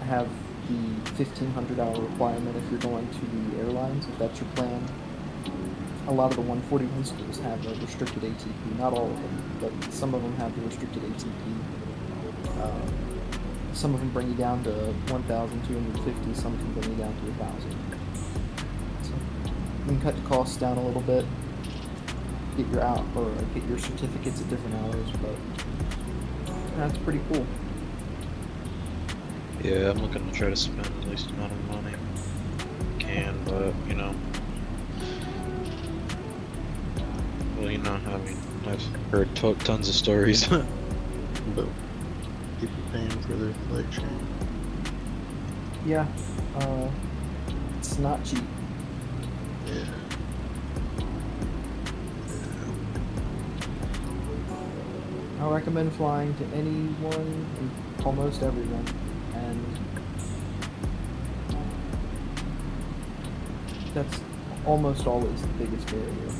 have the 1,500-hour requirement if you're going to the airlines, if that's your plan. A lot of the 141 schools have a restricted ATP, not all of them, but some of them have the restricted ATP. Some of them bring you down to 1,250, some can bring you down to 1,000. So you can cut the costs down a little bit, get your certificates at different hours, but that's pretty cool. Yeah, I'm looking to try to spend the least amount of money I can, but you know. Well, you know, I mean, I've heard tons of stories. But people paying for their flight training. Yeah, it's not cheap. Yeah. I recommend flying to anyone and almost everyone, and that's almost always the biggest barrier is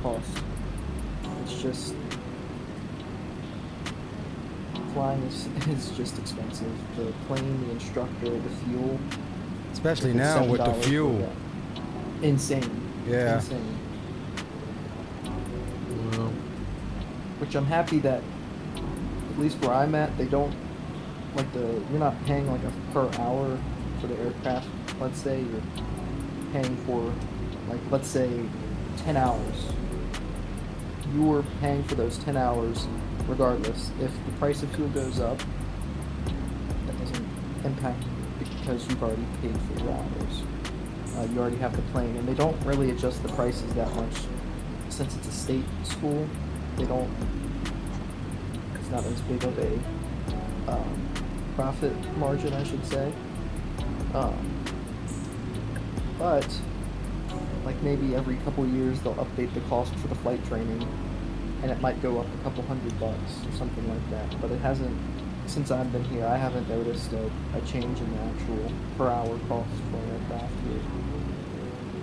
cost. It's just flying is just expensive. The plane, the instructor, the fuel. Especially now with the fuel. Insane. Yeah. Insane. Which I'm happy that, at least where I'm at, they don't, like you're not paying like a per hour for the aircraft. Let's say you're paying for, like, let's say 10 hours. You're paying for those 10 hours regardless. If the price of fuel goes up, that doesn't impact because you've already paid for your hours. You already have the plane, and they don't really adjust the prices that much. Since it's a state school, it's not as big of a profit margin, I should say. But like maybe every couple years they'll update the cost for the flight training, and it might go up a couple $100 or something like that. But it hasn't, since I've been here, I haven't noticed a change in the actual per hour cost for an aircraft here.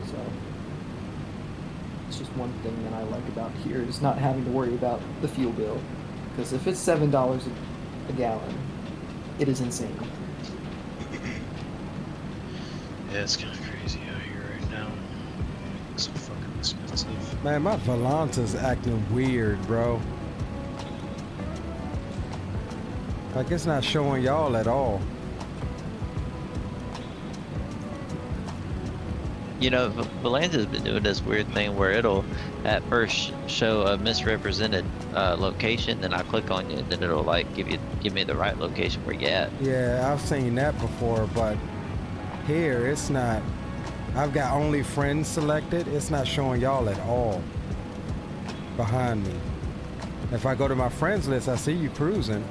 So it's just one thing that I like about here is not having to worry about the fuel bill. Because if it's $7 a gallon, it is insane. Yeah, it's kind of crazy out here right now. It's so fucking expensive. Man, my Volanta's acting weird, bro. Like it's not showing y'all at all. You know, Volanta's been doing this weird thing where it'll at first show a misrepresented location, then I click on you, and then it'll like give me the right location where you're at. Yeah, I've seen that before, but here it's not. I've got only friends selected. It's not showing y'all at all behind me. If I go to my friends list, I see you cruising,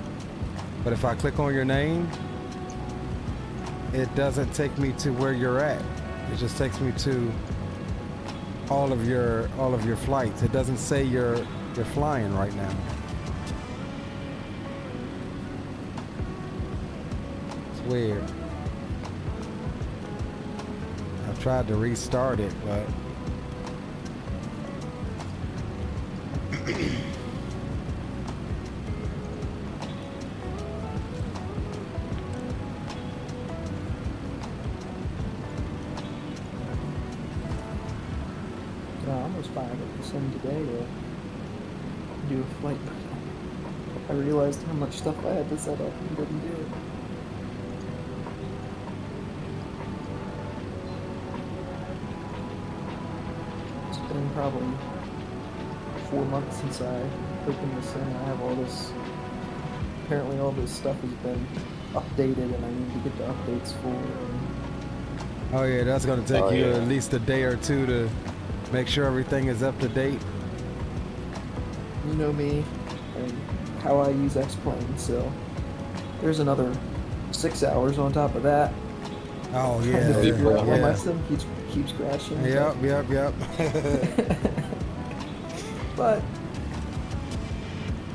but if I click on your name, it doesn't take me to where you're at. It just takes me to all of your flights. It doesn't say you're flying right now. It's weird. I tried to restart it, but I almost fired up the sim today to do a flight. I realized how much stuff I had to set up and didn't do it. It's been probably 4 months since I opened this sim. I have all this. Apparently, all this stuff has been updated, and I need to get the updates for. oh yeah, that's gonna take you at least a day or two to make sure everything is up to date. You know me and how I use X-Plane, so there's another 6 hours on top of that. Oh Trying yeah, to figure out why my yeah. sim keeps crashing. Yep. But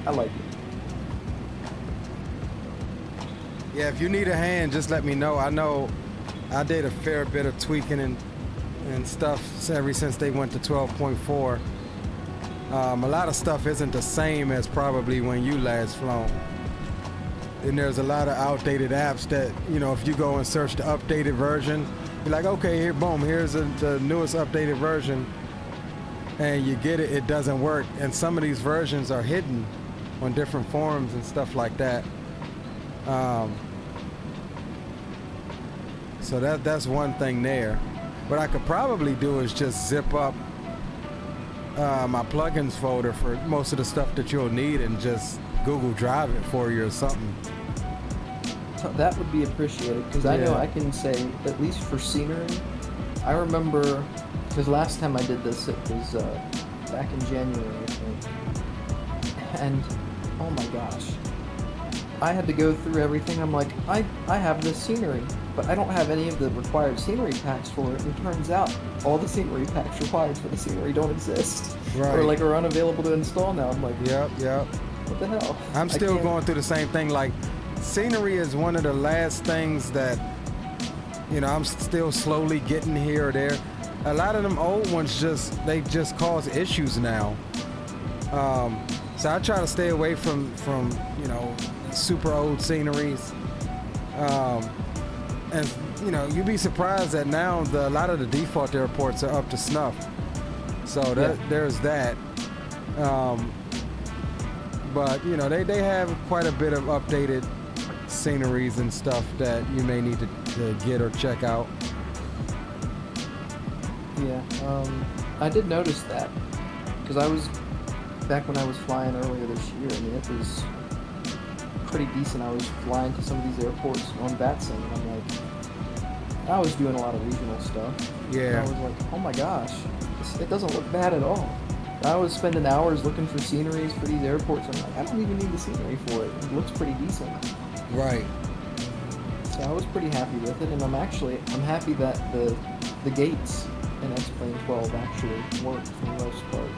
I like it. Yeah, if you need a hand, just let me know. I know I did a fair bit of tweaking and stuff ever since they went to 12.4. A lot of stuff isn't the same as probably when you last flown. And there's a lot of outdated apps that, you know, if you go and search the updated version, you're like, okay, here, boom, here's the newest updated version. And you get it, it doesn't work. And some of these versions are hidden on different forums and stuff like that. So that's one thing there. What I could probably do is just zip up my plugins folder for most of the stuff that you'll need and just Google Drive it for you or something. That would be appreciated, because I know I can say, at least for scenery, I remember, because last time I did this, it was back in January, I think. And, oh my gosh. I had to go through everything. I'm like, I have this scenery, but I don't have any of the required scenery packs for it. And it turns out all the scenery packs required for the scenery don't exist. Right. Or like are unavailable to install now. I'm like, Yep. what the hell? I'm still going through the same thing. Like, scenery is one of the last things that, you know, I'm still slowly getting here or there. A lot of them old ones just cause issues now. So I try to stay away from you know, super old sceneries. And you know, you'd be surprised that now a lot of the default airports are up to snuff. So there's that. But you know, they have quite a bit of updated sceneries and stuff that you may need to get or check out. Yeah, I did notice that, because I was back when I was flying earlier this year. I mean, it was pretty decent. I was flying to some of these airports on VATSIM, and I'm like, I was doing a lot of regional stuff. Yeah. And I was like, oh my gosh, it doesn't look bad at all. I was spending hours looking for sceneries for these airports. I'm like, I don't even need the scenery for it. It looks pretty decent. Right. So I was pretty happy with it, and I'm happy that the gates in X-Plane 12 actually worked for the most part.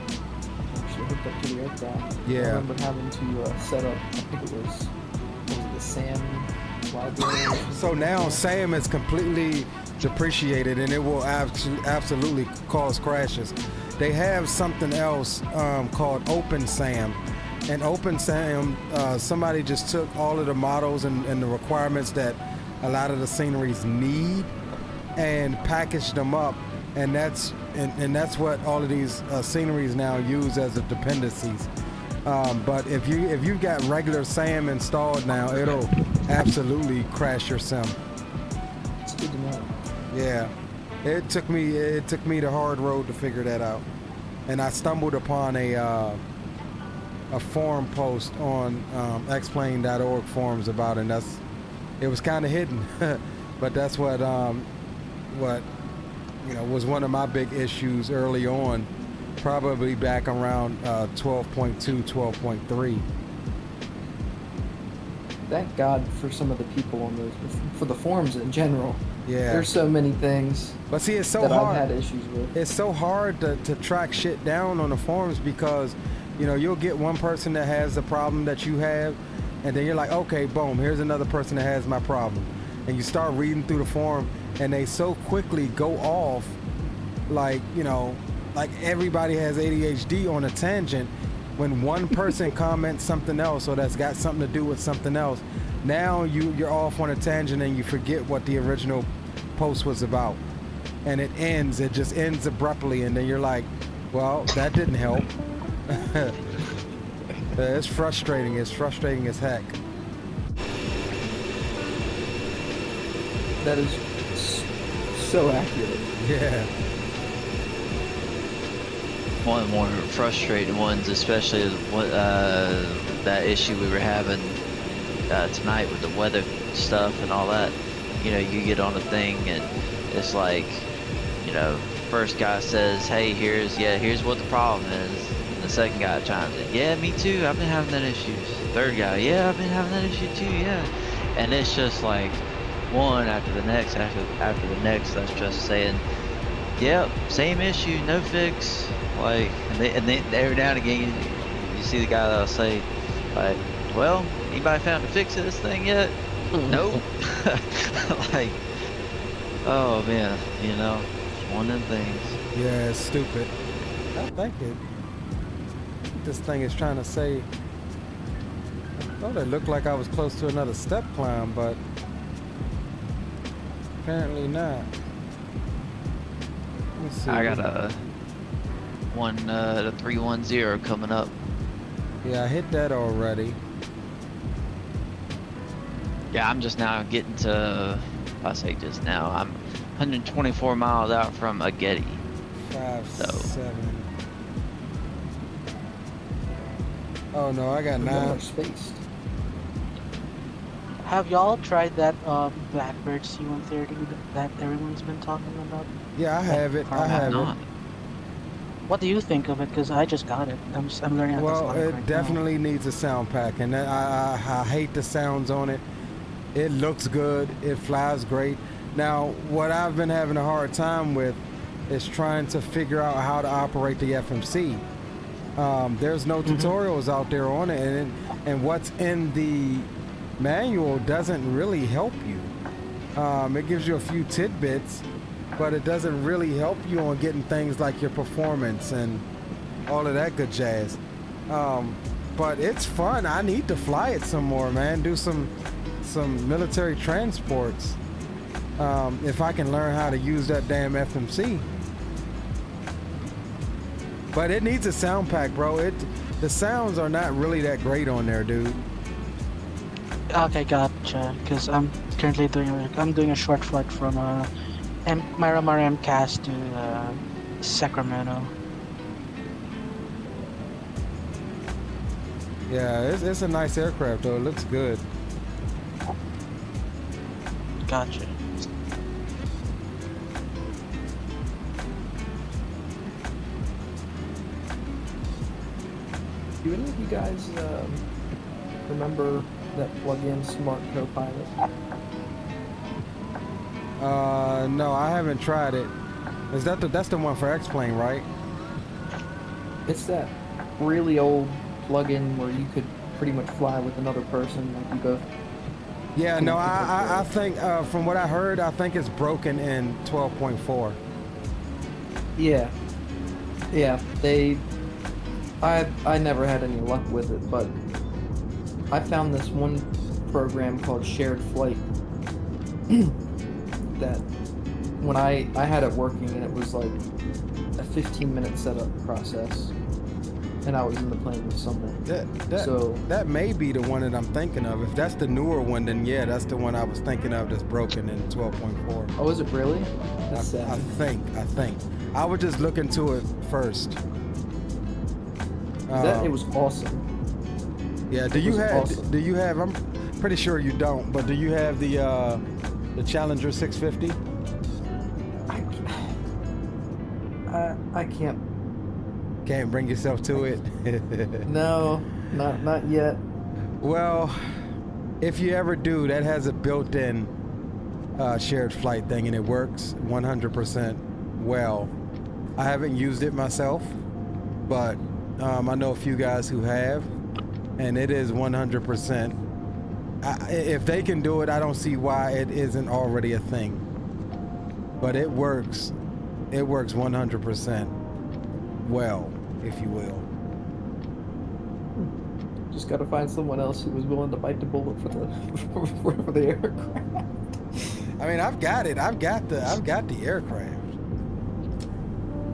Actually hooked up to the aircraft. Yeah. I remember having to set up, I think it was the SAM library? So now SAM is completely depreciated, and it will absolutely cause crashes. They have something else called OpenSAM. And OpenSAM, somebody just took all of the models and the requirements that a lot of the sceneries need and packaged them up. And that's what all of these sceneries now use as the dependencies. But if you've got regular SAM installed now, it'll absolutely crash your sim. It's good to know. Yeah, it took me the hard road to figure that out, and I stumbled upon a forum post on xplane.org forums about it. And it was kind of hidden, but that's what you know was one of my big issues early on, probably back around 12.2, 12.3. Thank God for some of the people on those, for the forums in general, Yeah. There's so many things But see, it's so that hard. I've had issues with. It's so hard to track shit down on the forums because, you know, you'll get one person that has the problem that you have, and then you're like, okay, boom, here's another person that has my problem. And you start reading through the forum, and they so quickly go off, like, you know, like everybody has ADHD on a tangent. When one person comments something else or that's got something to do with something else, now you're off on a tangent and you forget what the original post was about. And it just ends abruptly, and then you're like, well, that didn't help. It's frustrating as heck. That is so accurate. Yeah. One of the more frustrating ones, especially that issue we were having tonight with the weather stuff and all that. You know, you get on a thing and it's like, you know, first guy says, hey, here's what the problem is. And the second guy chimes in, yeah, me too, I've been having that issue. Third guy, yeah, I've been having that issue too, yeah. And it's just like one after the next, after the next, that's just saying, yep, same issue, no fix. Like, and then every now and again, you see the guy that'll say, like, well, anybody found a fix to this thing yet? Nope. Like, oh man, you know, it's one of them things. Yeah, it's stupid. I think this thing is trying to say, I thought it looked like I was close to another step climb, but apparently not. Let's see. I got the 310 coming up. Yeah, I hit that already. Yeah, I'm just now getting to, I say just now, I'm 124 miles out from a Getty. 7. Oh no, I got 9. Spaced. Have y'all tried that Blackbird C130 that everyone's been talking about? Yeah, I have it. I have it. What do you think of it? Because I just got it. I'm learning how to fly it Well, right it definitely needs a sound pack, and I hate the sounds on it. It looks good. It flies great. Now, what I've been having a hard time with is trying to figure out how to operate the FMC. There's no tutorials out there on it, and what's in the manual doesn't really help you. It gives you a few tidbits, but it doesn't really help you on getting things like your performance and all of that good jazz. But it's fun. I need to fly it some more, man. Do some military transports. If I can learn how to use that damn FMC. But it needs a sound pack, bro. The sounds are not really that great on there, dude. Okay, gotcha. Because I'm currently doing a short flight from Miramar MCAS to Sacramento. Yeah, it's a nice aircraft though. It looks good. Gotcha. Do any of you guys remember that plug-in Smart Copilot? No, I haven't tried it. That's the one for X-Plane, right? It's that really old plug-in where you could pretty much fly with another person, like you both. Yeah, no, I think from what I heard, I think it's broken in 12.4. Yeah, I never had any luck with it, but I found this one program called Shared Flight that when I had it working, and it was like a 15-minute setup process, and I was in the plane with someone. That may be the one that I'm thinking of. If that's the newer one, then yeah, that's the one I was thinking of that's broken in 12.4. Oh, is it really? That's sad. I think. I would just look into it first. It was awesome. Yeah, do you have, I'm pretty sure you don't, but do you have the Challenger 650? I can't bring yourself to it? No, not yet. Well, if you ever do, that has a built-in shared flight thing, and it works 100% well. I haven't used it myself, but I know a few guys who have, and it is 100%. If they can do it, I don't see why it isn't already a thing. But it works 100% well, if you will. Just gotta find someone else who was willing to bite the bullet for the for the aircraft. I mean, I've got it. I've got the aircraft,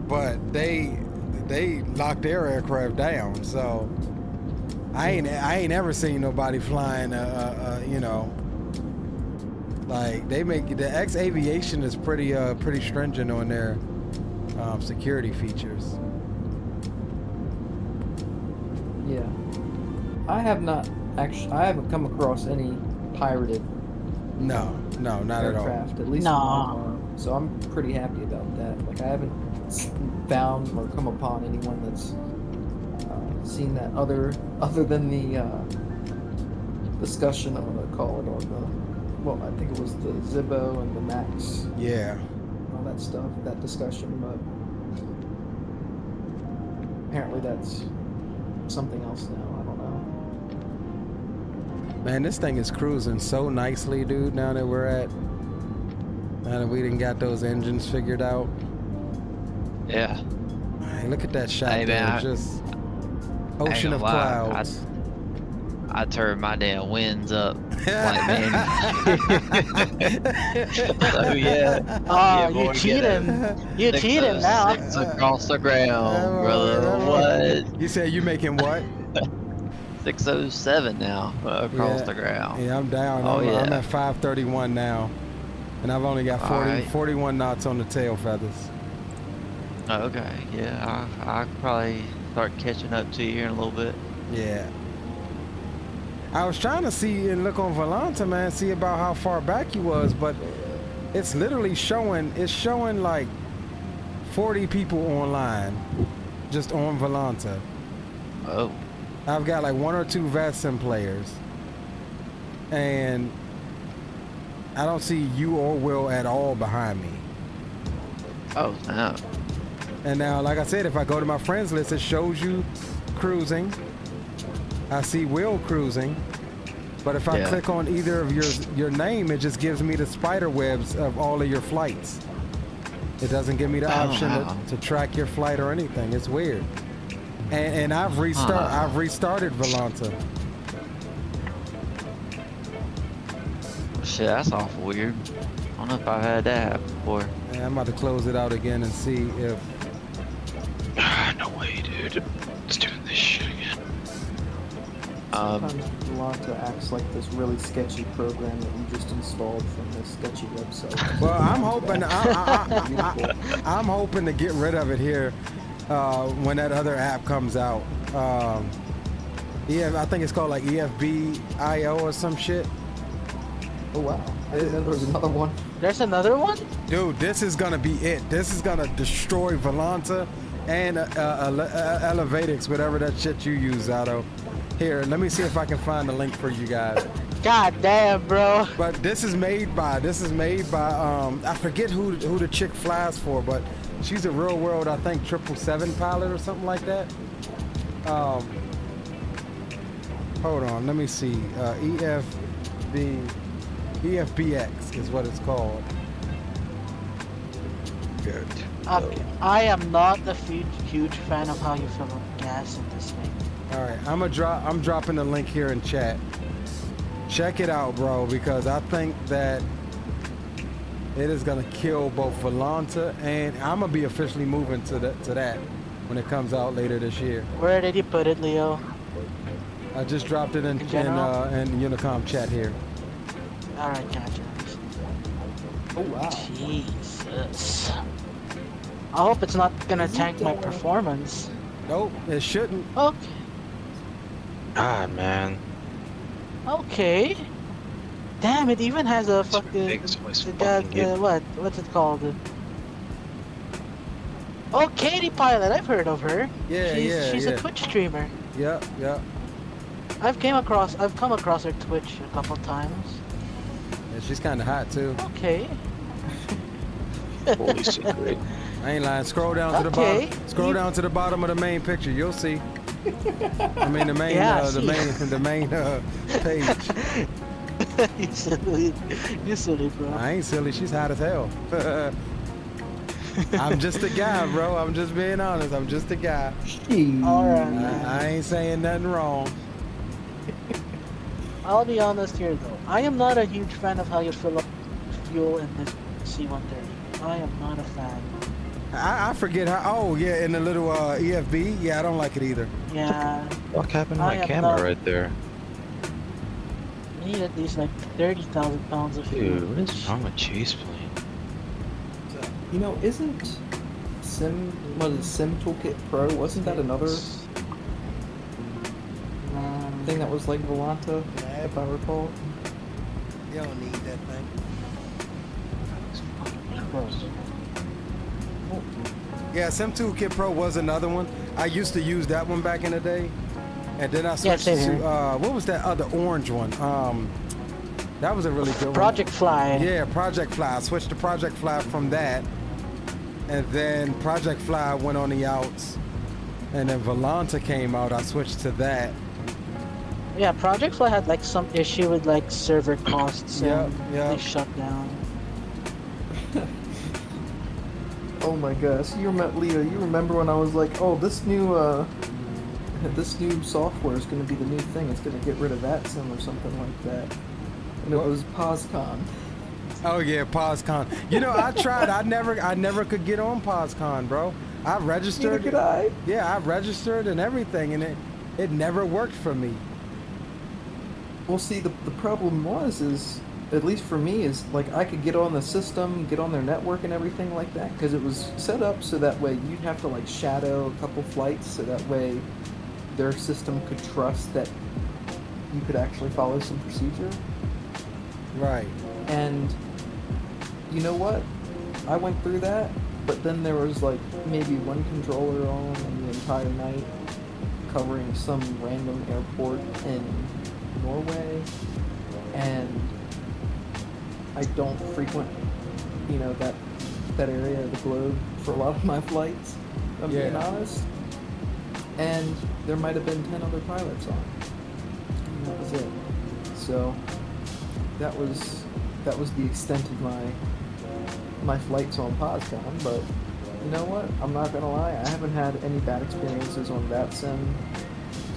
but they locked their aircraft down. So I ain't ever seen nobody flying. You know, like they make the X Aviation is pretty stringent on their security features. Yeah, I haven't come across any pirated. No, not at all. Aircraft, at least in my farm. So I'm pretty happy about that. Like I haven't found or come upon anyone that's seen that other than the discussion, I'm gonna call it, on the, well, I think it was the Zibbo and the Max. Yeah. All that stuff, that discussion, but apparently that's something else now. I don't know. Man, this thing is cruising so nicely, dude. Now that we done got those engines figured out. Yeah. Hey, look at that shot, Hey, there. man, Just ocean of clouds. I turned my damn winds up. Like, man. So, yeah. Oh, boy, you cheating. You cheating now. 606 across the ground, brother. What? You said you making what? 607 now across the ground. Yeah, I'm down. Oh, I'm at 531 now. And I've only got 41 knots on the tail feathers. Okay, yeah, I'll probably start catching up to you in a little bit. Yeah. I was trying to see and look on Volanta, man, see about how far back you was, but it's literally showing like 40 people online just on Volanta. Oh. I've got like 1 or 2 Vetsim players, and I don't see you or Will at all behind me. Oh, no. And now, like I said, if I go to my friends list, it shows you cruising. I see Will cruising, but if I click on either of your name, it just gives me the spider webs of all of your flights. It doesn't give me the option to track your flight or anything. It's weird. And I've restarted Volanta. Shit, that's awful weird. I don't know if I've had that happen before. Yeah, I'm about to close it out again and see if... No way, dude. It's doing this shit again. Sometimes Volanta acts like this really sketchy program that you just installed from this sketchy website. Well, I'm hoping I'm hoping to get rid of it here when that other app comes out. Yeah, I think it's called like EFB.IO or some shit. Oh wow! I didn't know there was another one. There's another one? Dude, this is gonna be it. This is gonna destroy Volanta and Elevatix, whatever that shit you use, Otto. Here, let me see if I can find the link for you guys. God damn, bro. But this is made by I forget who the chick flies for, but she's a real world, I think, 777 pilot or something like that. Hold on, let me see. EFBX is what it's called. Good. Okay. I am not a huge fan of how you fill up gas in this thing. All right, I'm dropping the link here in chat. Check it out, bro, because I think that it is gonna kill both Volanta, and I'm gonna be officially moving to that when it comes out later this year. Where did you put it, Leo? I just dropped it in Unicom chat here. All right, gotcha. Oh wow. Jesus. I hope it's not gonna tank my performance. Nope, it shouldn't. Okay. Ah, man. Okay. Damn, it even has a fucking... what's it called? Oh, Katie Pilot, I've heard of her. Yeah, she's a Twitch streamer. Yep. I've come across her Twitch a couple times. Yeah, she's kind of hot too. Okay. Holy secret. I ain't lying. Scroll down to the Okay. bottom. Scroll down to the bottom of the main picture. You'll see. I mean the main, Yeah, I the main page. You silly. You silly, bro. I ain't silly. She's hot as hell. I'm just a guy, bro. I'm just being honest. I'm just a guy. Alright. I ain't saying nothing wrong. I'll be honest here though. I am not a huge fan of how you fill up fuel in this C-130. I am not a fan. I forget how. Oh yeah, in the little EFB. Yeah, I don't like it either. Yeah. What happened to I my am camera not- right there? I need at least like 30,000 pounds of fuel. Dude, what is wrong with Chase Plane? You know, isn't Sim Toolkit Pro? Wasn't that another thing that was like Volanta, if I recall? You don't need that thing. Yeah, Sim Toolkit Pro was another one. I used to use that one back in the day, and then I switched same to here. what was that other orange one? That was a really good one. Project Fly. Yeah, Project Fly. I switched to Project Fly from that, and then Project Fly went on the outs, and then Volanta came out. I switched to that. Yeah, Project Fly had like some issue with like server costs and yeah. they shut down. Oh my gosh, Leo, you remember when I was like, oh, this new software is going to be the new thing. It's going to get rid of VATSIM or something like that. And it was POSCON. Oh yeah, POSCON. You know, I tried. I never could get on POSCON, bro. I registered. Neither could I. Yeah, I registered and everything, and it never worked for me. Well, see, the problem is, at least for me, is like I could get on the system, get on their network and everything like that, because it was set up so that way you'd have to like shadow a couple flights, so that way their system could trust that you could actually follow some procedure. Right. And you know what? I went through that, but then there was like maybe one controller on the entire night covering some random airport in Norway, and I don't frequent, that area of the globe for a lot of my flights, I'm being honest. And there might have been 10 other pilots on. And that was it. So that was the extent of my flights on POSCON, but you know what? I'm not gonna lie, I haven't had any bad experiences on VATSIM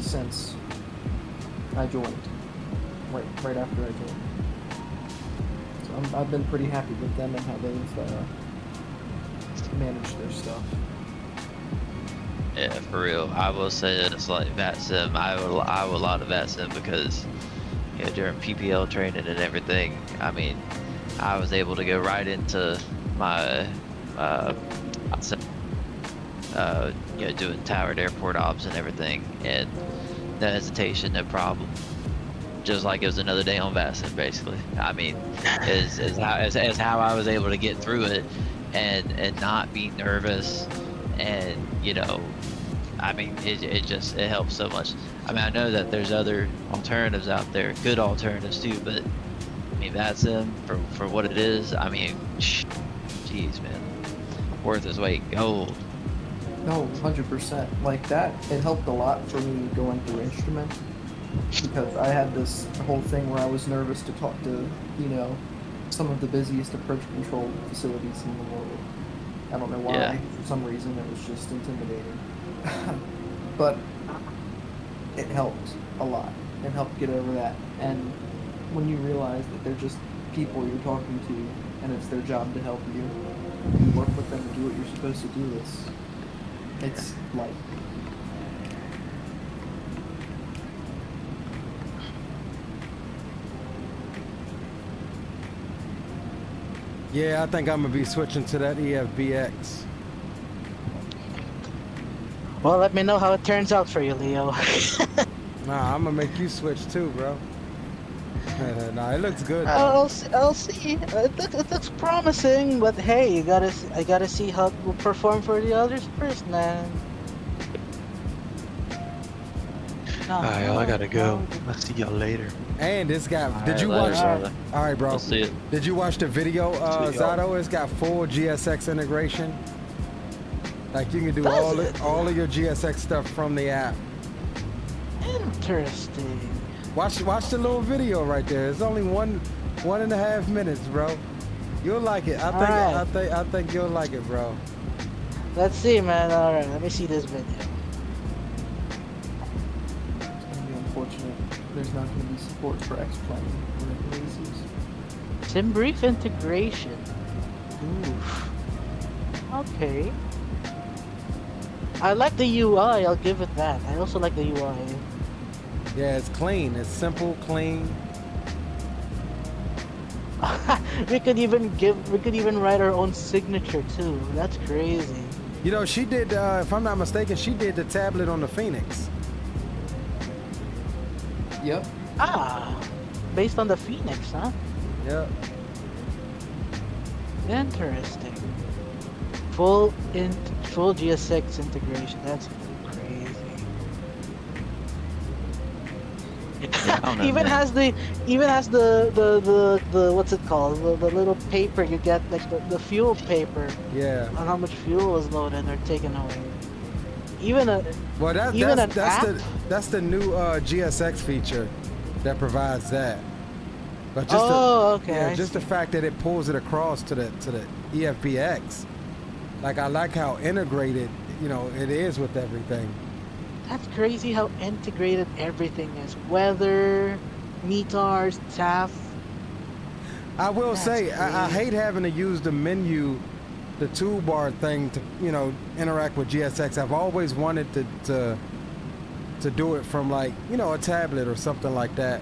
since I joined. Right after I joined. So I've been pretty happy with them and how they've managed their stuff. Yeah, for real. I will say that it's like VATSIM. I would a lot of VATSIM because, during PPL training and everything, I mean, I was able to go right into my, doing towered airport ops and everything, and no hesitation, no problem. Just like it was another day on VATSIM, basically. I mean, is how I was able to get through it, and not be nervous, and I mean, it helps so much. I mean, I know that there's other alternatives out there, good alternatives too, but I mean, VATSIM for what it is, I mean, jeez, man, worth its weight in gold. No, 100%. Like that, it helped a lot for me going through instrument, because I had this whole thing where I was nervous to talk to, some of the busiest approach control facilities in the world. I don't know why. Yeah. For some reason, it was just intimidating. But it helped a lot. It helped get over that. And when you realize that they're just people you're talking to, and it's their job to help you, you work with them and do what you're supposed to do, it's light. Yeah, I think I'm gonna be switching to that EFBX. Well, let me know how it turns out for you, Leo. Nah, I'm gonna make you switch too, bro. Nah, it looks good. I'll see. It looks promising, but hey, I gotta see how it will perform for the others first, man. Alright, y'all, I gotta go. I'll see y'all later. And it's got. All Did right, you later, watch? brother. All right, bro. We'll see it. Did you watch the video, Zato? It's got full GSX integration. Like you can do all of your GSX stuff from the app. Interesting. Watch the little video right there. It's only 1.5 minutes, bro. You'll like it. I think you'll like it, bro. Let's see, man. All right, let me see this video. It's gonna be unfortunate. There's not gonna be support for X-Plane when it releases. Sim brief integration. Oof. Okay. I like the UI. I'll give it that. I also like the UI. Yeah, it's clean. It's simple, clean. we could even write our own signature too. That's crazy. You know, she did. If I'm not mistaken, she did the tablet on the Phoenix. Yep. Ah, based on the Phoenix, huh? Yep. Interesting. Full GSX integration. That's crazy. Even has the what's it called, the little paper you get, like the fuel paper. Yeah. On how much fuel is loaded or taken away. Even a well, that's the new GSX feature that provides that. But just okay. The fact that it pulls it across to the EFBX, like I like how integrated it is with everything. That's crazy how integrated everything is. Weather, METARs, TAF. I will say, I hate having to use the menu, the toolbar thing to, interact with GSX. I've always wanted to do it from like, a tablet or something like that.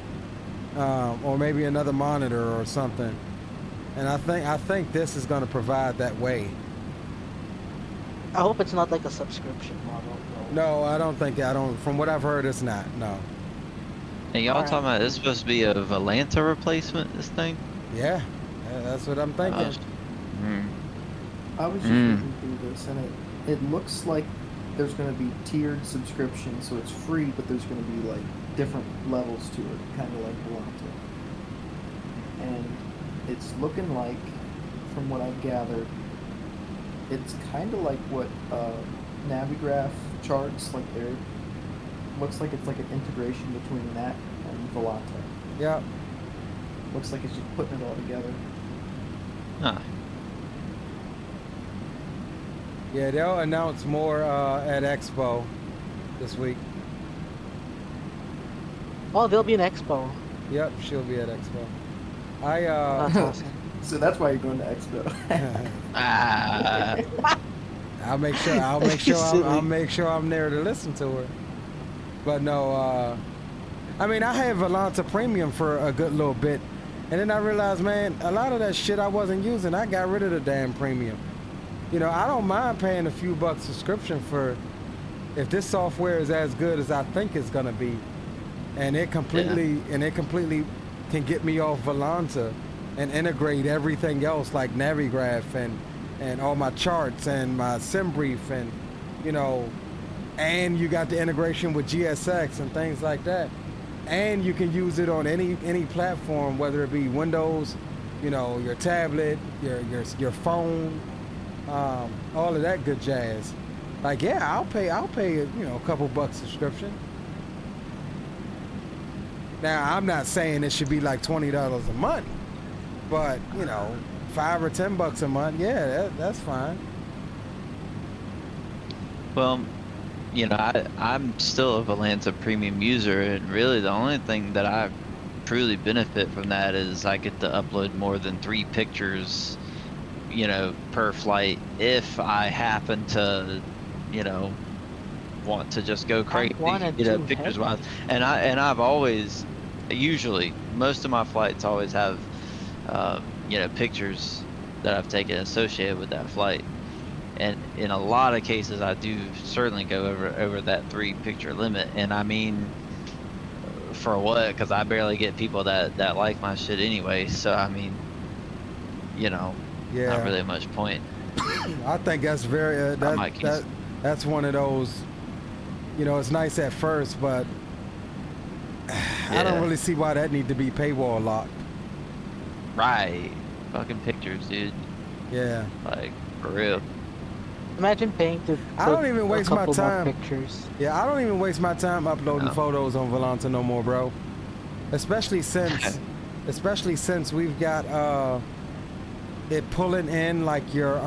Or maybe another monitor or something. And I think this is going to provide that way. I hope it's not like a subscription model. No, I don't think. From what I've heard, it's not. No. And y'all talking about it's supposed to be a Volanta replacement? This thing? Yeah, that's what I'm thinking. I was just reading through this, and it looks like there's going to be tiered subscription, so it's free, but there's going to be like different levels to it, kind of like Volanta. And it's looking like, from what I've gathered, it's kind of like what Navigraph charts, like there looks like it's like an integration between that and Volanta. Yeah. Looks like it's just putting it all together. Huh. Yeah, they'll announce more at Expo this week. Oh, there'll be an Expo. Yep, she'll be at Expo. That's awesome. So that's why you're going to Expo. I'll make sure I'm there to listen to her. But no, I mean, I had Volanta Premium for a good little bit, and then I realized, man, a lot of that shit I wasn't using. I got rid of the damn Premium. I don't mind paying a few bucks subscription for if this software is as good as I think it's gonna be, and it completely can get me off Volanta and integrate everything else like Navigraph and all my charts and my SimBrief and and you got the integration with GSX and things like that, and you can use it on any platform, whether it be Windows, your tablet, your phone, all of that good jazz. Like, yeah, I'll pay a couple bucks subscription. Now, I'm not saying it should be like $20 a month, but $5 or $10 a month, yeah, that's fine. Well, I'm still a Volanta Premium user, and really the only thing that I truly benefit from that is I get to upload more than 3 pictures, per flight if I happen to, want to just go crazy, pictures wise. And I've always, usually, most of my flights always have, pictures that I've taken associated with that flight. And in a lot of cases, I do certainly go over that 3 picture limit. And I mean, for what? Because I barely get people that like my shit anyway. So I mean, not really much point. I think that's very that's one of those. It's nice at first, but I don't Yeah. really see why that need to be paywall locked. Right. Fucking pictures, dude. Yeah. Like, for real. Imagine paying to I don't put even a waste my couple more time. pictures. Yeah, I don't even waste my time uploading No. photos on Volanta no more, bro. Especially since we've got it pulling in like your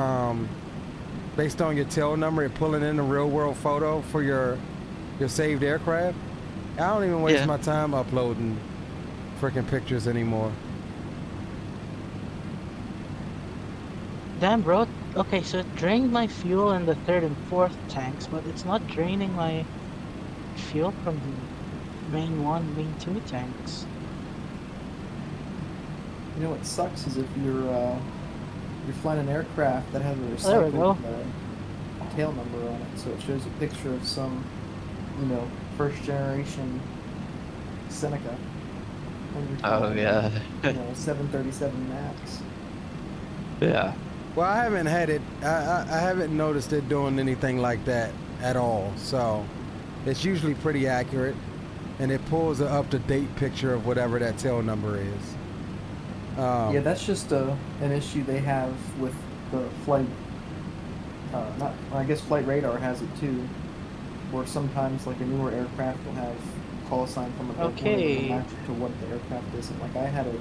based on your tail number, it pulling in a real world photo for your saved aircraft. I don't even waste my time uploading freaking pictures anymore. Damn, bro. Okay, so it drained my fuel in the 3rd and 4th tanks, but it's not draining my fuel from the main 1, main 2 tanks. You know what sucks is if you're flying an aircraft that has a There we go. recycled tail number on it, so it shows a picture of some, you know, 1st generation Seneca. Oh, yeah. You know, 737 Max. Yeah. Well, I haven't had it. I haven't noticed it doing anything like that at all. So it's usually pretty accurate, and it pulls an up-to-date picture of whatever that tail number is. Yeah, that's just an issue they have with the flight. I guess Flight Radar has it too, where sometimes like a newer aircraft will have call sign from a Okay. match to what the aircraft is. And like I had a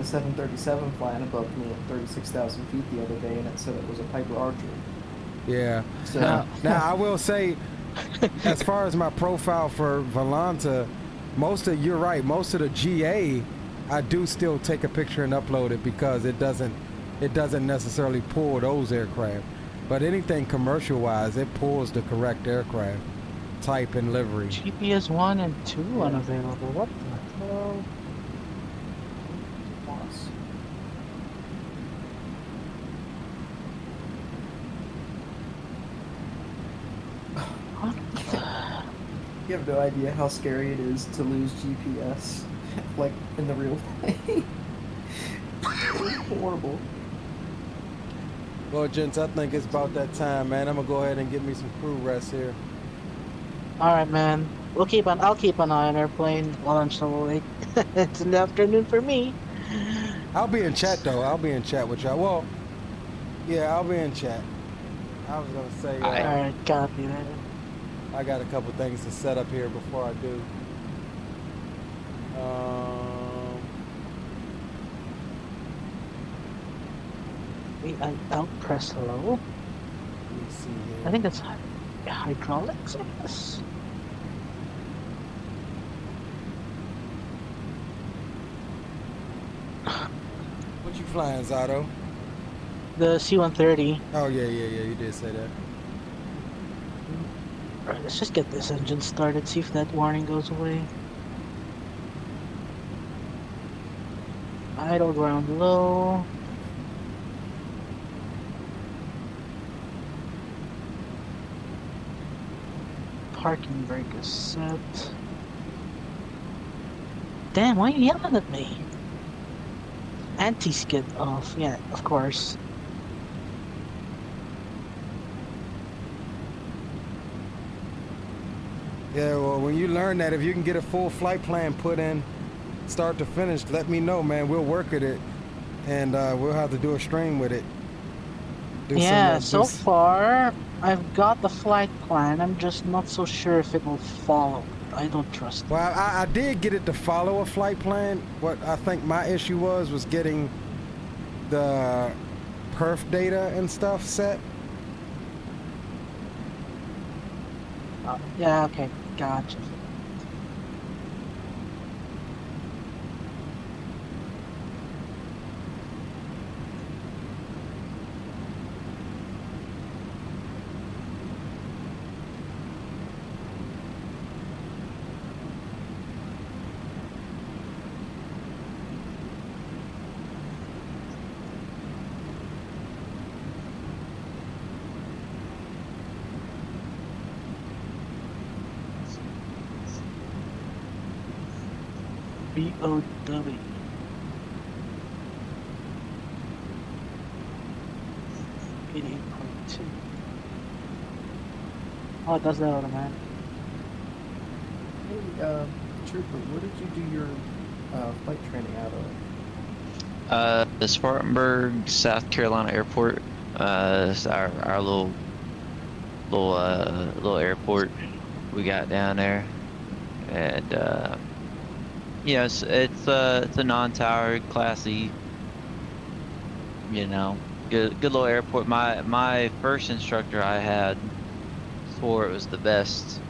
737 flying above me at 36,000 feet the other day, and it said it was a Piper Archer. Yeah. So Now I will say, as far as my profile for Volanta, you're right. Most of the GA, I do still take a picture and upload it because it doesn't necessarily pull those aircraft. But anything commercial wise, it pulls the correct aircraft type and livery. GPS 1 and 2 unavailable. What the hell? You have no idea how scary it is to lose GPS, like in the real plane. It's horrible. Well, gents, I think it's about that time, man. I'm gonna go ahead and get me some crew rest here. Alright, man. I'll keep an eye on airplane while I'm still awake. It's in the afternoon for me. I'll be in chat though. I'll be in chat with y'all. Well, yeah, I'll be in chat. I was gonna say. Alright, copy that. I got a couple things to set up here before I do. Wait, I'll press low. Let me see here. I think that's hydraulics, I guess. What you flying, Zato? The C-130. Oh yeah, you did say that. Alright, let's just get this engine started, see if that warning goes away. Idle ground low. Parking brake is set. Damn, why are you yelling at me? Anti-skid off, yeah, of course. Yeah, well, when you learn that, if you can get a full flight plan put in, start to finish, let me know, man. We'll work at it, and we'll have to do a stream with it. So far, I've got the flight plan. I'm just not so sure if it will follow. I don't trust it. Well, I did get it to follow a flight plan. What I think my issue was getting the perf data and stuff set. Yeah, okay, gotcha. BOW. 88.2. Oh, it does that automatic. Trooper, where did you do your flight training out of? The Spartanburg, South Carolina airport. It's our little airport we got down there, and yeah, it's a non-towered, classy, you know, good little airport. My first instructor I had swore it was the best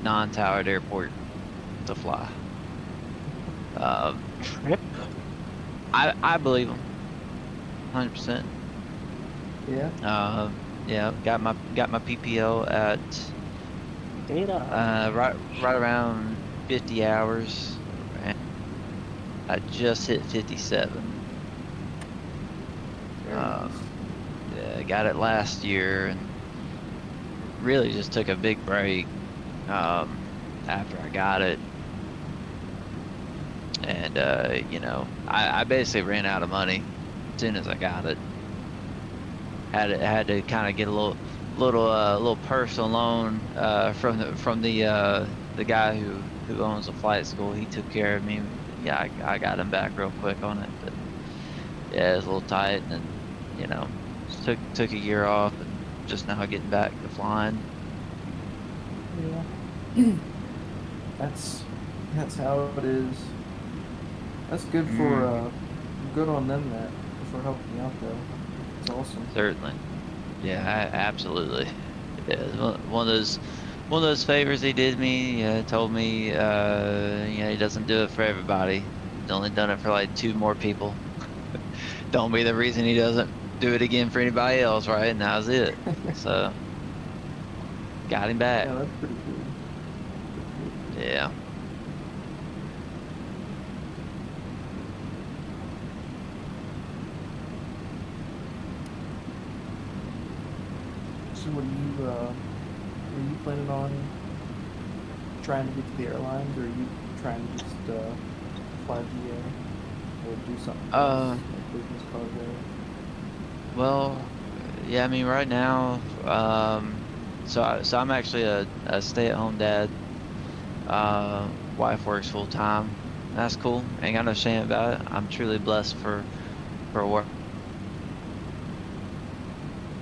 non-towered airport to fly. Trip? I believe him, 100%. Yeah. Yeah, got my PPL at right around 50 hours, and I just hit 57. Yeah, got it last year, and really just took a big break after I got it. And you know, I basically ran out of money as soon as I got it. Had to kind of get a little personal loan from the guy who owns the flight school. He took care of me. Yeah, I got him back real quick on it, but yeah, it was a little tight, and you know, just took a year off, and just now getting back to flying. Yeah. That's how it is. That's good for good on them for helping you out though. It's awesome. Certainly. Yeah, absolutely. Yeah, one of those favors he did me. Told me, he doesn't do it for everybody. He's only done it for like 2 more people. Don't be the reason he doesn't do it again for anybody else, right? And that was it. So, got him back. Yeah, that's pretty cool. Yeah. So are you planning on trying to get to the airlines, or are you trying to just fly GA or do something else, like business cargo? Well, yeah, I mean, right now, so I'm actually a stay-at-home dad. Wife works full-time. That's cool. Ain't got no shame about it. I'm truly blessed for work.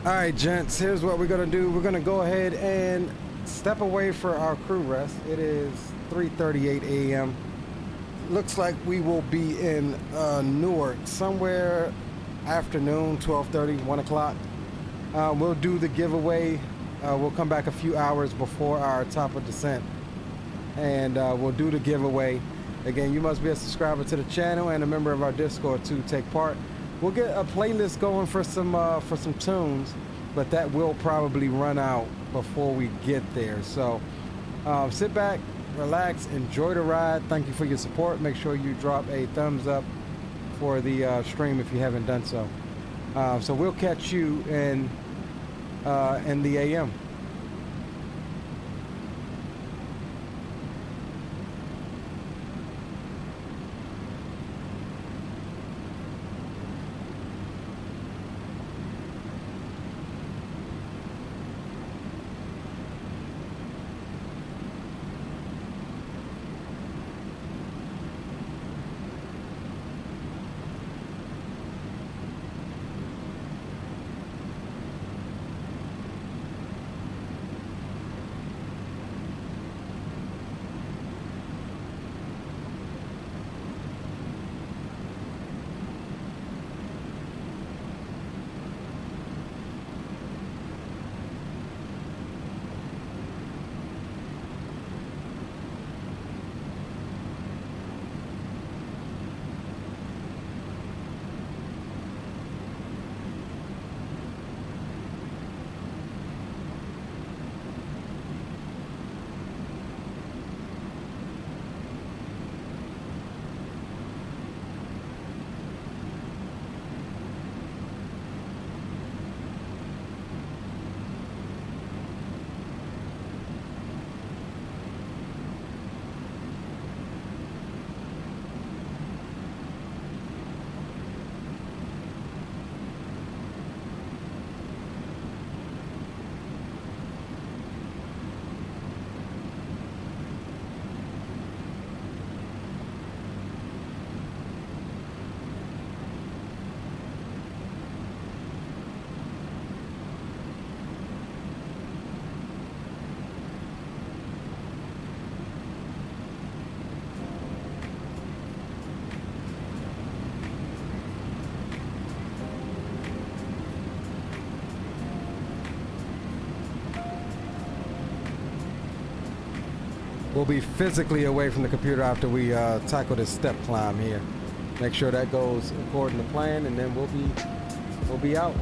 All right, gents, here's what we're gonna do. We're gonna go ahead and step away for our crew rest. It is 3:38 a.m. Looks like we will be in Newark somewhere afternoon, 12:30, 1 o'clock. We'll do the giveaway. We'll come back a few hours before our top of descent, and we'll do the giveaway. Again, you must be a subscriber to the channel and a member of our Discord to take part. We'll get a playlist going for some tunes, but that will probably run out before we get there. So sit back, relax, enjoy the ride. Thank you for your support. Make sure you drop a thumbs up for the stream if you haven't done so. So we'll catch you in the AM. we'll be physically away from the computer after we tackle this step climb here. Make sure that goes according to plan, and then we'll be out.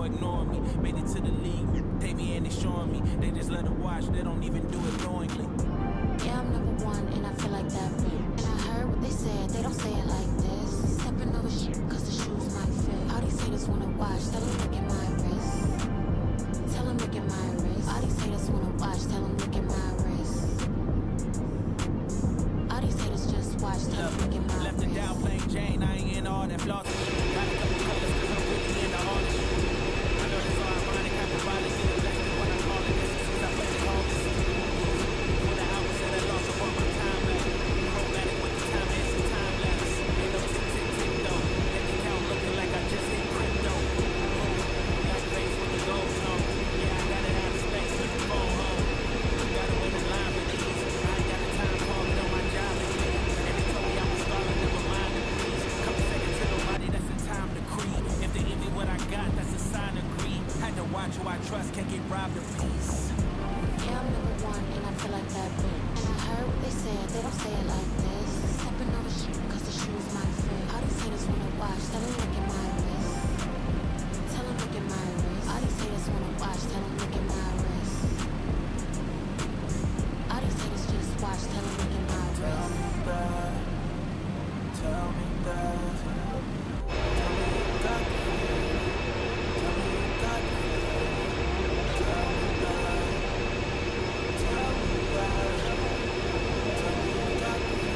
ignoring me. Made it to the league, pay me and they showing me. They just let it watch, they don't even do it knowingly. Yeah, I'm number one and I feel like that bitch. And I heard what they said, they don't say it like this. Stepping over shit cause the shoes might fit. All these haters wanna watch, tell them look at my wrist. Tell them look at my wrist. All these haters wanna watch, tell them look at my wrist. All these haters just watch, tell them look at my Left wrist. it down plain Jane, I ain't in all that flossing. Got a couple colors cause I'm really into artistry. I know it's all ironic, I can finally get it back to what I call it. This is since I played it all this. For the hours that I lost, I want my time back. Chromatic with the time, and some time lapse. Ain't no tick, tick, tick, though. Bank account looking like I just hit crypto. Black face with the gold tone. Yeah, I got it out of space with the phone home. I got to win the line for these. I ain't got the time for it on my job and leave. And they told me I'm a scholar, never mind the degrees. Couple seconds to nobody, that's the time to creed. If they envy what I got, that's a sign of greed. Had to watch who I trust, can't get robbed of peace. Yeah, I'm number one and I feel like that bitch. And I heard what they said, they don't say it like this. Stepping over shit cause the shoes might fit. All these haters wanna watch, tell them look at my wrist. Tell them look at my wrist. All these haters wanna watch, tell them look at my wrist. All these haters just watch, tell them look at my wrist. Tell me that. Tell me you got the feeling. Tell me you got the feeling. Tell me that. Tell me that. Tell me you got the feeling.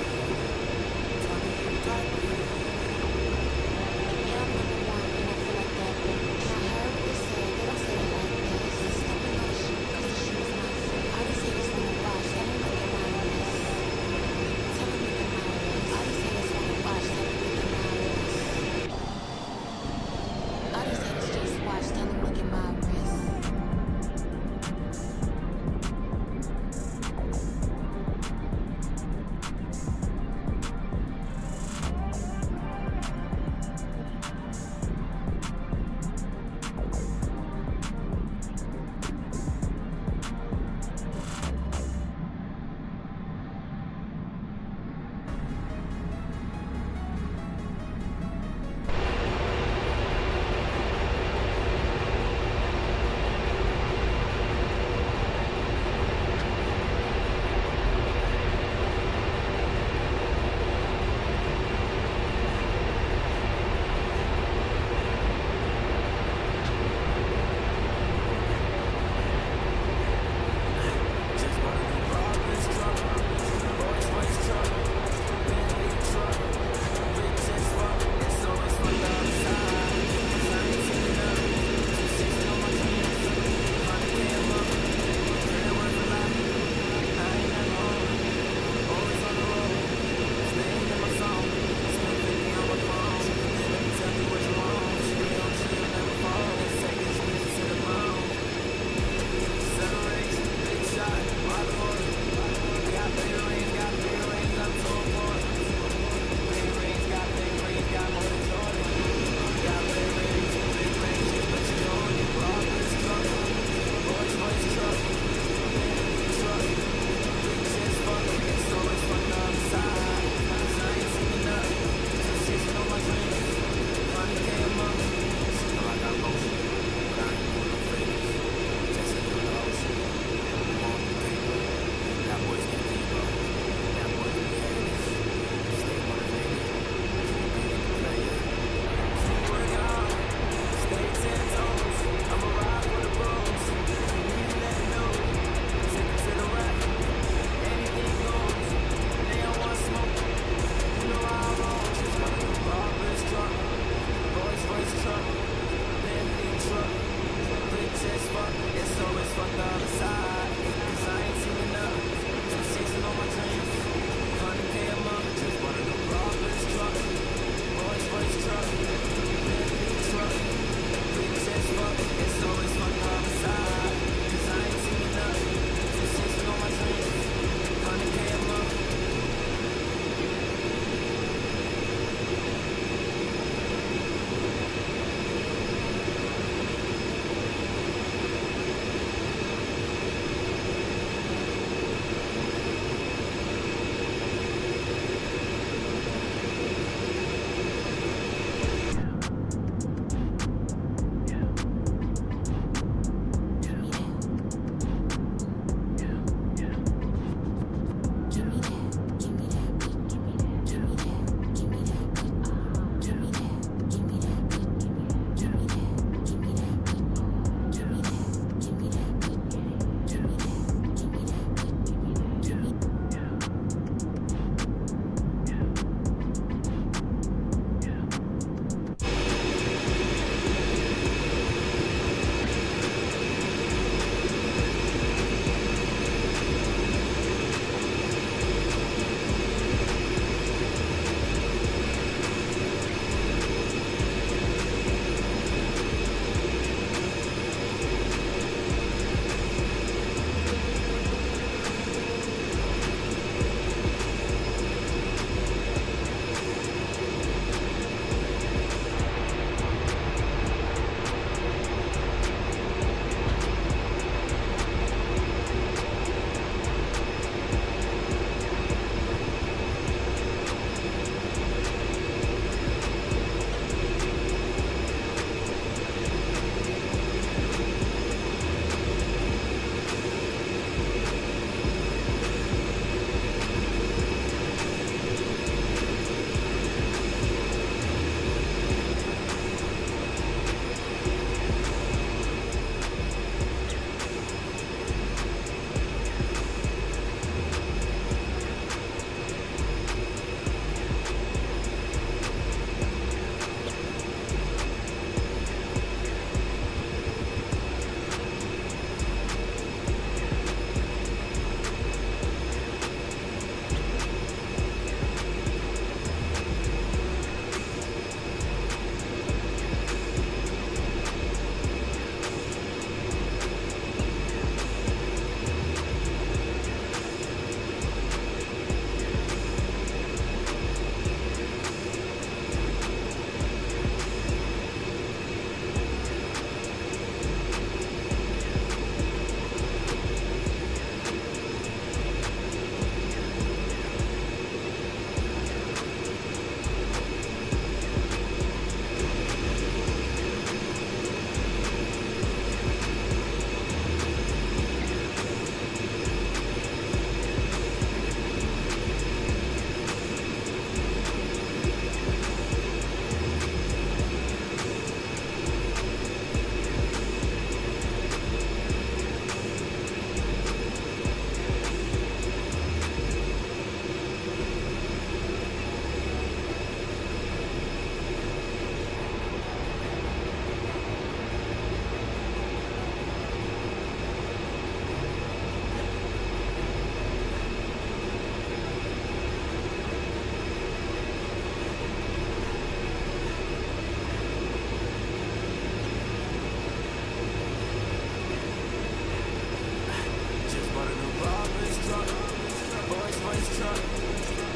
voice truck,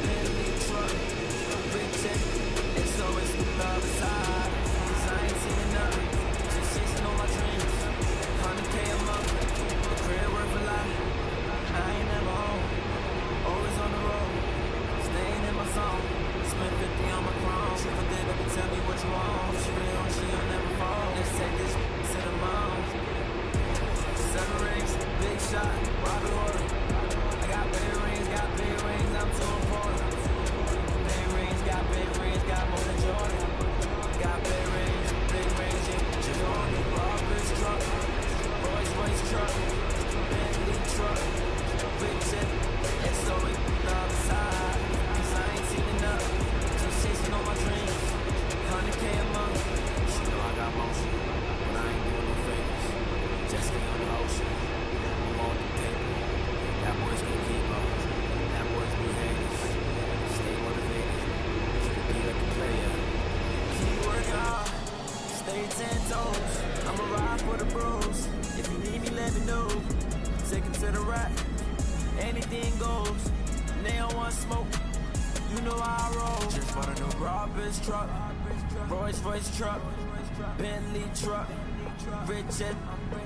Bentley truck, big check, and so it's the other side. Cause I ain't seen enough, just chasing all my dreams. 100K a month, a career worth a lot. I ain't never home, always on the road, staying in my zone. Spent 50 on my chrome, if I did, baby, tell me what you want. She real, she'll never fall. Let's take this to the mound. 7 rings, big shot, RJAA. I got big rings, I'm too important. Big rings, got more than Jordan. Got big rings, yeah, Jordan. Raptor's truck, voice truck, Bentley truck, big check, and so it's the other side. Cause I ain't seen enough, just chasing all my dreams. 100K a month, she know I got motion, but I ain't doing no favors. Just stay on the ocean, I'm on the table. That boy's gonna keep up, that boy's be haters. Stay motivated, keep it like a player. Keep working hard, stay 10 toes. I'ma ride for the bros. If you need me, let me know. Take it to the rack, anything goes. They don't want smoke, you know how I roll. Just bought a new Raptor's truck, voice truck, Bentley truck, Richard,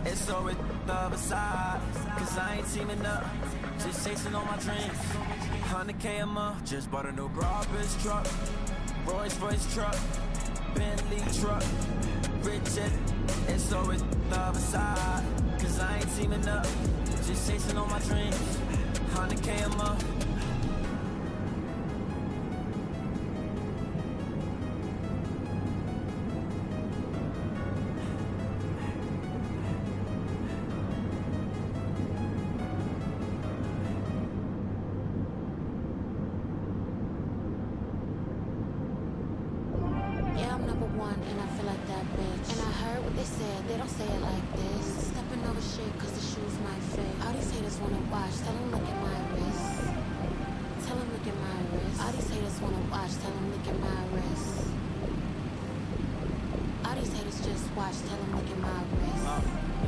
and so it's the other side. Cause I ain't teaming up, just chasing all my dreams. 100K a month, just bought a new Raptor's truck, voice truck, Bentley truck, Richard, and so it's the other side. Cause I ain't teaming up, just chasing all my dreams. 100K a month. Yeah, I'm number one, and I feel like that bitch. And I heard what they said, they don't say it like this. Stepping over shit, cause the shoes might fit. All these haters wanna watch, tell them look at my wrist. Tell them look at my wrist. All these haters wanna watch, tell them look at my wrist. All these haters just watch, tell them look at my wrist.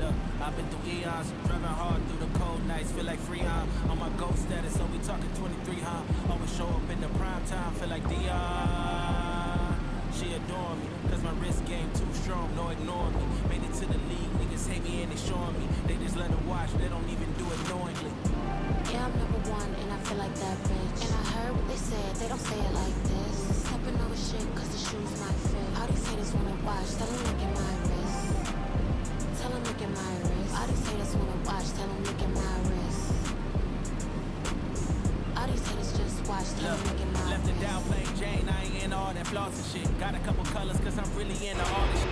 Look, I've been through eons, driving hard through the cold nights, feel like Freon. On my gold status, so we talking 23, huh? Always show up in the prime time, feel like Dion. She adore me, cause my wrist game too strong, no ignore me. Made it to the league, niggas hate me and they showing me. They just let her watch, they don't even do it knowingly. Yeah, I'm number one, and I feel like that bitch. And I heard what they said, they don't say it like this. Stepping over shit, cause the shoes might fit. All these haters wanna watch, tell them look at my wrist. Tell them look at my wrist. All these haters wanna watch, tell them look at my wrist. All these haters just watch, tell them look at my Left wrist. it down, plain Jane, I ain't into all that flaws and shit. Got a couple colors, cause I'm really into all this shit.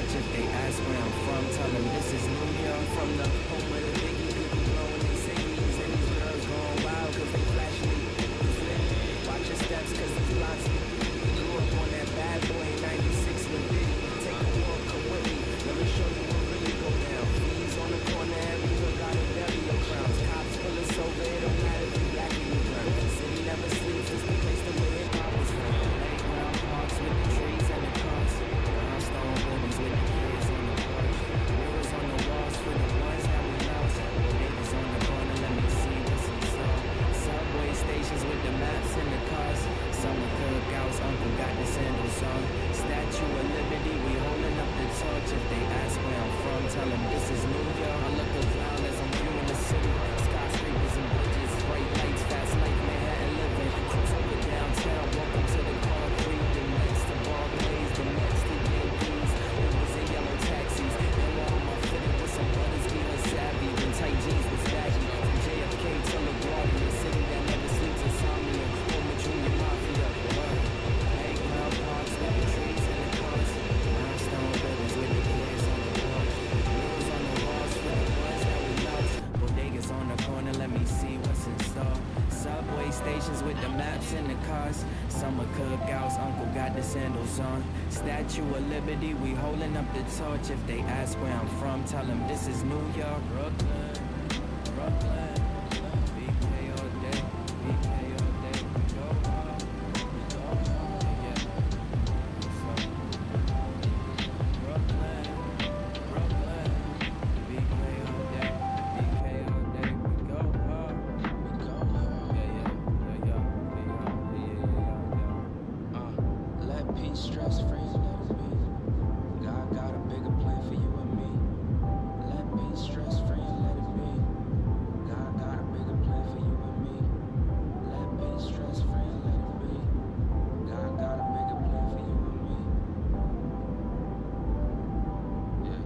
torch if they ask where I'm from. Tell them this is New York, from the home of the biggie people blowing they ciggies, and these girls going wild cause they flash me. Watch your steps cause these blocks grew up on that bad boy in 96 with Biggie. Take a walk, come with me, let me show you what really go down. Fees on the corner, every hood got a belly of crowns. Cops pull us over, it don't matter if you black or you brown. City never sleeps, it's the place to where hip hop was from. Playground parks with the trees and the cars. Brownstone buildings with the kids on the porch. Mirrors on the walls for the ones that we lost. Bodegas on the corner, let me see what's in store. Subway stations with the maps and the cars. Summer cookouts, uncle got the sandals on. Statue of Liberty, we holding up the torch. If they ask where I'm from, tell them this is New York. I look around as I'm viewing the city. Skyscrapers and bridges, bright lights, fast life, Manhattan living. Cruise over downtown, welcome to the concrete. The next to Barclays, the next to Yankees. It was in yellow taxis. And while my fitted with some brothers, be her savvy. Then tight jeans was baggy. From JFK to LaGuardia, the city that never sleeps, insomnia. Home of Junior Mafia. Playground parks with the trees and the cars. Brownstone buildings with the kids on the porch. Mirrors on the walls for the ones that we lost. Bodegas on the corner, let me see what's in store. Subway stations with the maps and the cars. Summer cookouts, uncle got the sandals on. Statue of Liberty, we holding up the torch. If they ask where I'm from, tell them this is New York, Brooklyn, Brooklyn. BK all day, BK all day. Go hard, go hard, yeah. So, Brooklyn, Brooklyn. BK all day, BK all day. We go hard, we go hard. Let peace stress free, let it be. God got a bigger plan for you and me. Let peace stress free, let it be. God got a bigger plan for you and me. Let peace stress free, let it be. God got a bigger plan for you and me. Yeah.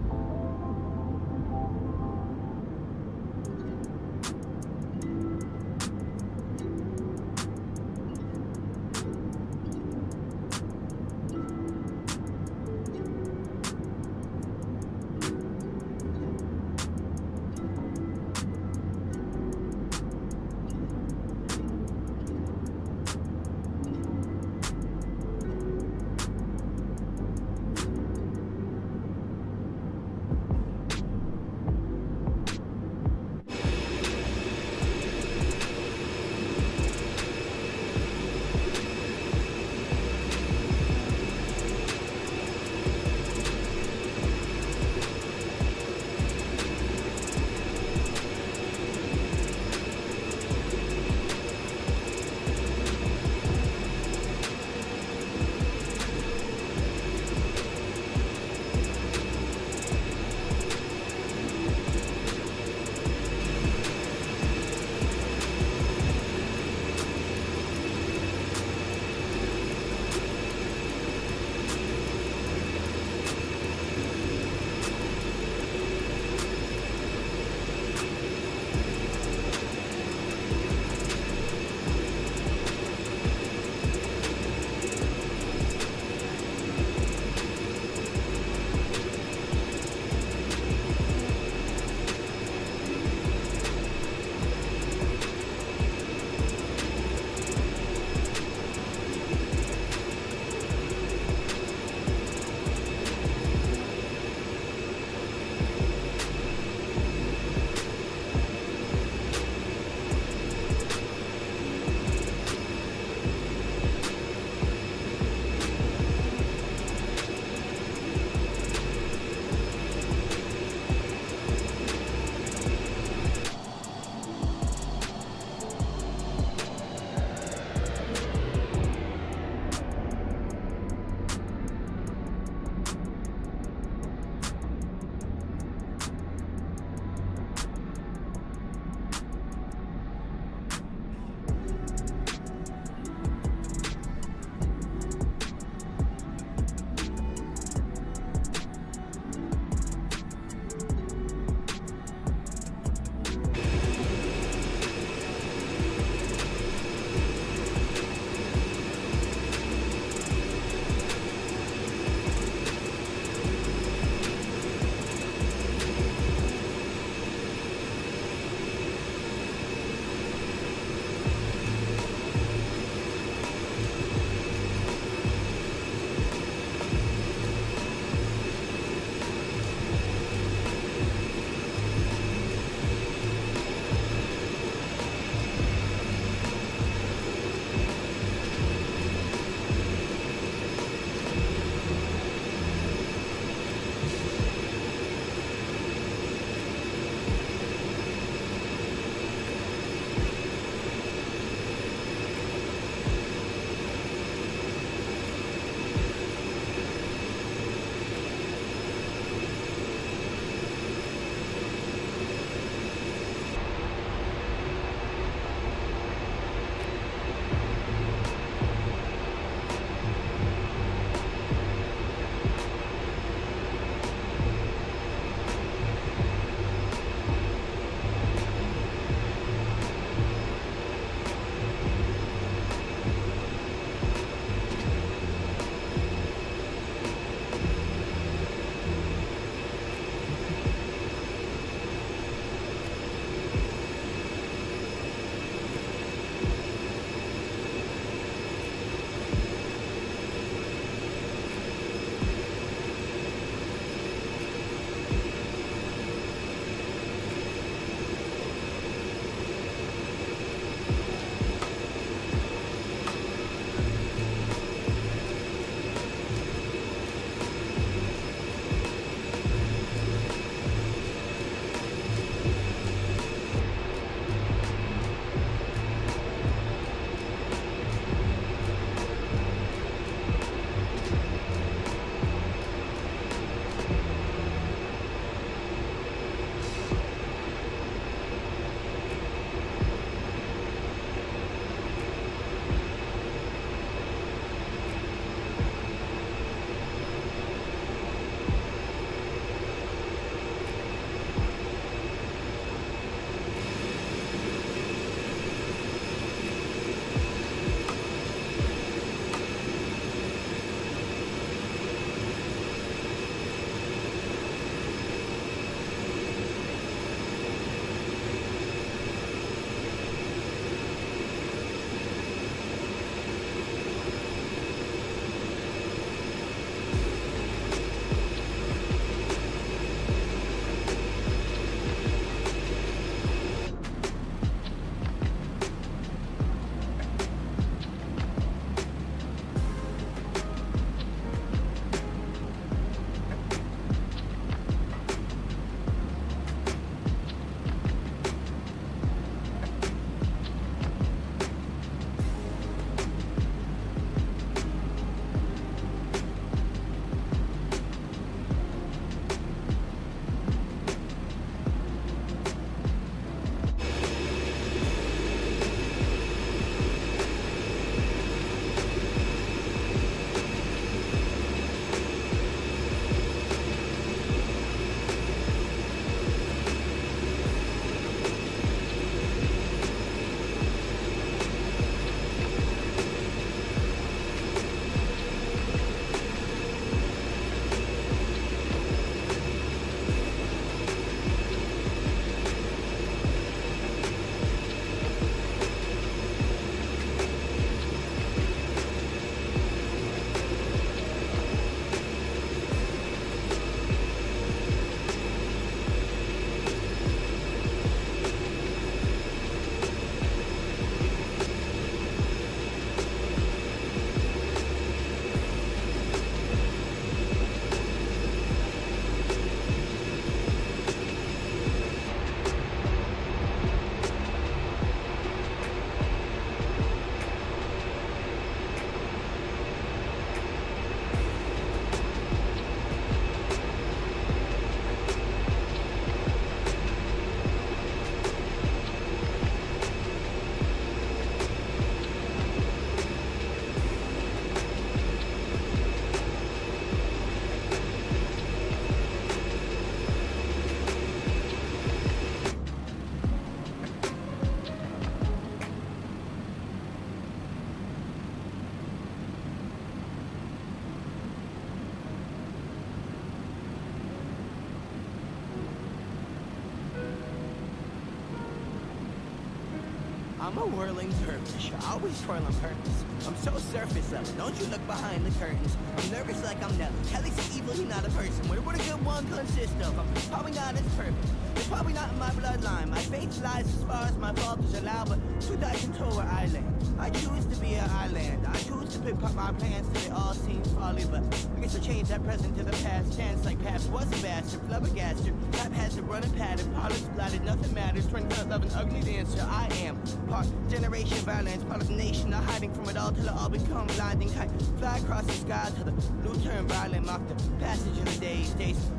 I'm a whirling dervish, always twirl on purpose. I'm so surface level, don't you look behind the curtains. I'm nervous like I'm Nelly. Kelly's evil, he not a person. What would a good one consist of? I'm probably not as perfect. It's probably not in my bloodline. My faith lies as far as my fathers allow, but truth I control where I land. I choose to be an island. I choose to pick up my plans till it all seems folly, but I guess I change that present to the past tense. Like past was a bastard, flabbergasted. Rap has a running pattern, polish splattered, nothing matters. Twin colors of an ugly dancer. I am part generation violence, part of the nation. Not hiding from it all till it all become blinding. Kite fly across the sky till the blue turn violent. Mock the passage of the days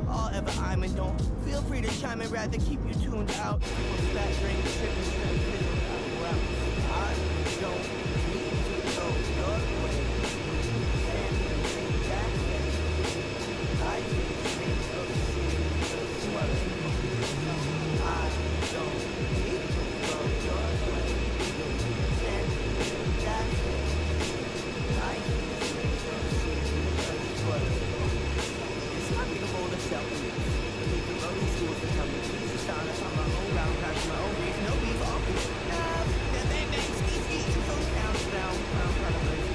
all ever I'm in. Don't feel free to chime in, rather keep you tuned out. That drink, sipping, well, I don't need to go your way. And that I think of serious work. I don't need to go your way. And that I think of serious work. It's not beatable to self-belief. Believe the lonely schools to come to peace. It's on us on my own ground, crashing my own reef. No beef, all peace. That bang bang, ski ski, you so down, down, round, kind of place.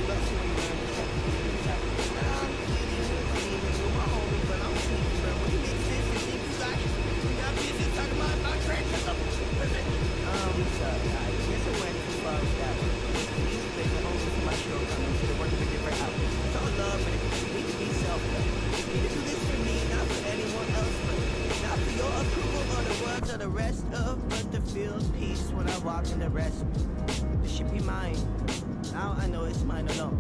Let's when you learn to check the tap. I'm leaving you, my homie, but I'm sleeping. But when you mix this, you think you got it. We got business talking about my trash. Sorry, I guess I went too far with that one. These big homies for my show coming to the work of a different outfit. It's all love, but it need to be self-love. Need to do this for me, not for anyone else, but not for your approval or the words of the rest of, but to feel peace when I walk in the rest. This should be mine. Now I know it's mine alone.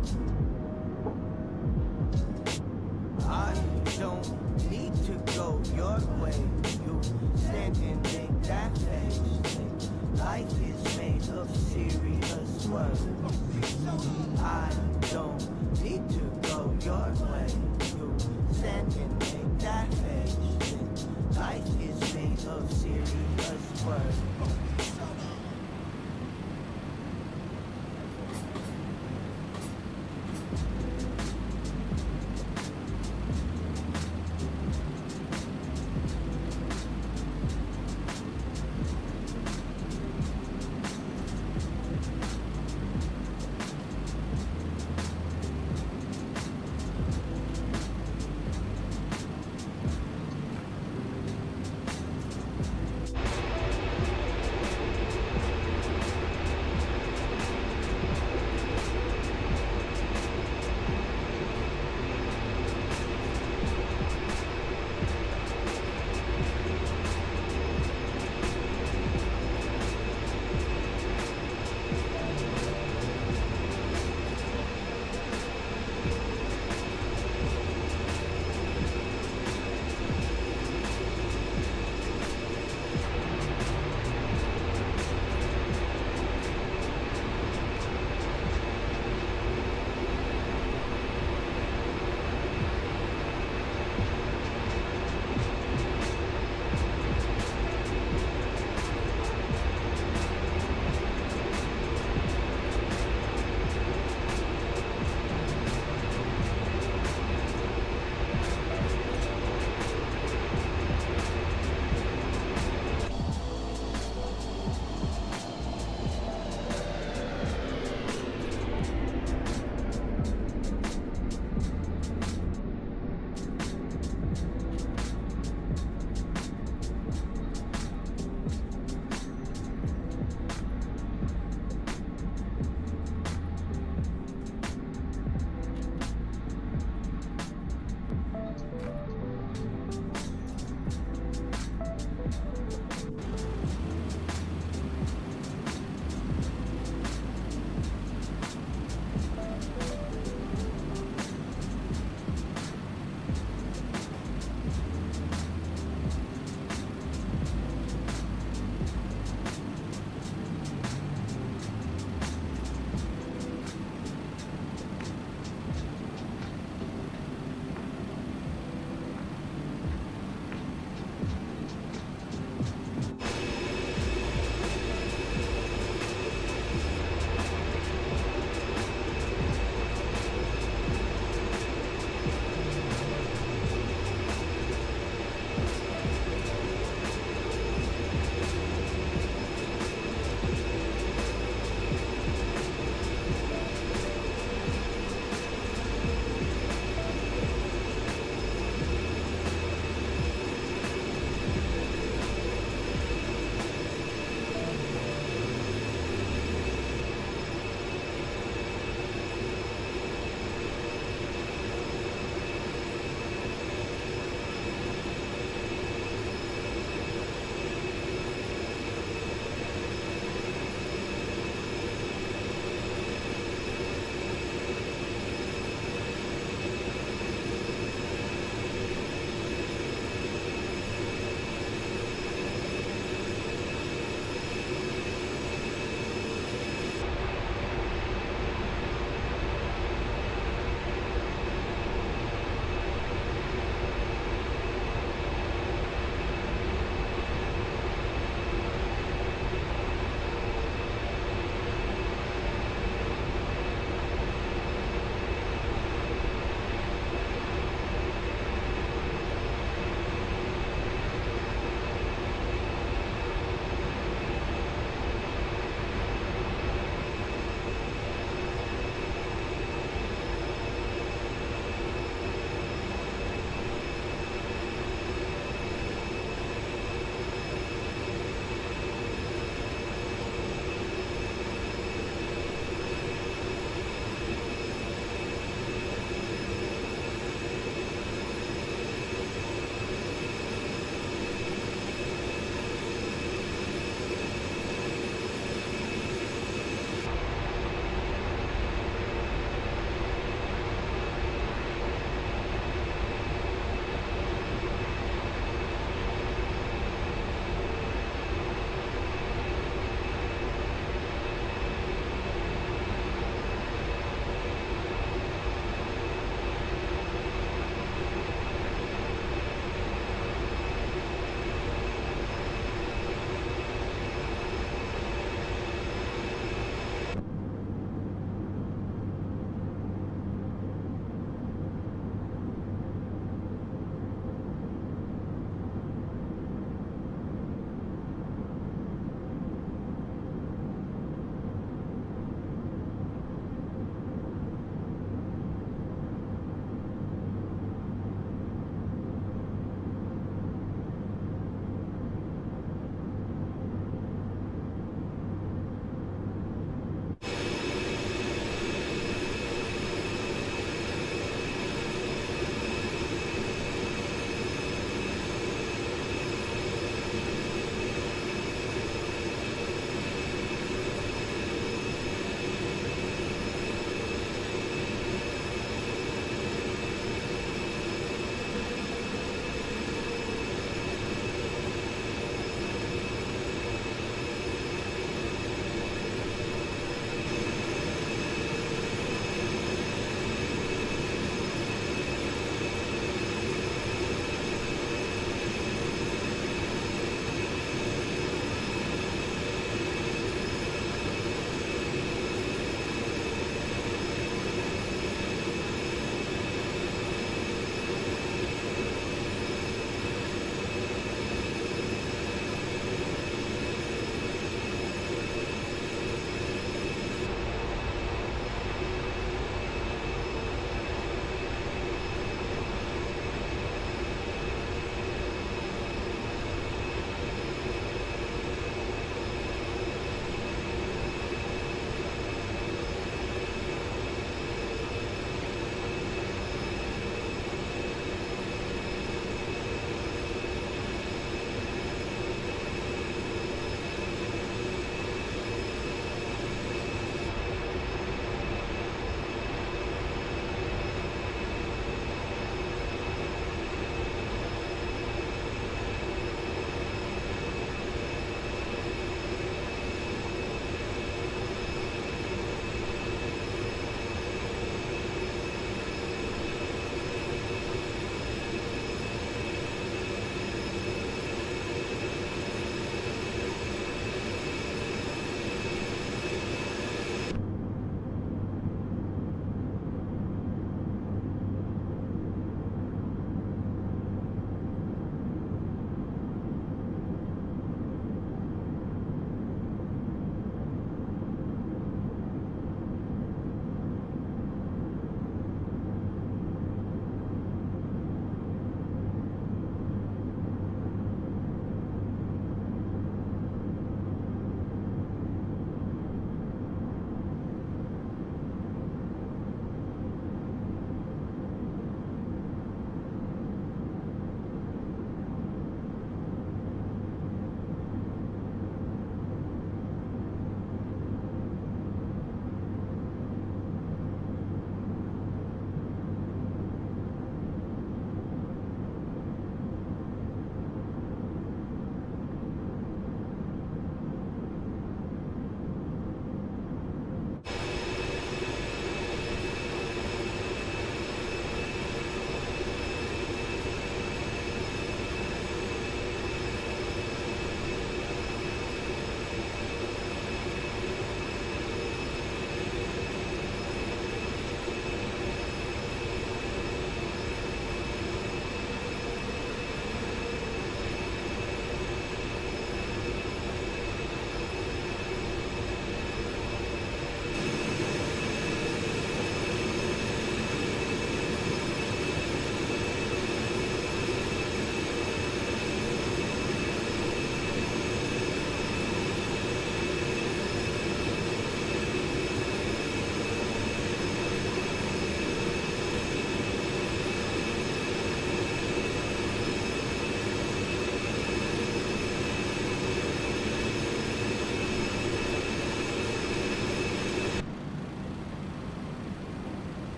I don't need to go your way. You stand and make that face. Life is made of serious work. I don't need to go your way. You stand and make that face. Life is made of serious work.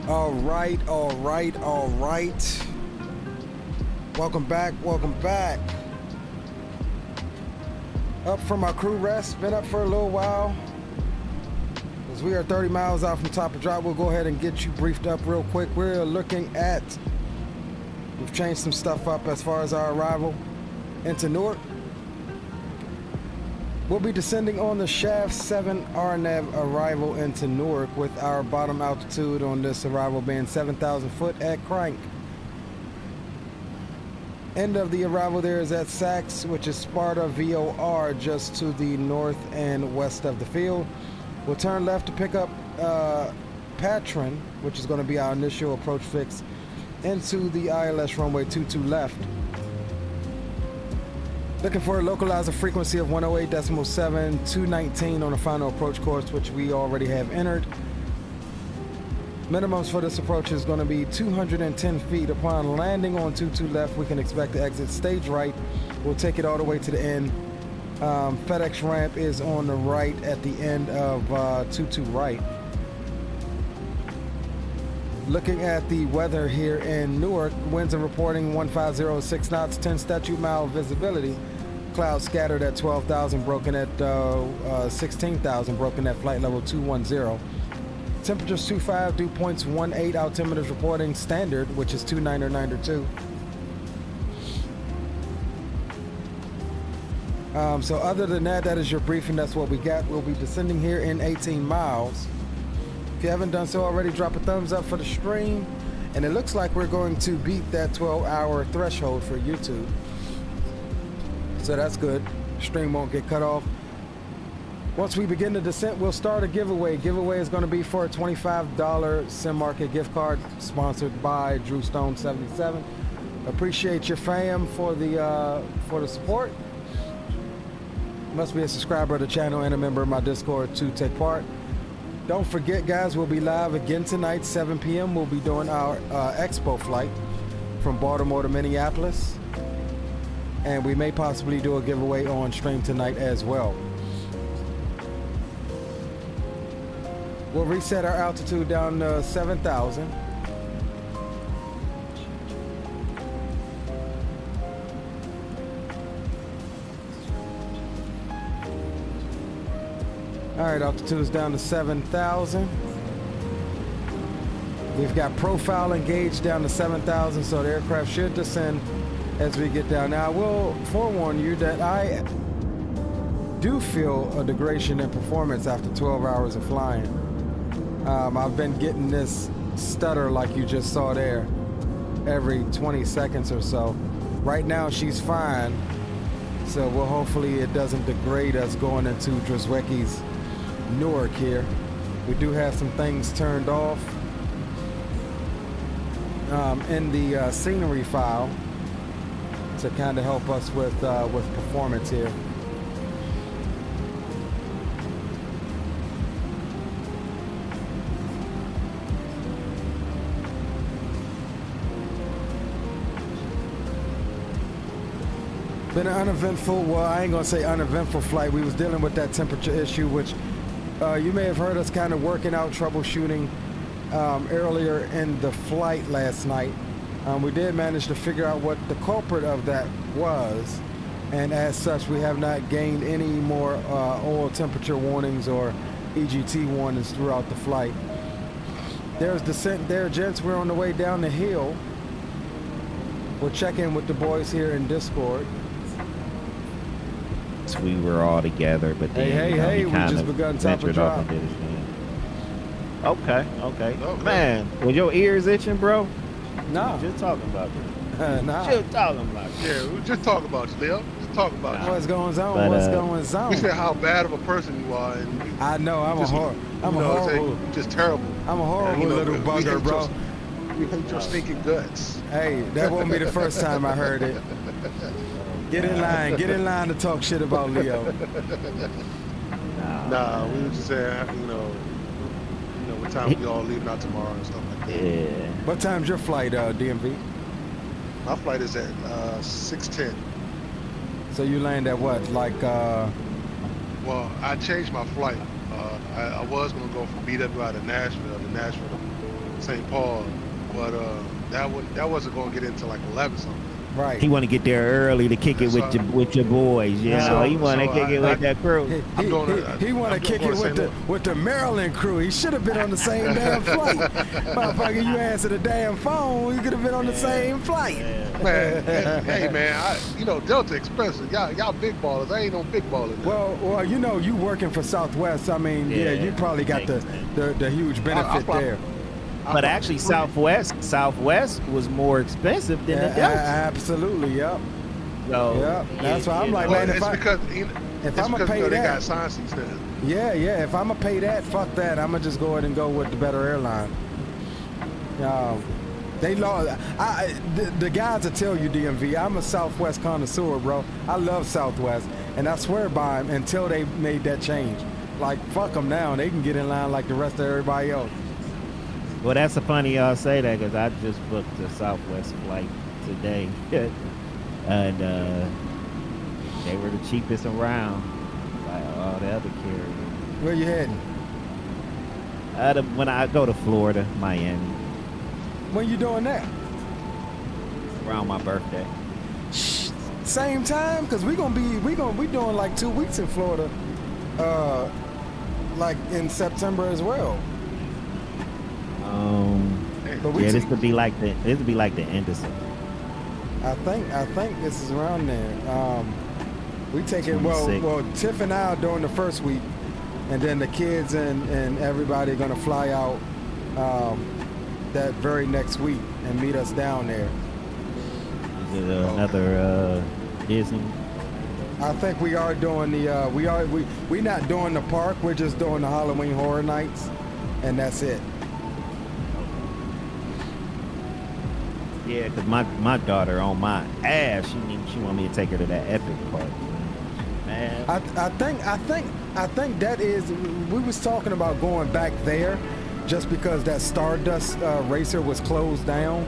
All right. Welcome back. Up from our crew rest. Been up for a little while. As we are 30 miles out from top of drop, we'll go ahead and get you briefed up real quick. We're looking at, we've changed some stuff up as far as our arrival into Newark. We'll be descending on the Shaft 7 RNAV arrival into Newark with our bottom altitude on this arrival being 7,000 foot at crank. End of the arrival there is at Saks, which is Sparta VOR, just to the north and west of the field. We'll turn left to pick up Patron, which is going to be our initial approach fix into the ILS runway 22 left. Looking for a localizer frequency of 108.7, 219 on the final approach course, which we already have entered. Minimums for this approach is going to be 210 feet. Upon landing on 22 left, we can expect to exit stage right. We'll take it all the way to the end. FedEx ramp is on the right at the end of 22 right. Looking at the weather here in Newark, winds are reporting 150.6 knots, 10 statute mile visibility. Clouds scattered at 12,000, broken at 16,000, broken at flight level 210. Temperatures 25, dew points 18, altimeters reporting standard, which is 29 or 92. So other than that, that is your briefing. That's what we got. We'll be descending here in 18 miles. If you haven't done so already, drop a thumbs up for the stream. And it looks like we're going to beat that 12-hour threshold for YouTube. So that's good. Stream won't get cut off. Once we begin the descent, we'll start a giveaway. Giveaway is going to be for a $25 Sim Market gift card sponsored by Drew Stone 77. Appreciate your fam for the support. Must be a subscriber of the channel and a member of my Discord to take part. Don't forget, guys, we'll be live again tonight, 7 p.m. We'll be doing our expo flight from Baltimore to Minneapolis. And we may possibly do a giveaway on stream tonight as well. We'll reset our altitude down to 7,000. All right, altitude is down to 7,000. We've got profile engaged down to 7,000, so the aircraft should descend as we get down. Now, I will forewarn you that I do feel a degradation in performance after 12 hours of flying. I've been getting this stutter like you just saw there every 20 seconds or so. Right now, she's fine, so well, hopefully it doesn't degrade us going into Drzewiecki's Newark here. We do have some things turned off in the scenery file to kind of help us with performance here. Been an uneventful, well, I ain't gonna say uneventful flight. We was dealing with that temperature issue, which you may have heard us kind of working out troubleshooting earlier in the flight last night. We did manage to figure out what the culprit of that was, and as such, we have not gained any more oil temperature warnings or EGT warnings throughout the flight. There's descent there, gents. We're on the way down the hill. We'll check in with the boys here in Discord. We were all together, but then hey, we just begun top of drop. Okay. Man, was your ears itching, bro? No. Just talking about it. Nah. Just talking about it. Yeah, we just talking about you, Leo. Just talking about you. What's going on? But, What's going on? We said how bad of a person you are. And you, I know. I'm a horrible. Just terrible. I'm a horrible little bugger, bro. We hate your stinking guts. Hey, that won't be the first time I heard it. Get in line to talk shit about Leo. Nah, we were just saying, you know, what time we all leaving out tomorrow and stuff like that. Yeah. What time's your flight, DMV? My flight is at 6:10. So you land at what? Like Well, I changed my flight. I was gonna go from BWI to Nashville St. Paul, but that wasn't going to get into like 11 something. Right. He want to get there early to kick it with your boys. You know, he want to kick it with that crew. He want to kick it with the Maryland crew. He should have been on the same damn flight. Motherfucker, you answer the damn phone, you could have been on the same flight. Man, hey man, Delta Express, y'all big ballers. I ain't no big baller. Well, you working for Southwest. I mean, yeah, you probably got the huge benefit there. But actually, Southwest was more expensive than the Delta. Absolutely, yep. So, that's why I'm like, man, if I'm gonna pay that, they got sign seats there. Yeah, if I'm gonna pay that, fuck that. I'm gonna just go ahead and go with the better airline. They lost. The guys will tell you, DMV, I'm a Southwest connoisseur, bro. I love Southwest, and I swear by them until they made that change. Like, fuck them now. They can get in line like the rest of everybody else. Well, that's a funny y'all say that because I just booked a Southwest flight today, and they were the cheapest around by all the other carriers. Where you heading? When I go to Florida, Miami. When you doing that? Around my birthday. Same time, cause we doing like 2 weeks in Florida, like in September as well. This would be like the end of September. I think this is around there. We take it well. Tiff and I are doing the first week, and then the kids and everybody are gonna fly out that very next week and meet us down there. Is it another Disney? I think we are doing the we not doing the park. We're just doing the Halloween Horror Nights, and that's it. Yeah, because my daughter on my ass, she want me to take her to that Epic park. Man, I think that is. We was talking about going back there, just because that Stardust racer was closed down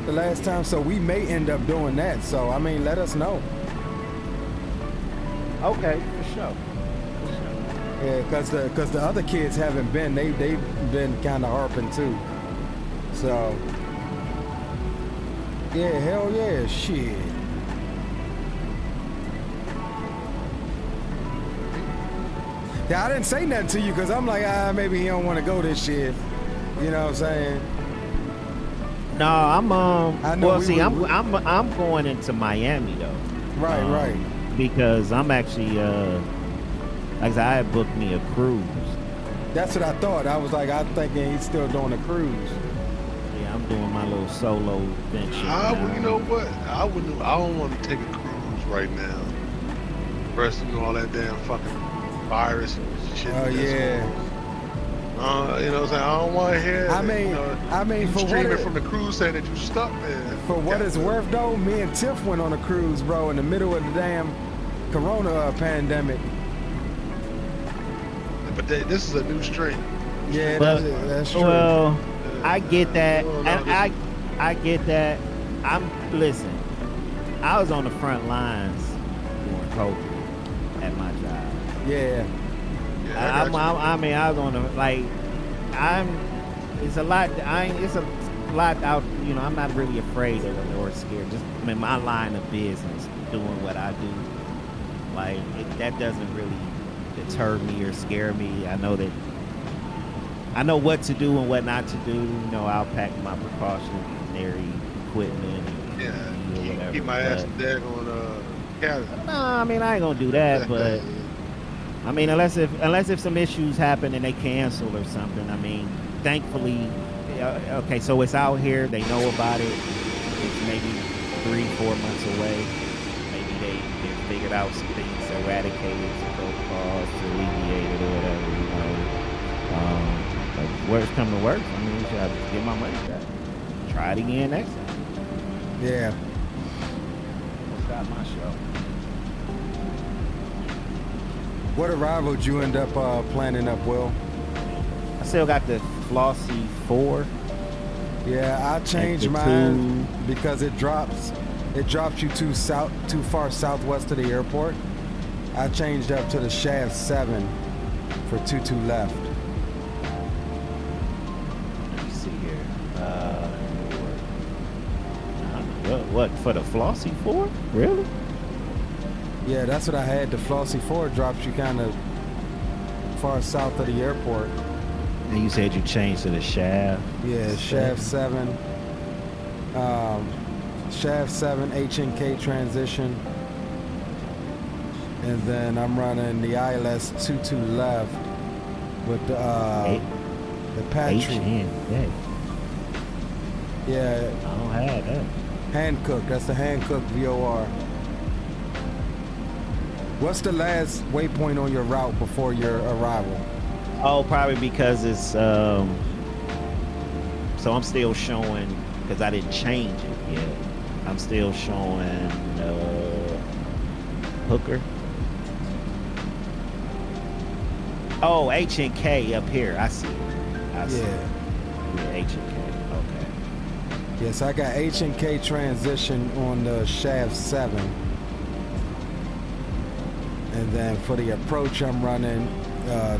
the last time, so we may end up doing that. So I mean, let us know. Okay, for sure. Yeah, because the other kids haven't been. They've been kind of harping too. So. Yeah, hell yeah, shit. Yeah, I didn't say nothing to you because I'm like, maybe he don't want to go this shit. You know what I'm saying? No, I'm I'm going into Miami though. Right. Because I'm actually like I had booked me a cruise. That's what I thought. I was like, I'm thinking he's still doing a cruise. I'm doing my little solo venture. You know what? I don't want to take a cruise right now. First, all that damn fucking virus and shit. Oh yeah. You know what I'm saying? I don't want to hear. I mean, you for streaming what from the cruise saying that you stuck there. For what it's worth, though, me and Tiff went on a cruise, bro, in the middle of the damn Corona pandemic. But this is a new strain. Yeah, that's true. Well, I get that, and I get that. Listen, I was on the front lines during COVID at my job. Yeah. I mean, I was on the it's a lot out. You know, I'm not really afraid of it or scared. Just my line of business, doing what I do, that doesn't really deter me or scare me. I know what to do and what not to do. You know, I'll pack my precautionary equipment. Yeah, keep my ass dead on Canada. No, I mean I ain't gonna do that, but I mean unless if some issues happen and they cancel or something. I mean, thankfully, okay, so it's out here. They know about it. It's maybe 3-4 months away. Maybe they figured out some things, eradicated some protocols to alleviate it or whatever. You know. Worst come to worst, I mean, should I get my money back? Try it again next time. Yeah. Got my show. What arrival did you end up planning up, Will? I still got the Flossy 4. Yeah, I changed mine because it drops you too far southwest of the airport. I changed up to the Shaft 7 for 22 left. what, for the Flossy 4? Really? Yeah, that's what I had. The Flossy 4 drops you kind of far south of the airport. And you said you changed to the Shaft? Yeah, Shaft 7. Shaft 7 HNK transition. And then I'm running the ILS 22 left with the Patron. Yeah. I don't have that. Hand cook. That's the hand cooked VOR. What's the last waypoint on your route before your arrival? Oh, probably because it's so I'm still showing, because I didn't change it yet. I'm still showing Hooker. Oh, H and K up here. I see. Yeah, H and K. Okay. Yes, I got H and K transition on the Shaft 7. And then for the approach, I'm running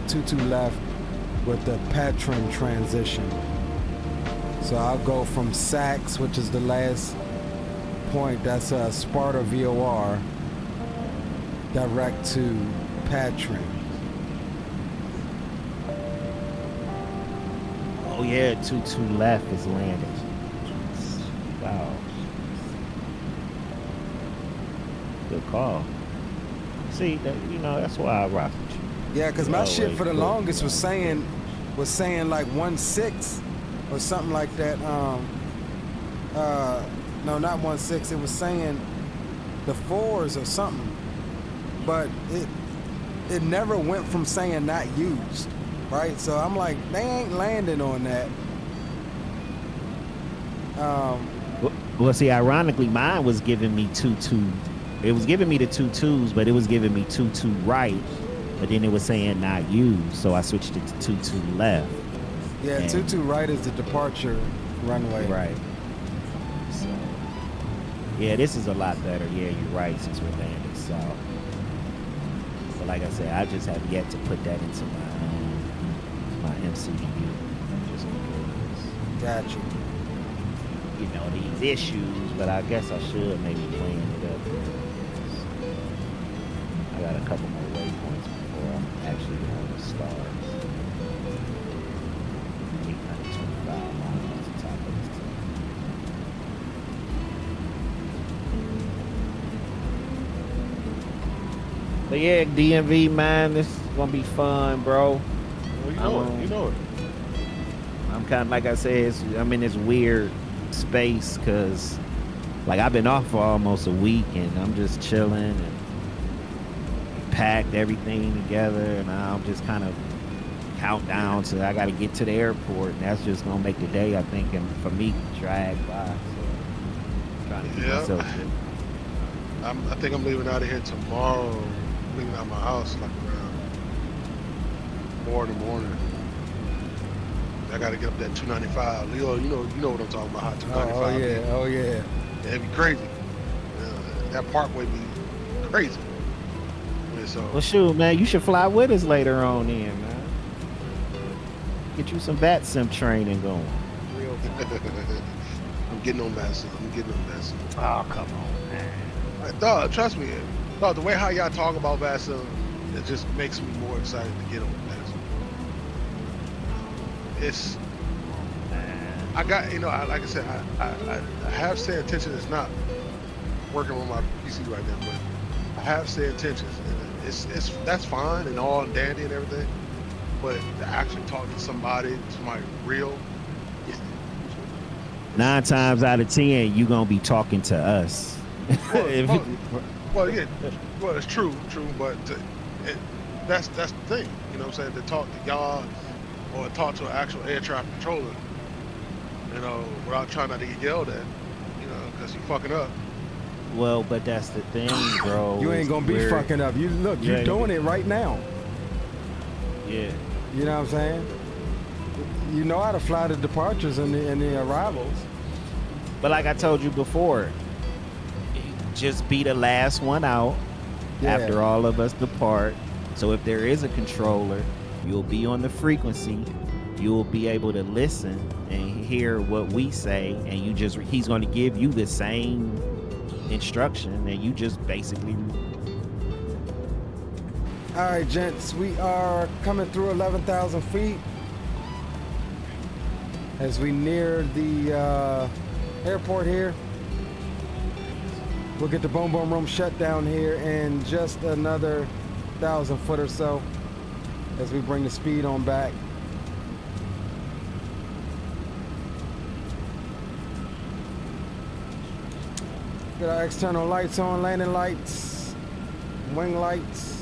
22 left with the Patron transition. So I'll go from Saks, which is the last point. That's a Sparta VOR, direct to Patron. Oh yeah, 22 left is landing. Wow. Good call. See, that, that's why I rock with you. Yeah, because my shit for the longest was saying like 1.6 or something like that. No, not 1.6. It was saying the 4s or something. But it never went from saying not used, right? So I'm like, they ain't landing on that. Well, see, ironically, mine was giving me 2.2. It was giving me the 2.2s, but it was giving me 2.2 right. But then it was saying not used, so I switched it to 2.2 left. Yeah, 2.2 right is the departure runway. Right. So, yeah, this is a lot better. Yeah, you're right, since we're landing south. But like I said, I just have yet to put that into my MCU. Just because. Gotcha. These issues, but I guess I should maybe plan it up. I got a couple more waypoints before I'm actually on the stars. 825 miles on the top of this thing. But yeah, DMV, man, this is gonna be fun, bro. Well, you know it. I'm kind of, like I said, I'm in this weird space because like I've been off for almost a week and I'm just chilling and packed everything together, and I'm just kind of countdown to I got to get to the airport, and that's just gonna make the day, I think, and for me, drag by. So I'm trying to keep myself good. I think I'm leaving out of here tomorrow. Leaving out of my house like around 4 in the morning. I got to get up that 295. Leo, you know what I'm talking about, how 295. Oh yeah. It'd be crazy. That parkway be crazy. So, well, shoot, man, you should fly with us later on in, man. Get you some bat sim training going. I'm getting on bat sim. Oh, come on, man. Dog, trust me. Dog, the way how y'all talk about bat sim, it just makes me more excited to get on bat sim. It's, I got, like I said, I have said intention. It's not working on my PC right now, but I have said intentions. That's fine and all dandy and everything, but to actually talk to somebody real. 9 times out of 10, you gonna be talking to us. Well, it's true, but that's the thing. You know what I'm saying? To talk to y'all or talk to an actual air traffic controller, without trying not to get yelled at, because you fucking up. Well, but that's the thing, bro. You ain't gonna be fucking up. You're doing it right now. Yeah. You know what I'm saying? You know how to fly the departures and the arrivals. But like I told you before, just be the last one out after all of us depart. So if there is a controller, you'll be on the frequency you'll be able to listen and hear what we say, and he's going to give you the same instruction, and you just basically. All right, gents, we are coming through 11,000 feet as we near the airport here. We'll get the boom boom room shut down here in just another 1,000 foot or so as we bring the speed on back. Get our external lights on, landing lights, wing lights.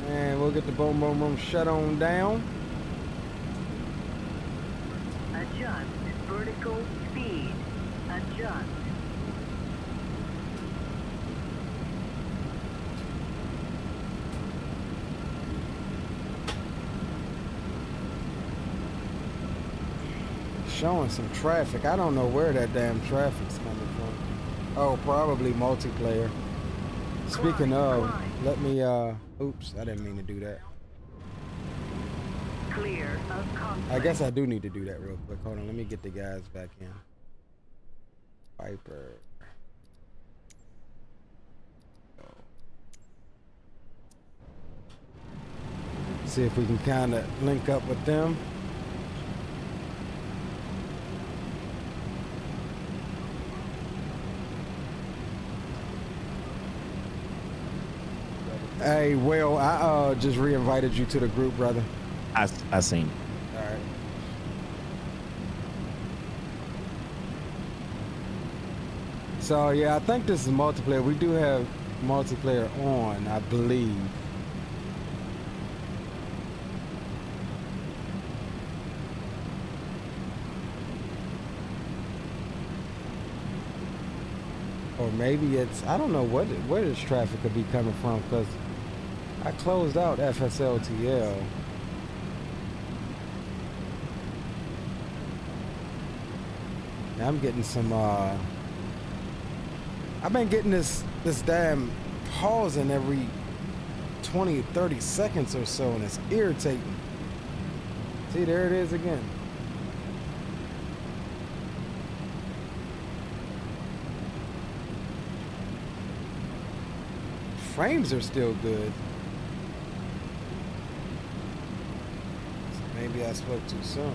And we'll get the boom boom room shut on down. Adjust vertical speed. Adjust. Showing some traffic. I don't know where that damn traffic's coming from. Oh, probably multiplayer. Speaking of, let me, oops, I didn't mean to do that. Clear of conflict. I guess I do need to do that real quick. Hold on, let me get the guys back in. Viper. See if we can kind of link up with them. Hey, Will, I just re-invited you to the group, brother. I seen. All right. So yeah, I think this is multiplayer. We do have multiplayer on, I believe. Or maybe it's, I don't know where this traffic could be coming from, because I closed out FSLTL. Now I'm getting some, I've been getting this damn pausing every 20, 30 seconds or so, and it's irritating. See, there it is again. Frames are still good. So maybe I spoke too soon.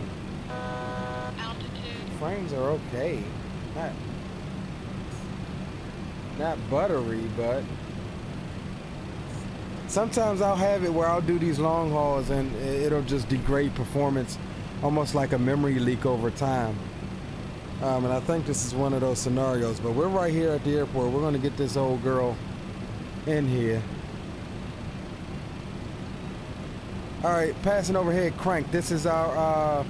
Altitude. Frames are okay. Not buttery, but sometimes I'll have it where I'll do these long hauls and it'll just degrade performance, almost like a memory leak over time. And I think this is one of those scenarios, but we're right here at the airport. We're gonna get this old girl in here. All right, passing overhead crank. This is our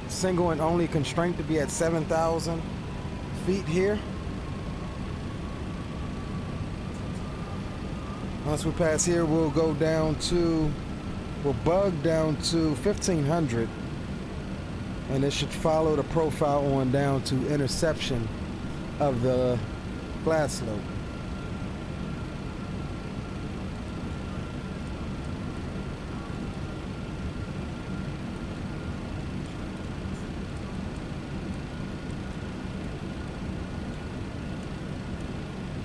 single and only constraint to be at 7,000 feet here. Once we pass here, we'll go down to, we'll bug down to 1,500, and it should follow the profile on down to interception of the glass slope.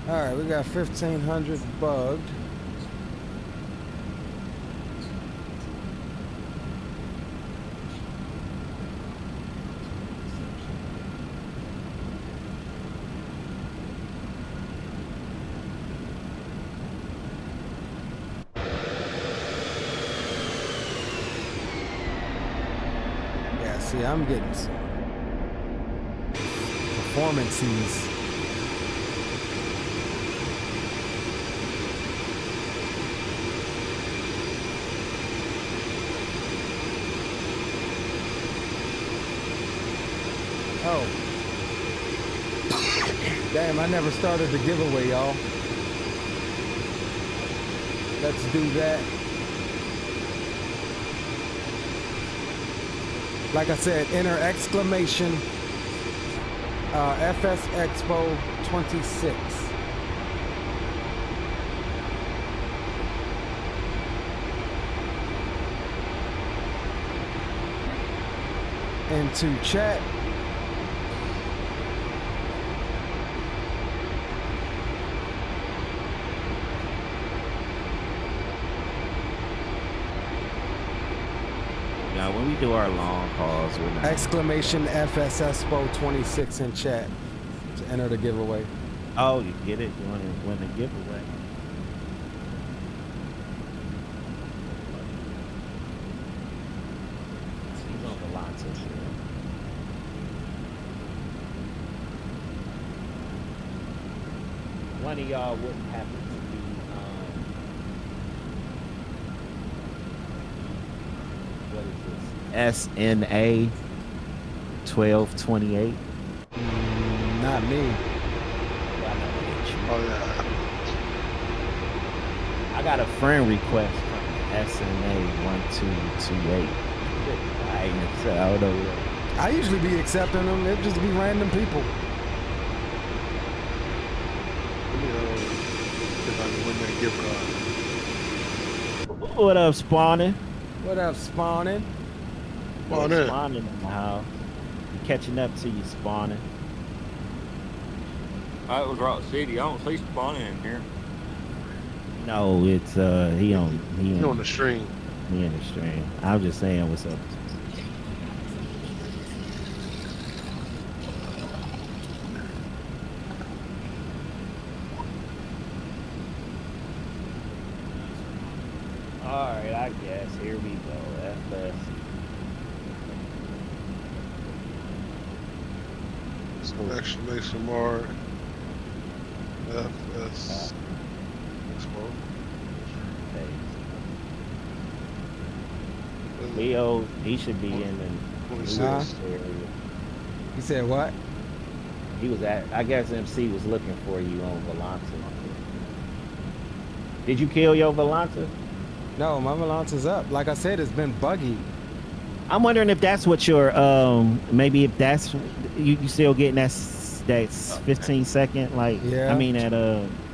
All right, we got 1,500 bugged. Yeah, see, I'm getting some performances. Oh. Damn, I never started the giveaway, y'all. Let's do that. Like I said, enter exclamation FSExpo2026. Into chat. Now, when we do our long calls, we're not Exclamation FSExpo2026 in chat to enter the giveaway. Oh, you get it? You want to win the giveaway? He's on the lots of shit. One of y'all wouldn't happen to be what is this? SNA 1228. Not me. Oh yeah. I got a friend request from SNA 1228. I don't know. I usually be accepting them. It just be random people. If I can win that gift card. What up, Spawning? What up, Spawning? Spawning in the house. Catching up to you, Spawning. That was Rock City. I don't see Spawning in here. No, it's he on the stream. He in the stream. I'm just saying what's up. All right, I guess here we go. FS. Exclamation mark. FS. Leo, he should be in the area. You said what? He was at, I guess MC was looking for you on Volanta. Did you kill your Volanta? No, my Volanta's up. Like I said, it's been buggy. I'm wondering if that's what your, maybe if that's, you still getting that 15-second, like, yeah. I mean, that,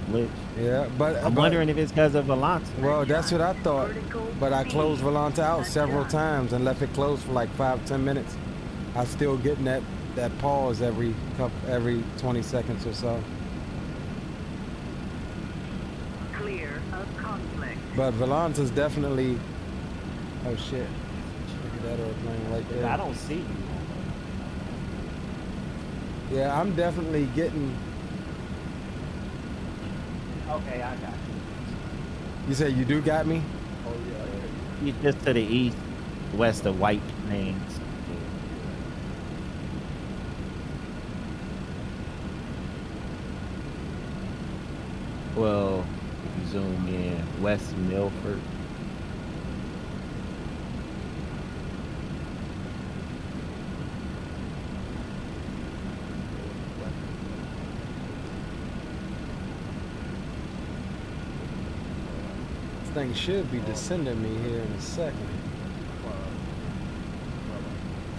glitch. Yeah, but I'm wondering if it's because of Volanta. Well, that's what I thought. But I closed Volanta out several times and left it closed for like 5-10 minutes. I still getting that pause every 20 seconds or so. Clear of conflict. But Volanta's definitely. Oh shit! Look at that airplane right there. I don't see you. Yeah, I'm definitely getting. Okay, I got you. You said you do got me? Oh yeah. You're just to the east, west of White Plains. Well, if you zoom in, West Milford. This thing should be descending me here in a second.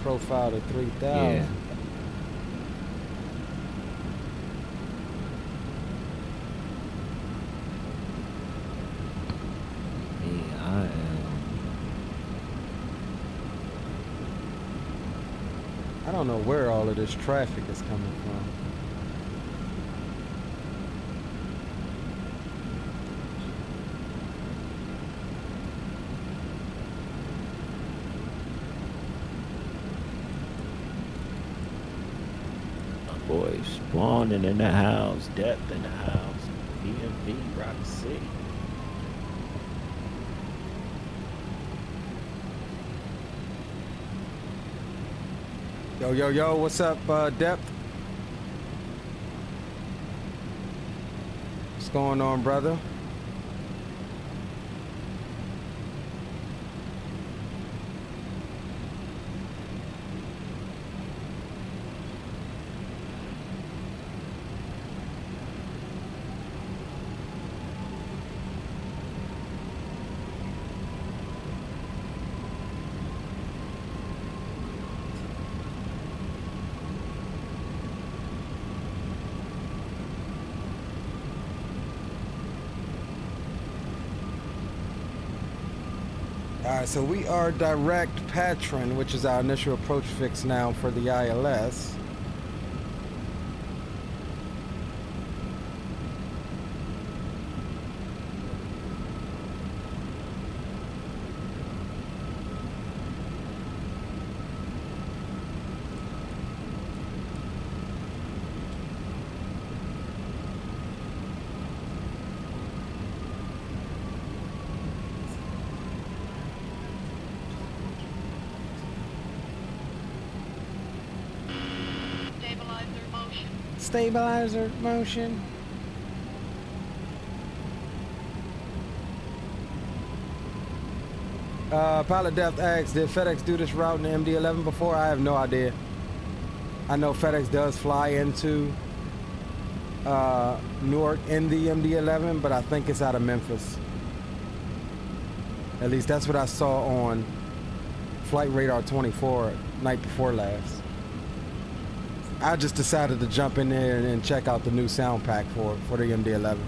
Profile to 3,000. Yeah. I don't know where all of this traffic is coming from. Boy, spawning in the house, depth in the house, DMV, Rock City. Yo, yo, yo, what's up, Depth? What's going on, brother? All right, so we are direct patron, which is our initial approach fix now for the ILS. Stabilizer motion. Pilot Depth asks, did FedEx do this route in the MD-11 before? I have no idea. I know FedEx does fly into Newark in the MD-11, but I think it's out of Memphis. At least that's what I saw on Flight Radar 24 night before last. I just decided to jump in there and check out the new sound pack for the MD-11.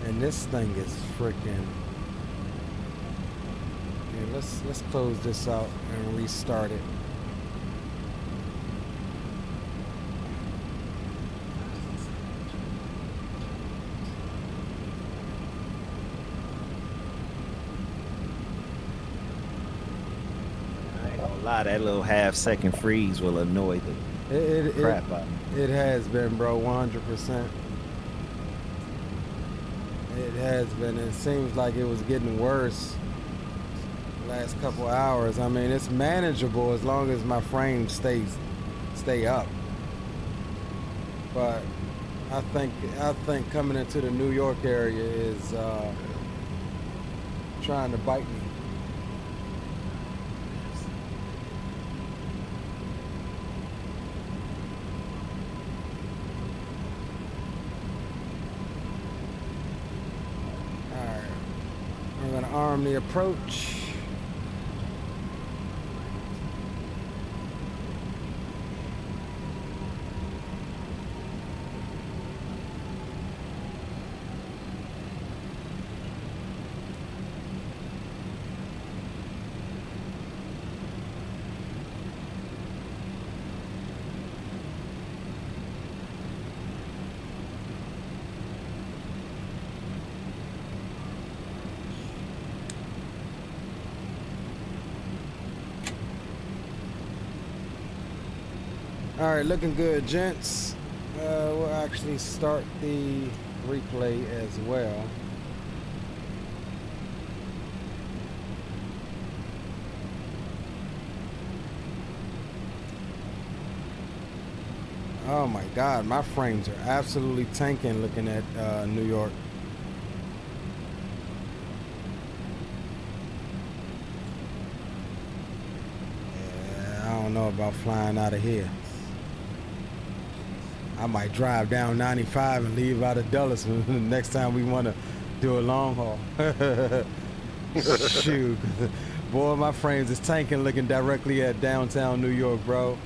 And this thing is freaking. Okay, let's close this out and restart it. That little half-second freeze will annoy the crap out of me. It has been, bro, 100%. It has been. It seems like it was getting worse the last couple of hours. I mean, it's manageable as long as my frame stay up. But I think coming into the New York area is trying to bite me. Arm the approach. All right, looking good, gents. We'll actually start the replay as well. Oh my God, my frames are absolutely tanking looking at New York. Yeah, I don't know about flying out of here. I might drive down 95 and leave out of Dulles next time we want to do a long haul. Shoot. Boy, my frames is tanking looking directly at downtown New York, bro.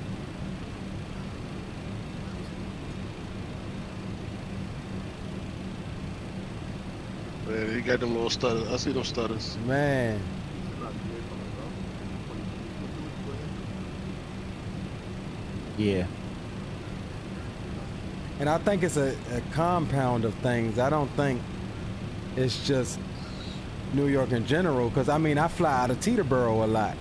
Man, he got them little stutters. I see those stutters. Man. Yeah. And I think it's a compound of things. I don't think it's just New York in general, because I mean I fly out of Teterboro a lot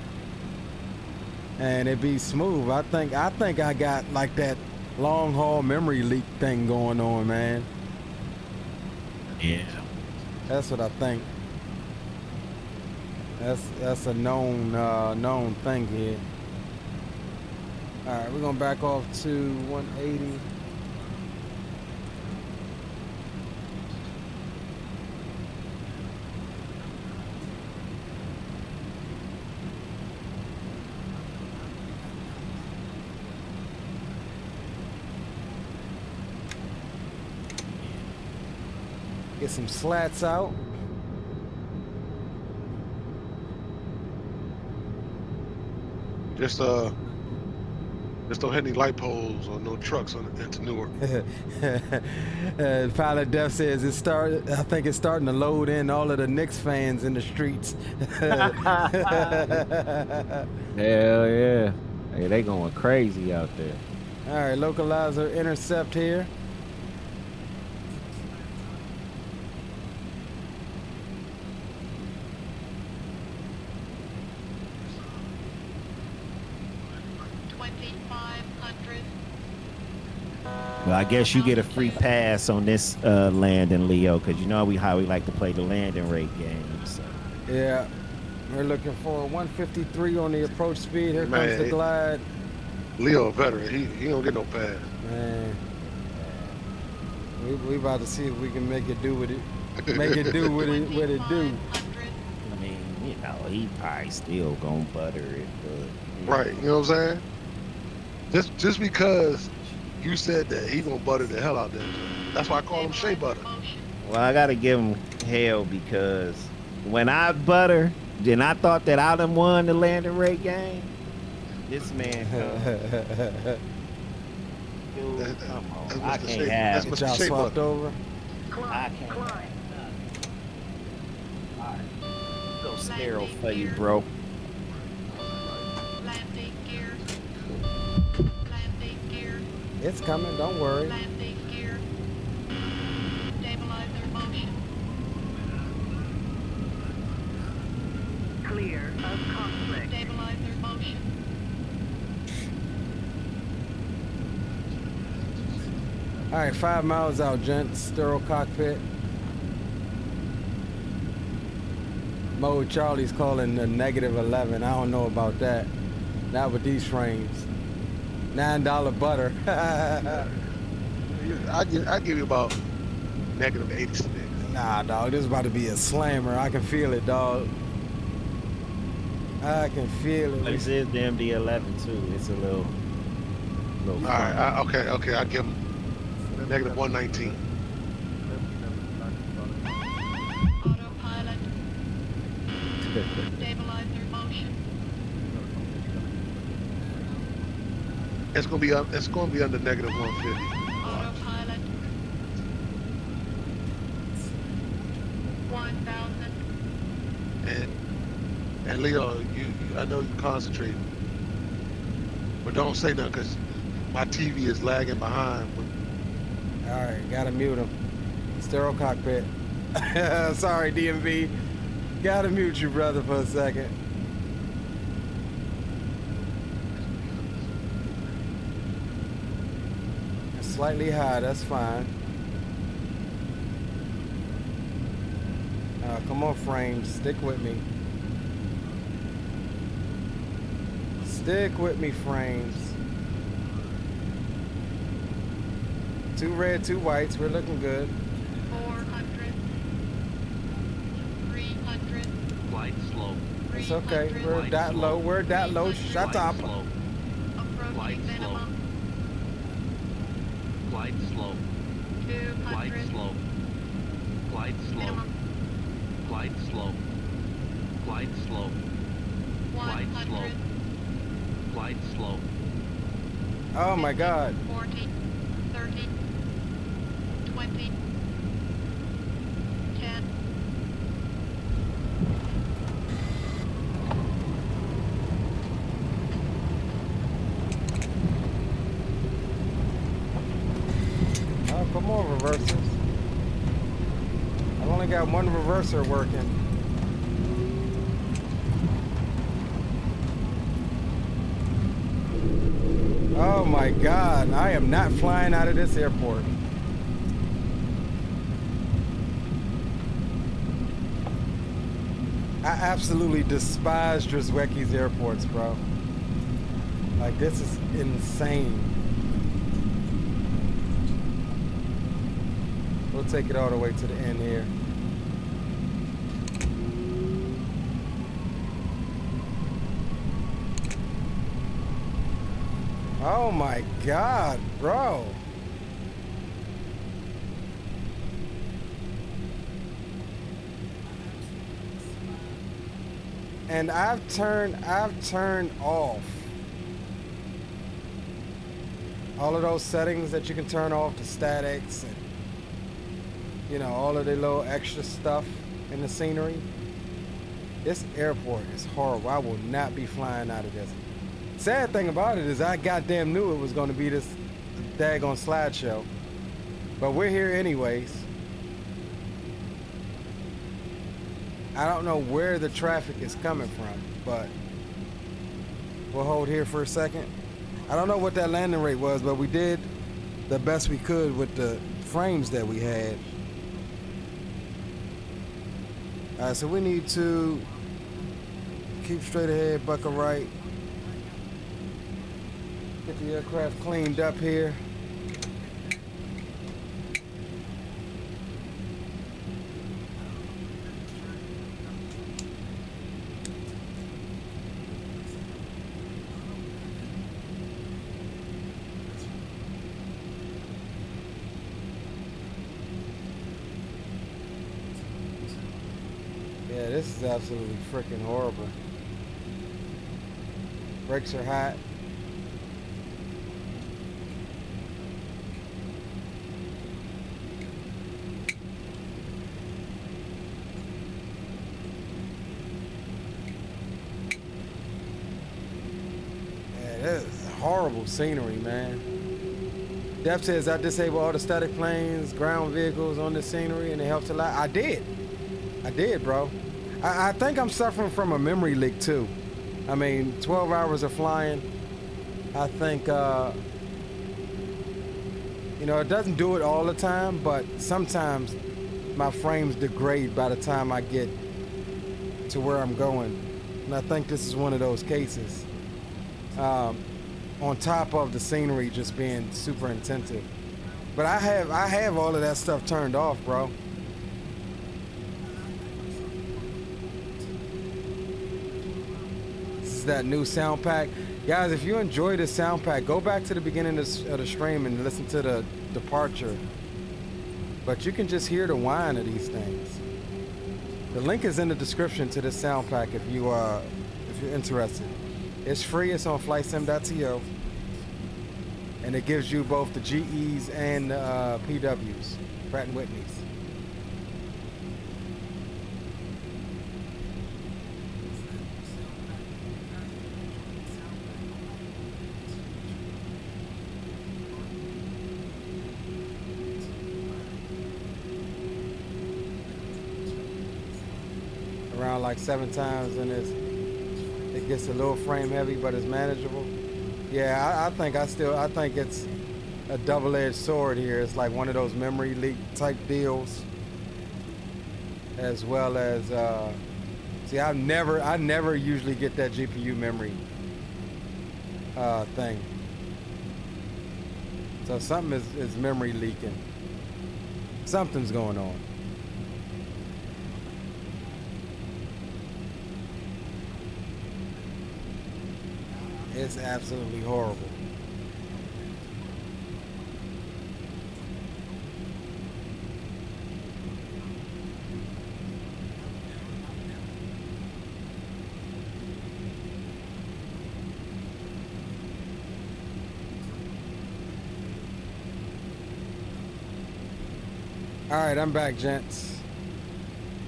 and it be smooth. I think I got like that long haul memory leak thing going on, man. Yeah, that's what I think. That's a known thing here. All right, we're gonna back off to 180. Get some slats out. Just Just don't hit any light poles or no trucks into Newark. Pilot Def says it started. I think it's starting to load in all of the Knicks fans in the streets. Hell yeah. Hey, they going crazy out there. All right, localizer intercept here. Well, I guess you get a free pass on this landing, Leo, because you know how we like to play the landing rate game. So. Yeah, we're looking for 153 on the approach speed. Here comes the glide. Leo, a veteran, he don't get no pass. Man, we about to see if we can make it do what it make it do what it do. I mean, you know, he probably still gonna butter it, but right. You know what I'm saying? Just because you said that he gonna butter the hell out there. That's why I call him Shea Butter. Well, I gotta give him hell because when I butter, then I thought that I done won the landing rate game. This man, dude, come on, I can't have it. Y'all swapped over. I can't. All right, go sterile for you, bro. Landing gear. Landing gear. It's coming. Don't worry. Landing gear. Stabilizer motion. Clear of conflict. Stabilizer motion. All right, 5 miles out, gents. Sterile cockpit. Mo Charlie's calling the -11. I don't know about that. Not with these frames. $9 butter. I give you about -86. Nah, dog. This is about to be a slammer. I can feel it, dog. I can feel it. This is the MD-11 too. It's a little. All right. Okay. I give him -119. Autopilot. Stabilizer motion. It's gonna be under -150. Autopilot. 1,000. And Leo, I know you concentrate, but don't say nothing because my TV is lagging behind. All right, gotta mute him. Sterile cockpit. Sorry, DMV. Gotta mute you, brother, for a second. Slightly high, that's fine. Come on, frames, stick with me. Stick with me, frames. 2 red, 2 whites, we're looking good. 400. 300. Flight slow. It's okay, we're that low, shut up. Approaching minimum. Flight slow. 200. Flight slow. Flight slow. Minimum. Flight slow. Flight slow. Flight slow. 100. Flight slow. Oh my God. 40. 30. 20. 10. Oh, come on, reversers. I've only got one reverser working. Oh my God, I am not flying out of this airport. I absolutely despise Drzwecki's airports, bro. Like, this is insane. We'll take it all the way to the end here. Oh my God, bro. And I've turned off all of those settings that you can turn off, the statics and, you know, all of the little extra stuff in the scenery. This airport is horrible. I will not be flying out of this. Sad thing about it is I goddamn knew it was going to be this daggone slideshow. But we're here anyways. I don't know where the traffic is coming from, but we'll hold here for a second. I don't know what that landing rate was, but we did the best we could with the frames that we had. All right, so we need to keep straight ahead, buckle right. Get the aircraft cleaned up here. Yeah, this is absolutely freaking horrible. Brakes are hot. Yeah, this is horrible scenery, man. Def says I disable all the static planes, ground vehicles on the scenery, and it helps a lot. I did, bro. I think I'm suffering from a memory leak too. I mean, 12 hours of flying. I think, you know, it doesn't do it all the time, but sometimes my frames degrade by the time I get to where I'm going. And I think this is one of those cases. On top of the scenery just being super intensive. But I have all of that stuff turned off, bro. That new sound pack. Guys, if you enjoy this sound pack, go back to the beginning of the stream and listen to the departure. But you can just hear the whine of these things. The link is in the description to this sound pack if you're interested. It's free. It's on flightsim.to, and it gives you both the GEs and PWs, Pratt & Whitneys. Around like 7 times, and it gets a little frame heavy, but it's manageable. Yeah, I think it's a double-edged sword here. It's like one of those memory leak type deals, as well as see, I never usually get that GPU memory thing. So something is memory leaking. Something's going on. It's absolutely horrible. All right, I'm back, gents.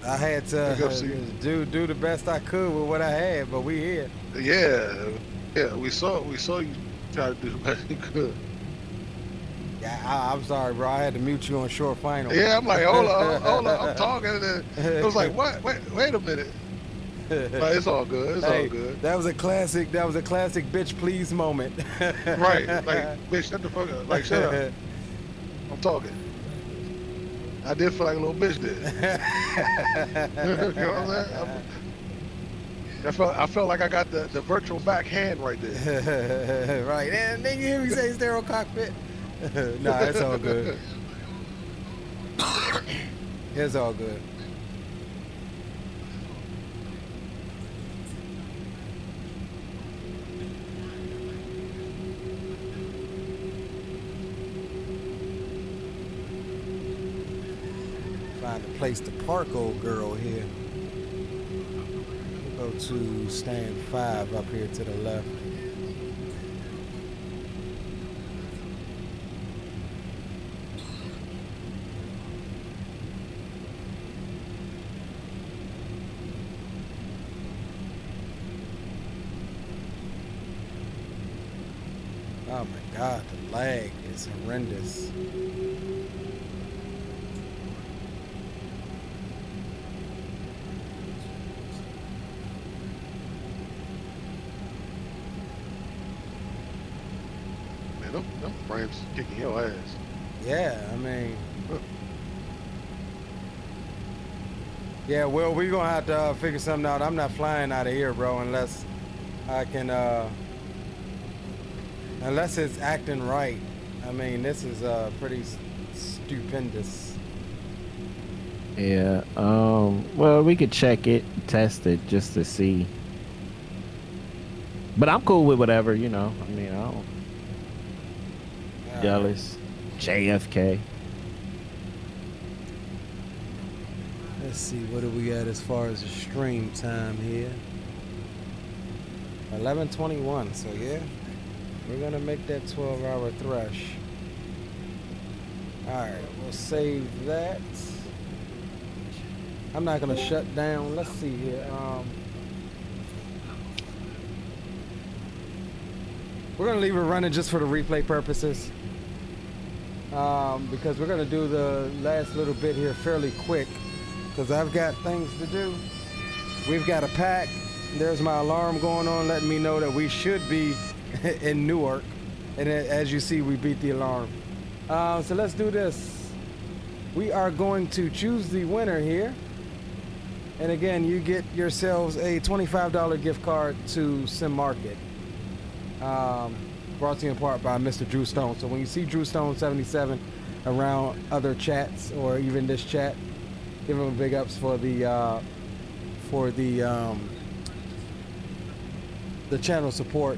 I had to do the best I could with what I had, but we here. Yeah, we saw you try to do the best you could. Yeah, I'm sorry, bro. I had to mute you on short final. Yeah, I'm like, hold on, I'm talking, and then it was like, what? Wait a minute. But it's all good. It's all good. That was a classic bitch please moment. Right, like, bitch, shut the fuck up. Like, shut up. I'm talking. I did feel like a little bitch did. You know what I'm saying? I felt like I got the virtual backhand right there. Right, and then you hear me say stereo cockpit. Nah, it's all good. It's all good. Find a place to park, old girl here. Go to stand 5 up here to the left. Oh my God, the lag is horrendous. Man, them frames kicking your ass. Yeah, I mean, yeah, well, we're gonna have to figure something out. I'm not flying out of here, bro, unless I can, unless it's acting right. I mean, this is pretty stupendous. Yeah. Well, we could check it, test it, just to see. But I'm cool with whatever, you know. I mean, I don't. Jealous. JFK. Let's see, what do we got as far as the stream time here? 11:21. So yeah, we're gonna make that 12-hour thresh. All right, we'll save that. I'm not gonna shut down. Let's see here. We're gonna leave it running just for the replay purposes. Because we're gonna do the last little bit here fairly quick, because I've got things to do. We've got a pack. There's my alarm going on, letting me know that we should be in Newark. And as you see, we beat the alarm. So let's do this. We are going to choose the winner here. And again, you get yourselves a $25 gift card to Sim Market. Brought to you in part by Mr. Drew Stone. So when you see Drew Stone 77 around other chats or even this chat, give him big ups for the channel support.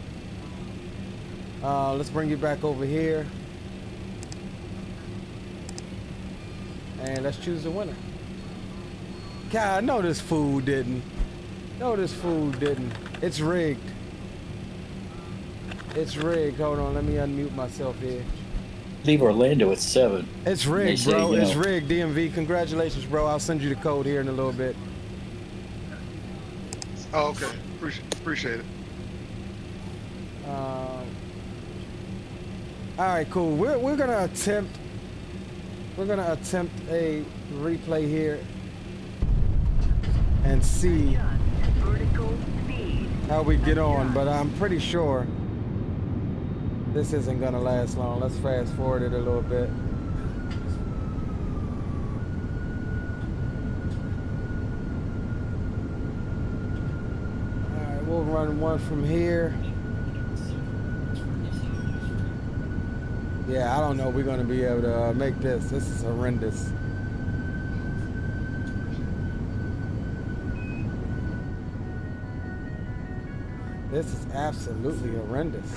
Let's bring you back over here and let's choose the winner. God, no, this fool didn't. No, this fool didn't. It's rigged. It's rigged. Hold on, let me unmute myself here. Leave Orlando at 7. It's rigged, bro. It's rigged, DMV. Congratulations, bro. I'll send you the code here in a little bit. Oh, okay. Appreciate it. All right, cool. We're gonna attempt a replay here and see how we get on, but I'm pretty sure this isn't gonna last long. Let's fast forward it a little bit. All right, we'll run one from here. Yeah, I don't know if we're gonna be able to make this. This is horrendous. This is absolutely horrendous.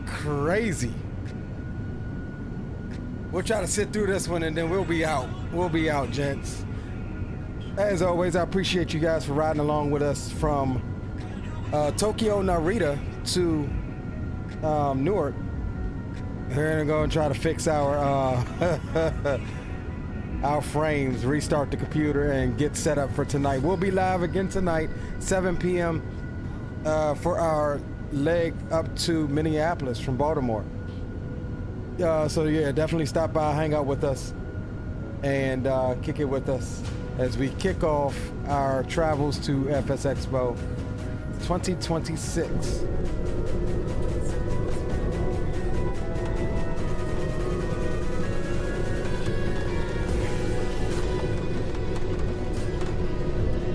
Crazy. We'll try to sit through this one and then we'll be out. We'll be out, gents. As always, I appreciate you guys for riding along with us from Tokyo Narita to Newark. We're gonna go and try to fix our our frames, restart the computer, and get set up for tonight. We'll be live again tonight, 7 p.m. For our leg up to Minneapolis from Baltimore. So yeah, definitely stop by, hang out with us, and kick it with us as we kick off our travels to FSExpo 2026.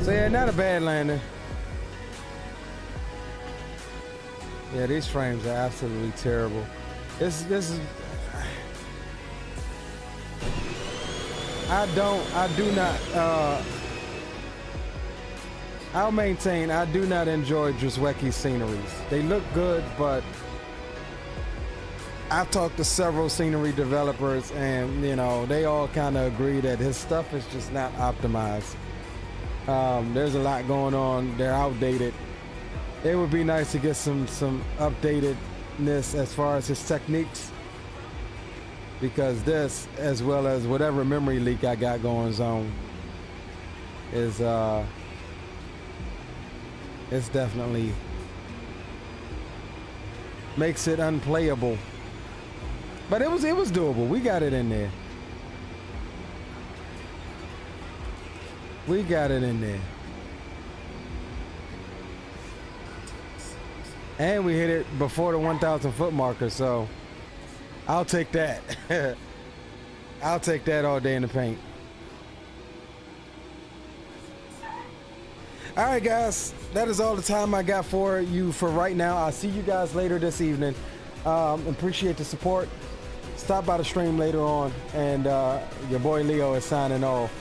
So yeah, not a bad landing. Yeah, these frames are absolutely terrible. This is. I'll maintain, I do not enjoy Drzewecki's sceneries. They look good, but I've talked to several scenery developers and, you know, they all kind of agree that his stuff is just not optimized. There's a lot going on. They're outdated. It would be nice to get some updatedness as far as his techniques, because this, as well as whatever memory leak I got going on, is it's definitely makes it unplayable. But it was doable. We got it in there. We got it in there. And we hit it before the 1,000 foot marker, so I'll take that. I'll take that all day in the paint. All right, guys, that is all the time I got for you for right now. I'll see you guys later this evening. Appreciate the support. Stop by the stream later on, and your boy Leo is signing off.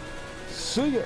See ya.